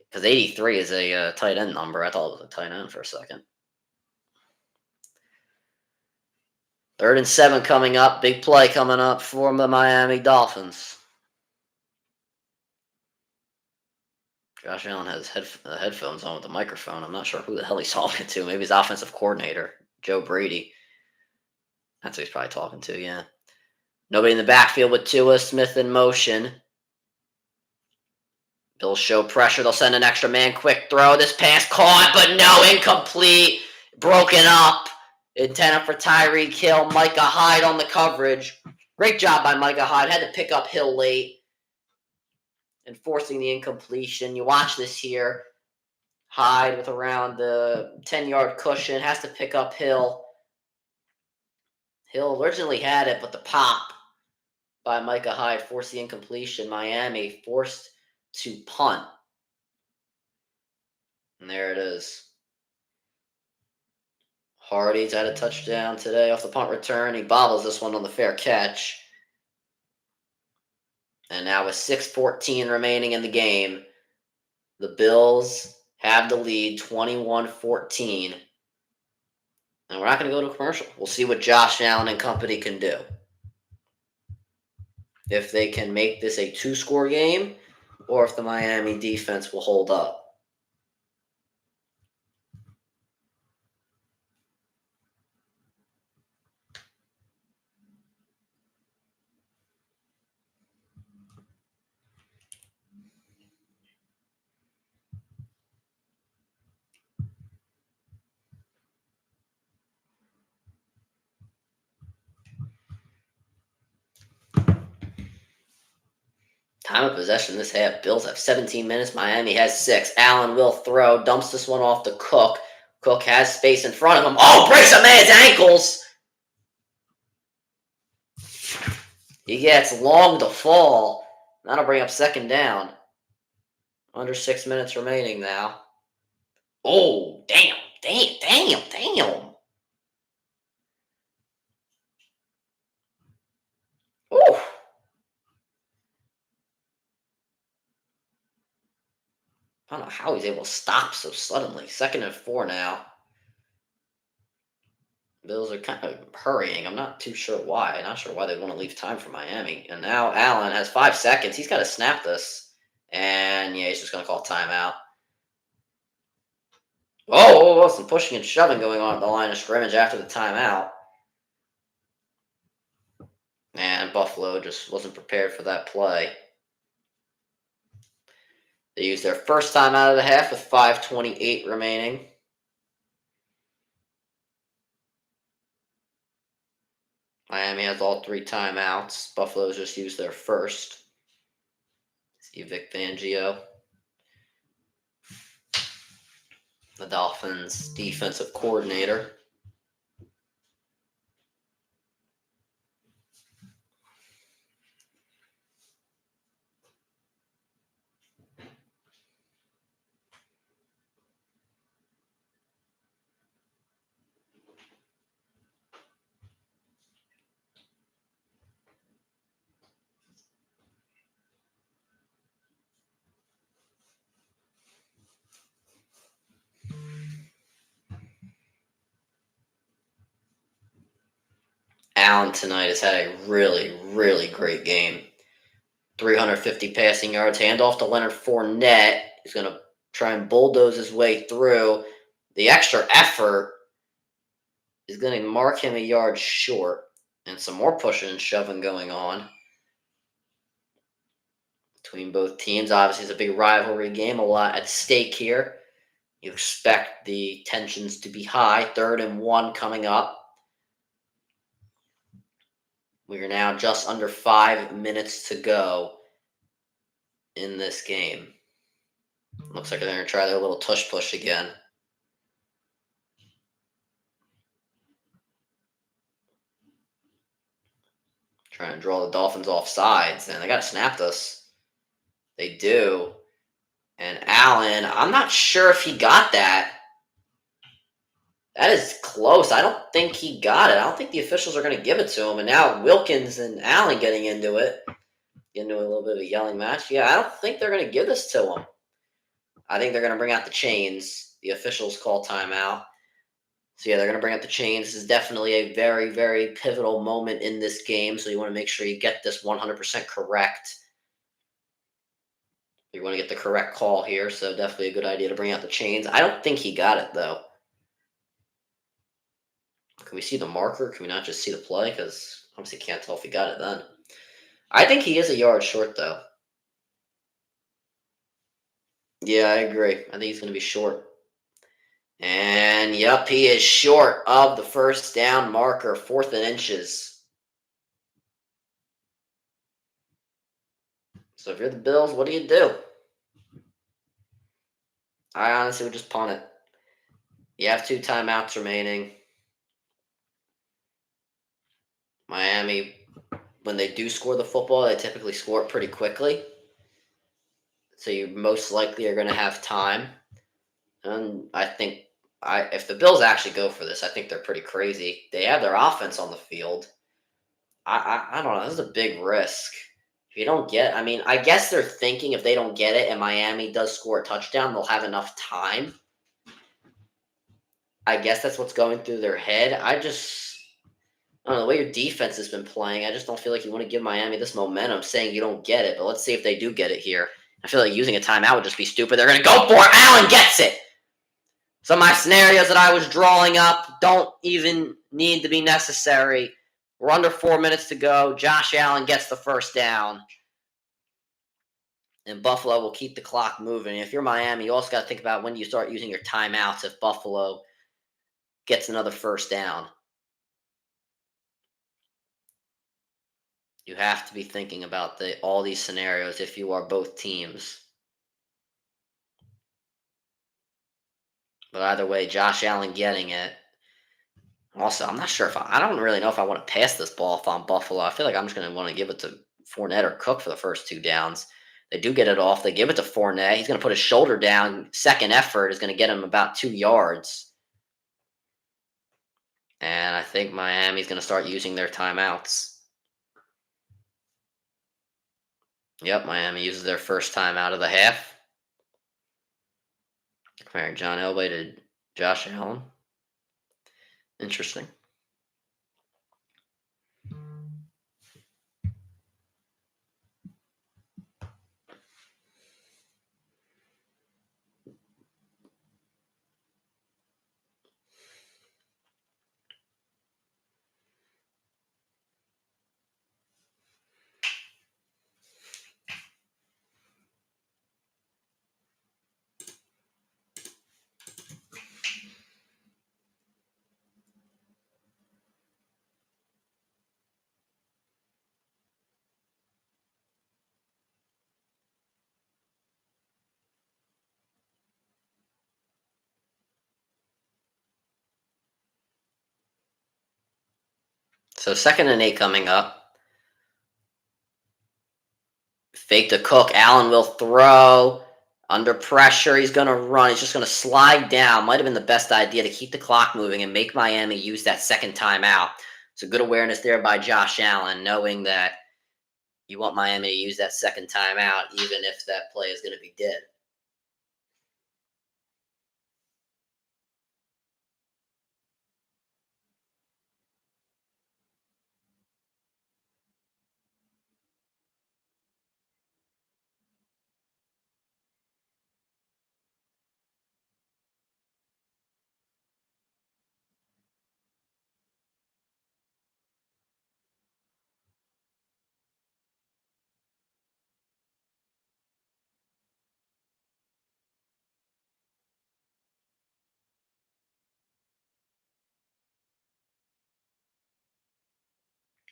Because 83 is a tight end number. I thought it was a tight end for a second. 3rd and 7 coming up. Big play coming up for the Miami Dolphins. Josh Allen has headphones on with the microphone. I'm not sure who the hell he's talking to. Maybe his offensive coordinator, Joe Brady. That's who he's probably talking to, yeah. Nobody in the backfield with Tua. Smith in motion. Bills show pressure. They'll send an extra man. Quick throw. This pass caught, but no, incomplete. Broken up. Intended for Tyreek Hill. Micah Hyde on the coverage. Great job by Micah Hyde. Had to pick up Hill late and forcing the incompletion. You watch this here. Hyde with around the 10-yard cushion. Has to pick up Hill. Hill originally had it, but the pop by Micah Hyde forced the incompletion. Miami forced to punt. And there it is. Hardy's had a touchdown today off the punt return. He bobbles this one on the fair catch. And now with 6:14 remaining in the game, the Bills have the lead 21-14. And we're not going to go to commercial. We'll see what Josh Allen and company can do. If they can make this a 2-score game, or if the Miami defense will hold up. Time of possession this half. Bills have 17 minutes. Miami has 6. Allen will throw. Dumps this one off to Cook. Cook has space in front of him. Oh, breaks a man's ankles. He gets long to fall. That'll bring up 2nd down. Under 6 minutes remaining now. Oh, damn. Ooh. I don't know how he's able to stop so suddenly. 2nd and 4 now. Bills are kind of hurrying. I'm not too sure why. Not sure why they want to leave time for Miami. And now Allen has 5 seconds. He's got to snap this. And yeah, he's just going to call timeout. Oh, some pushing and shoving going on at the line of scrimmage after the timeout. And Buffalo just wasn't prepared for that play. They used their first time out of the half with 5:28 remaining. Miami has all 3 timeouts. Buffalo's just used their first. See Vic Fangio, the Dolphins' defensive coordinator. Allen tonight has had a really, really great game. 350 passing yards. Handoff to Leonard Fournette. He's going to try and bulldoze his way through. The extra effort is going to mark him a yard short. And some more pushing and shoving going on. between both teams. Obviously, it's a big rivalry game, a lot at stake here. You expect the tensions to be high. 3rd and 1 coming up. We are now just under 5 minutes to go in this game. Looks like they're going to try their little tush push again. Trying to draw the Dolphins off sides, and they got to snap this. They do. And Allen, I'm not sure if he got that. That is close. I don't think he got it. I don't think the officials are going to give it to him. And now Wilkins and Allen getting into it. Into a little bit of a yelling match. Yeah, I don't think they're going to give this to him. I think they're going to bring out the chains. The officials call timeout. So, yeah, they're going to bring out the chains. This is definitely a very, very pivotal moment in this game. So you want to make sure you get this 100% correct. You want to get the correct call here. So definitely a good idea to bring out the chains. I don't think he got it, though. Can we see the marker? Can we not just see the play? Because obviously can't tell if he got it then. I think he is a yard short, though. Yeah, I agree. I think he's going to be short. And, yep, he is short of the first down marker, 4th and inches. So if you're the Bills, what do you do? I honestly would just punt it. You have 2 timeouts remaining. Miami, when they do score the football, they typically score it pretty quickly. So you most likely are going to have time. And I think if the Bills actually go for this, I think they're pretty crazy. They have their offense on the field. I don't know. This is a big risk. If you don't get, I mean, I guess they're thinking if they don't get it and Miami does score a touchdown, they'll have enough time. I guess that's what's going through their head. I don't know, the way your defense has been playing, I just don't feel like you want to give Miami this momentum saying you don't get it. But let's see if they do get it here. I feel like using a timeout would just be stupid. They're going to go for it. Allen gets it. So my scenarios that I was drawing up don't even need to be necessary. We're under 4 minutes to go. Josh Allen gets the first down. And Buffalo will keep the clock moving. If you're Miami, you also got to think about when do you start using your timeouts if Buffalo gets another first down. You have to be thinking about all these scenarios if you are both teams. But either way, Josh Allen getting it. Also, I'm not sure if I don't really know if I want to pass this ball if I'm Buffalo. I feel like I'm just going to want to give it to Fournette or Cook for the first 2 downs. They do get it off. They give it to Fournette. He's going to put his shoulder down. Second effort is going to get him about 2 yards. And I think Miami's going to start using their timeouts. Yep, Miami uses their first timeout of the half. Comparing John Elway to Josh Allen. Interesting. So 2nd and 8 coming up. Fake to Cook. Allen will throw. Under pressure, he's going to run. He's just going to slide down. Might have been the best idea to keep the clock moving and make Miami use that second timeout. So good awareness there by Josh Allen, knowing that you want Miami to use that second timeout, even if that play is going to be dead.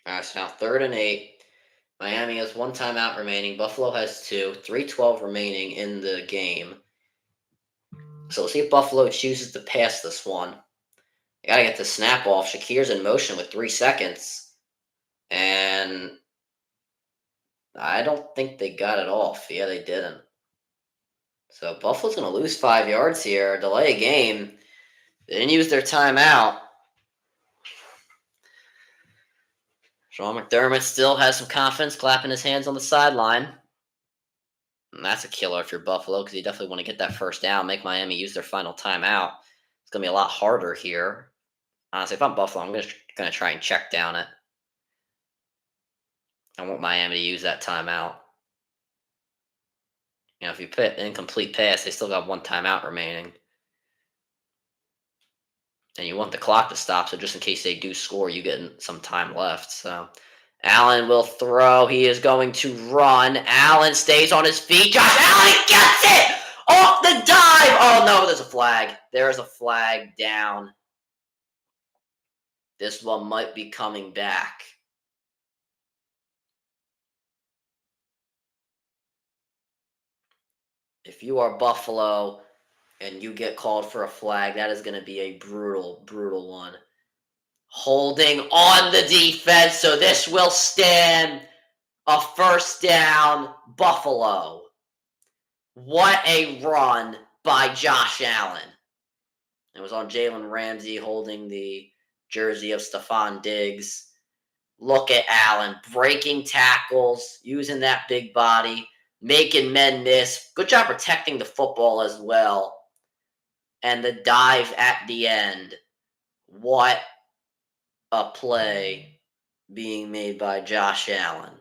All right, so now 3rd and 8. Miami has one timeout remaining. Buffalo has two. 3:12 remaining in the game. So let's see if Buffalo chooses to pass this one. They got to get the snap off. Shakir's in motion with 3 seconds. And I don't think they got it off. Yeah, they didn't. So Buffalo's going to lose 5 yards here. Delay a game. They didn't use their timeout. Sean McDermott still has some confidence, clapping his hands on the sideline. And that's a killer if you're Buffalo, because you definitely want to get that first down, make Miami use their final timeout. It's going to be a lot harder here. Honestly, if I'm Buffalo, I'm going to try and check down it. I want Miami to use that timeout. If you put incomplete pass, they still got one timeout remaining. And you want the clock to stop, so just in case they do score, you get some time left. So Allen will throw. He is going to run. Allen stays on his feet. Josh Allen gets it! Off the dive! Oh, no, there's a flag. There's a flag down. This one might be coming back. If you are Buffalo and you get called for a flag, that is going to be a brutal, brutal one. Holding on the defense, so this will stand a first down, Buffalo. What a run by Josh Allen. It was on Jalen Ramsey holding the jersey of Stephon Diggs. Look at Allen breaking tackles, using that big body, making men miss. Good job protecting the football as well. And the dive at the end. What a play being made by Josh Allen.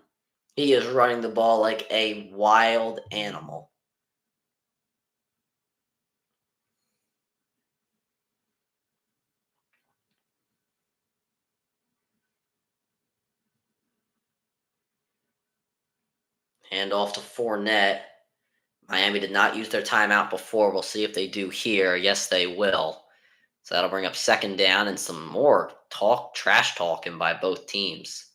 He is running the ball like a wild animal. Hand off to Fournette. Miami did not use their timeout before. We'll see if they do here. Yes, they will. So that'll bring up second down and some more trash talking by both teams.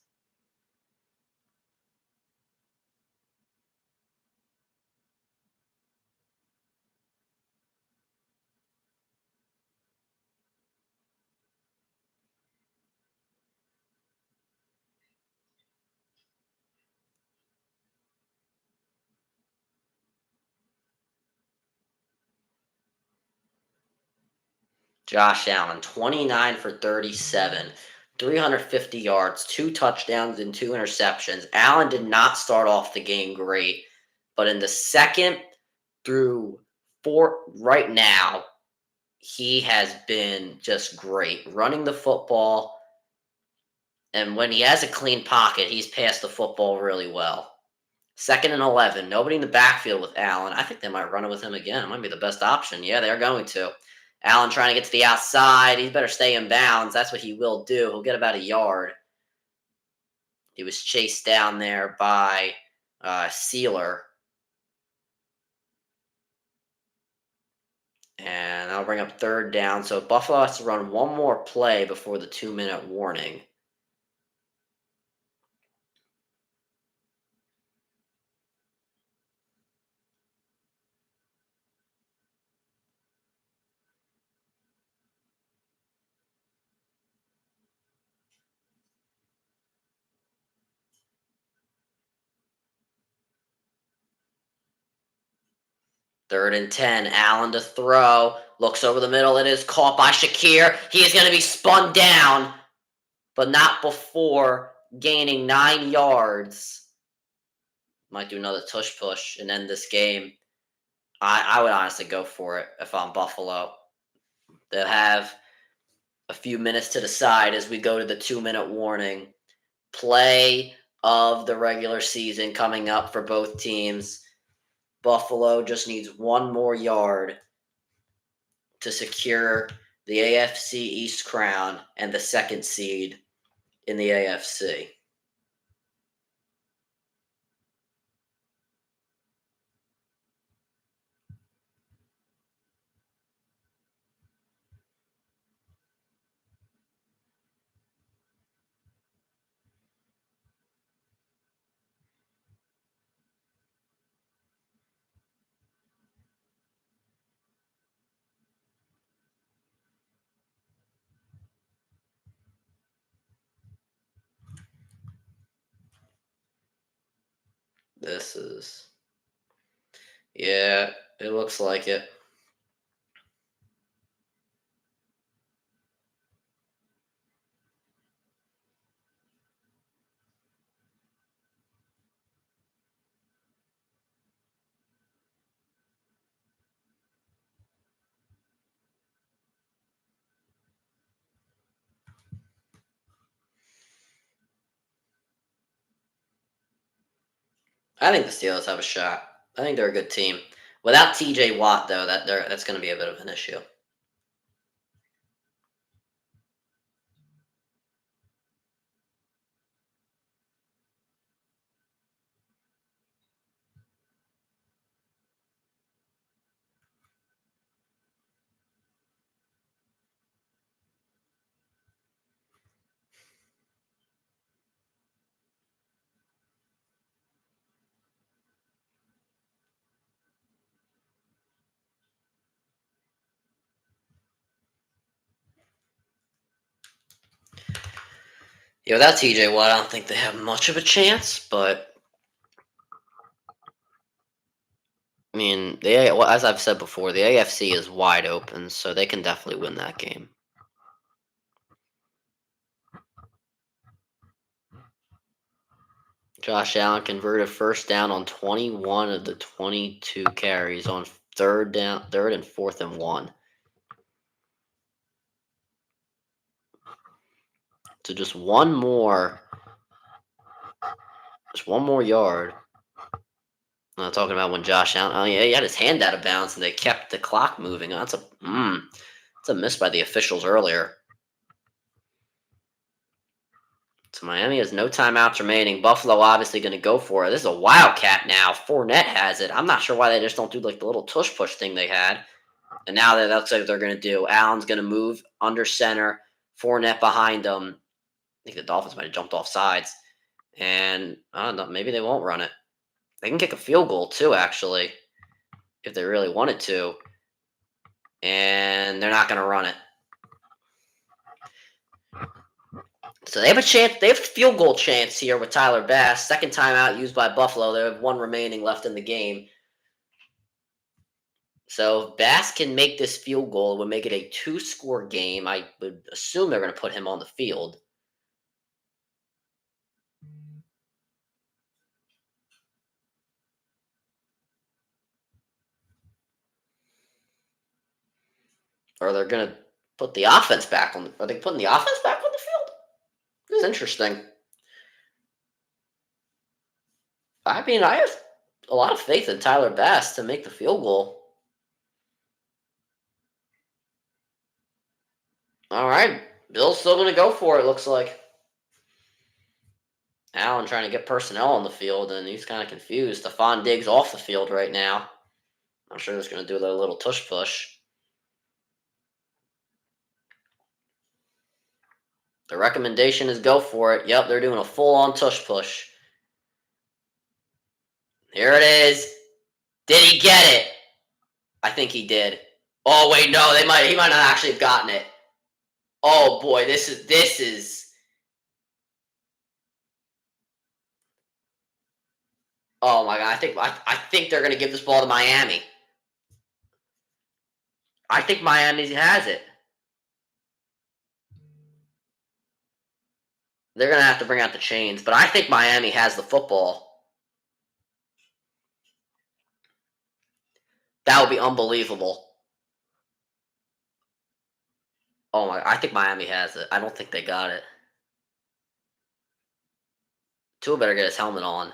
Josh Allen, 29 for 37, 350 yards, 2 touchdowns, and 2 interceptions. Allen did not start off the game great, but in the second through four, right now, he has been just great running the football. And when he has a clean pocket, he's passed the football really well. 2nd and 11. Nobody in the backfield with Allen. I think they might run it with him again. It might be the best option. Yeah, they're going to. Allen trying to get to the outside. He better stay in bounds. That's what he will do. He'll get about a yard. He was chased down there by Sealer. And that'll bring up third down. So Buffalo has to run one more play before the 2-minute warning. Third and 10. Allen to throw. Looks over the middle. It is caught by Shakir. He is going to be spun down, but not before gaining 9 yards. Might do another tush push and end this game. I would honestly go for it if I'm Buffalo. They'll have a few minutes to decide as we go to the 2-minute warning. Play of the regular season coming up for both teams. Buffalo just needs one more yard to secure the AFC East crown and the second seed in the AFC. This is, yeah, it looks like it. I think the Steelers have a shot. I think they're a good team. Without TJ Watt, though, that's going to be a bit of an issue. Yeah, without TJ Watt, I don't think they have much of a chance. But I mean, well, as I've said before, the AFC is wide open, so they can definitely win that game. Josh Allen converted first down on 21 of the 22 carries on third and fourth and one. So just one more yard. I'm talking about when Josh Allen. Oh yeah, he had his hand out of bounds, and they kept the clock moving. That's a miss by the officials earlier. So Miami has no timeouts remaining. Buffalo obviously going to go for it. This is a wildcat now. Fournette has it. I'm not sure why they just don't do like the little tush push thing they had. And now that looks like they're going to do. Allen's going to move under center. Fournette behind him. I think the Dolphins might have jumped off sides. And I don't know. Maybe they won't run it. They can kick a field goal too, actually, if they really wanted to. And they're not going to run it. So they have a chance. They have a field goal chance here with Tyler Bass. Second timeout used by Buffalo. They have one remaining left in the game. So if Bass can make this field goal, it would make it a 2-score game. I would assume they're going to put him on the field. Or they're going to put the offense back on. Are they putting the offense back on the field? This is interesting. I mean, I have a lot of faith in Tyler Bass to make the field goal. All right. Bill's still going to go for it, looks like. Allen trying to get personnel on the field, and he's kind of confused. Stephon Diggs off the field right now. I'm sure he's going to do their little tush push. The recommendation is go for it. Yep, they're doing a full-on tush push. Here it is. Did he get it? I think he did. Oh wait, no, he might not actually have gotten it. Oh boy, this is. Oh my god, I think they're gonna give this ball to Miami. I think Miami has it. They're gonna have to bring out the chains, but I think Miami has the football. That would be unbelievable. Oh my! I think Miami has it. I don't think they got it. Tua better get his helmet on.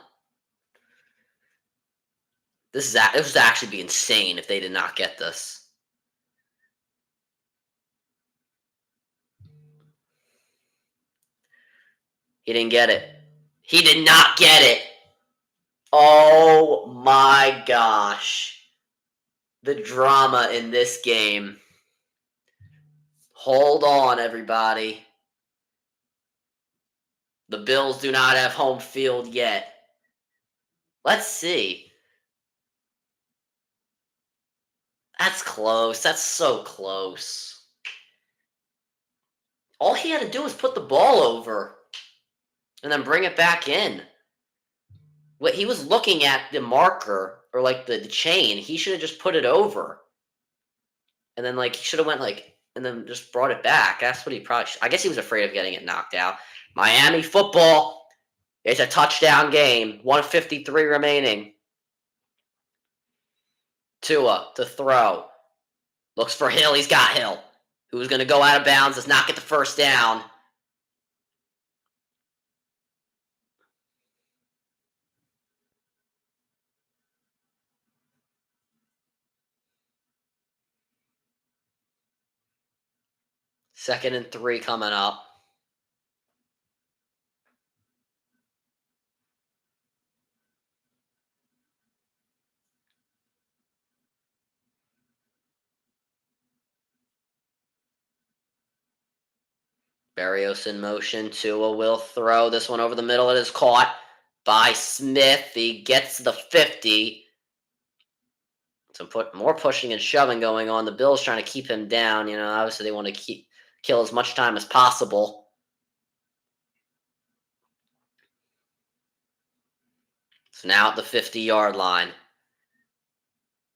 This would actually be insane if they did not get this. He didn't get it. He did not get it. Oh my gosh. The drama in this game. Hold on, everybody. The Bills do not have home field yet. Let's see. That's close. That's so close. All he had to do was put the ball over and then bring it back in. What he was looking at the marker or like the chain. He should have just put it over, and then like he should have went like and then just brought it back. That's what he probably. I guess he was afraid of getting it knocked out. Miami football. It's a touchdown game. 1:53 remaining. Tua to throw. Looks for Hill. He's got Hill. Who's going to go out of bounds, does not get the first down. Second and 3 coming up. Barrios in motion. Tua will throw. This one over the middle. It is caught by Smith. He gets the 50. So more pushing and shoving going on. The Bills trying to keep him down. Obviously they want to kill as much time as possible. So now at the 50-yard line.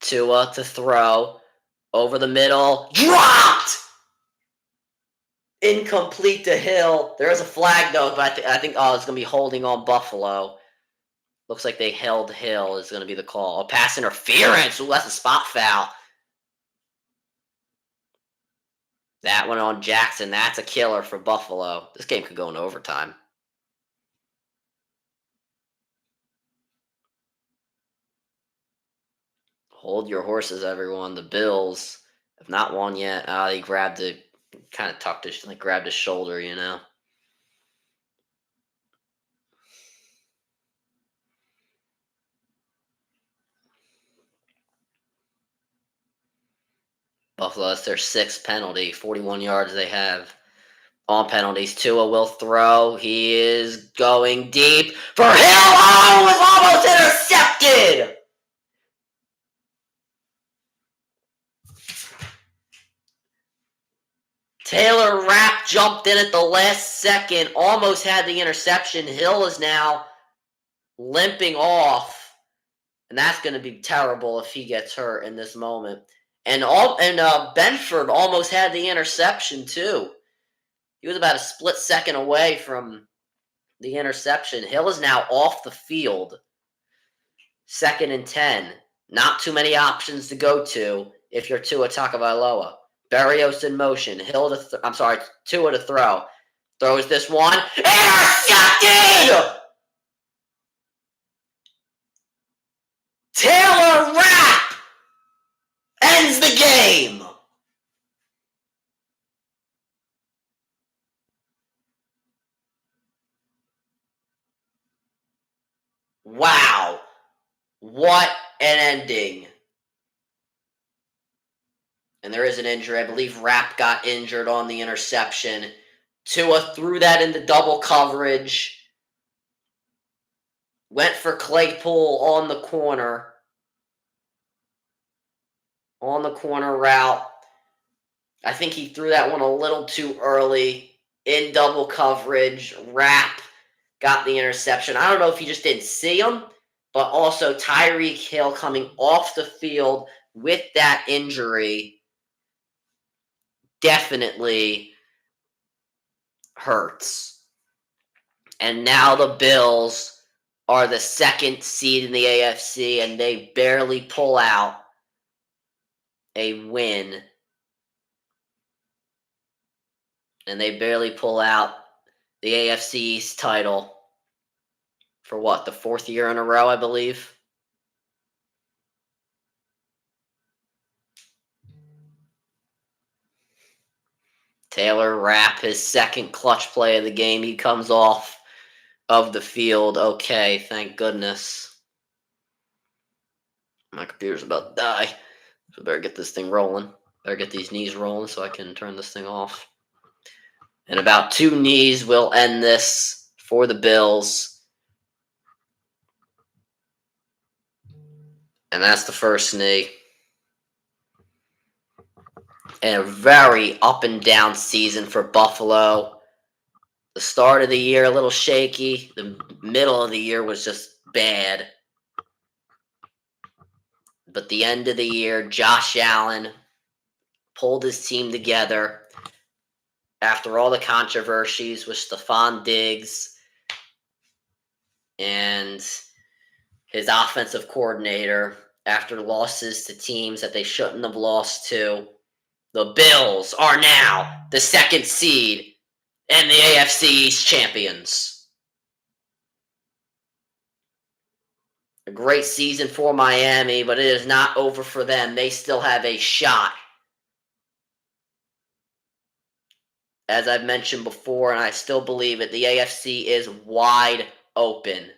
Tua to throw. Over the middle. Dropped! Incomplete to Hill. There is a flag, though, but I think it's going to be holding on Buffalo. Looks like they held Hill is going to be the call. Pass interference. Ooh, that's a spot foul. That one on Jackson. That's a killer for Buffalo. This game could go into overtime. Hold your horses, everyone. The Bills have not won yet. They grabbed it, kind of tucked his, grabbed his shoulder, Buffalo, that's their 6th penalty. 41 yards they have on penalties. Tua will throw. He is going deep for Hill. Oh, it was almost intercepted. Taylor Rapp jumped in at the last second, almost had the interception. Hill is now limping off, and that's going to be terrible if he gets hurt in this moment. And Benford almost had the interception too. He was about a split second away from the interception. Hill is now off the field. 2nd and 10. Not too many options to go to if you're Tua Tagovailoa. Barrios in motion. Tua to throw. Throws this one. Intercepted! Taylor Rapp ends the game. Wow. What an ending. And there is an injury. I believe Rapp got injured on the interception. Tua threw that into double coverage. Went for Claypool on the corner. On the corner route. I think he threw that one a little too early. In double coverage. Rapp got the interception. I don't know if he just didn't see him. But also Tyreek Hill coming off the field with that injury definitely hurts. And now the Bills are the 2nd seed in the AFC, and they barely pull out a win. And they barely pull out the AFC East title for what, the 4th year in a row, I believe? Taylor Rapp, his 2nd clutch play of the game. He comes off of the field. Okay, thank goodness. My computer's about to die. So I better get this thing rolling. Better get these knees rolling so I can turn this thing off. And about 2 knees will end this for the Bills. And that's the first knee. And a very up and down season for Buffalo. The start of the year, a little shaky. The middle of the year was just bad. But the end of the year, Josh Allen pulled his team together after all the controversies with Stephon Diggs and his offensive coordinator after losses to teams that they shouldn't have lost to. The Bills are now the second seed and the AFC East champions. A great season for Miami, but it is not over for them. They still have a shot. As I've mentioned before, and I still believe it, the AFC is wide open.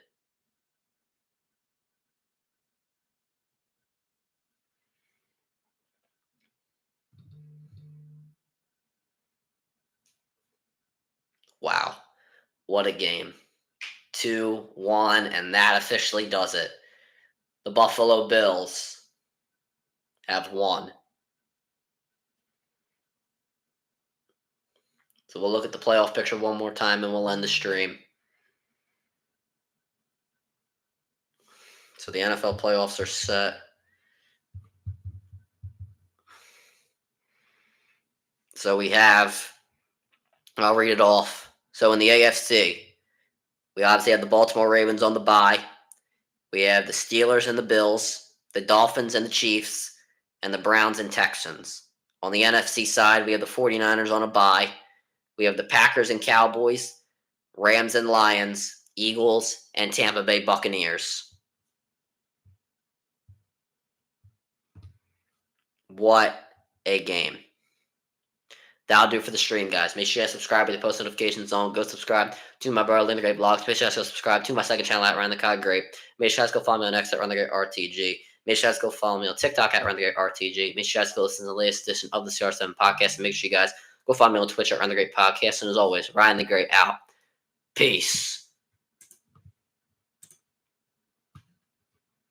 Wow. What a game. 2-1, and that officially does it. The Buffalo Bills have won. So we'll look at the playoff picture one more time and we'll end the stream. So the NFL playoffs are set. So we have, I'll read it off. So in the AFC, we obviously have the Baltimore Ravens on the bye. We have the Steelers and the Bills, the Dolphins and the Chiefs, and the Browns and Texans. On the NFC side, we have the 49ers on a bye. We have the Packers and Cowboys, Rams and Lions, Eagles, and Tampa Bay Buccaneers. What a game. That'll do for the stream, guys. Make sure you guys subscribe with the post notifications on. Go subscribe to my brother, Linda Great Vlogs. Make sure you guys go subscribe to my second channel at Run the Cod Great. Make sure you guys go follow me on X at Run the Great RTG. Make sure you guys go follow me on TikTok at Run the Great RTG. Make sure you guys go listen to the latest edition of the CR7 podcast. And make sure you guys go follow me on Twitch at Run the Great Podcast. And as always, Ryan the Great out. Peace.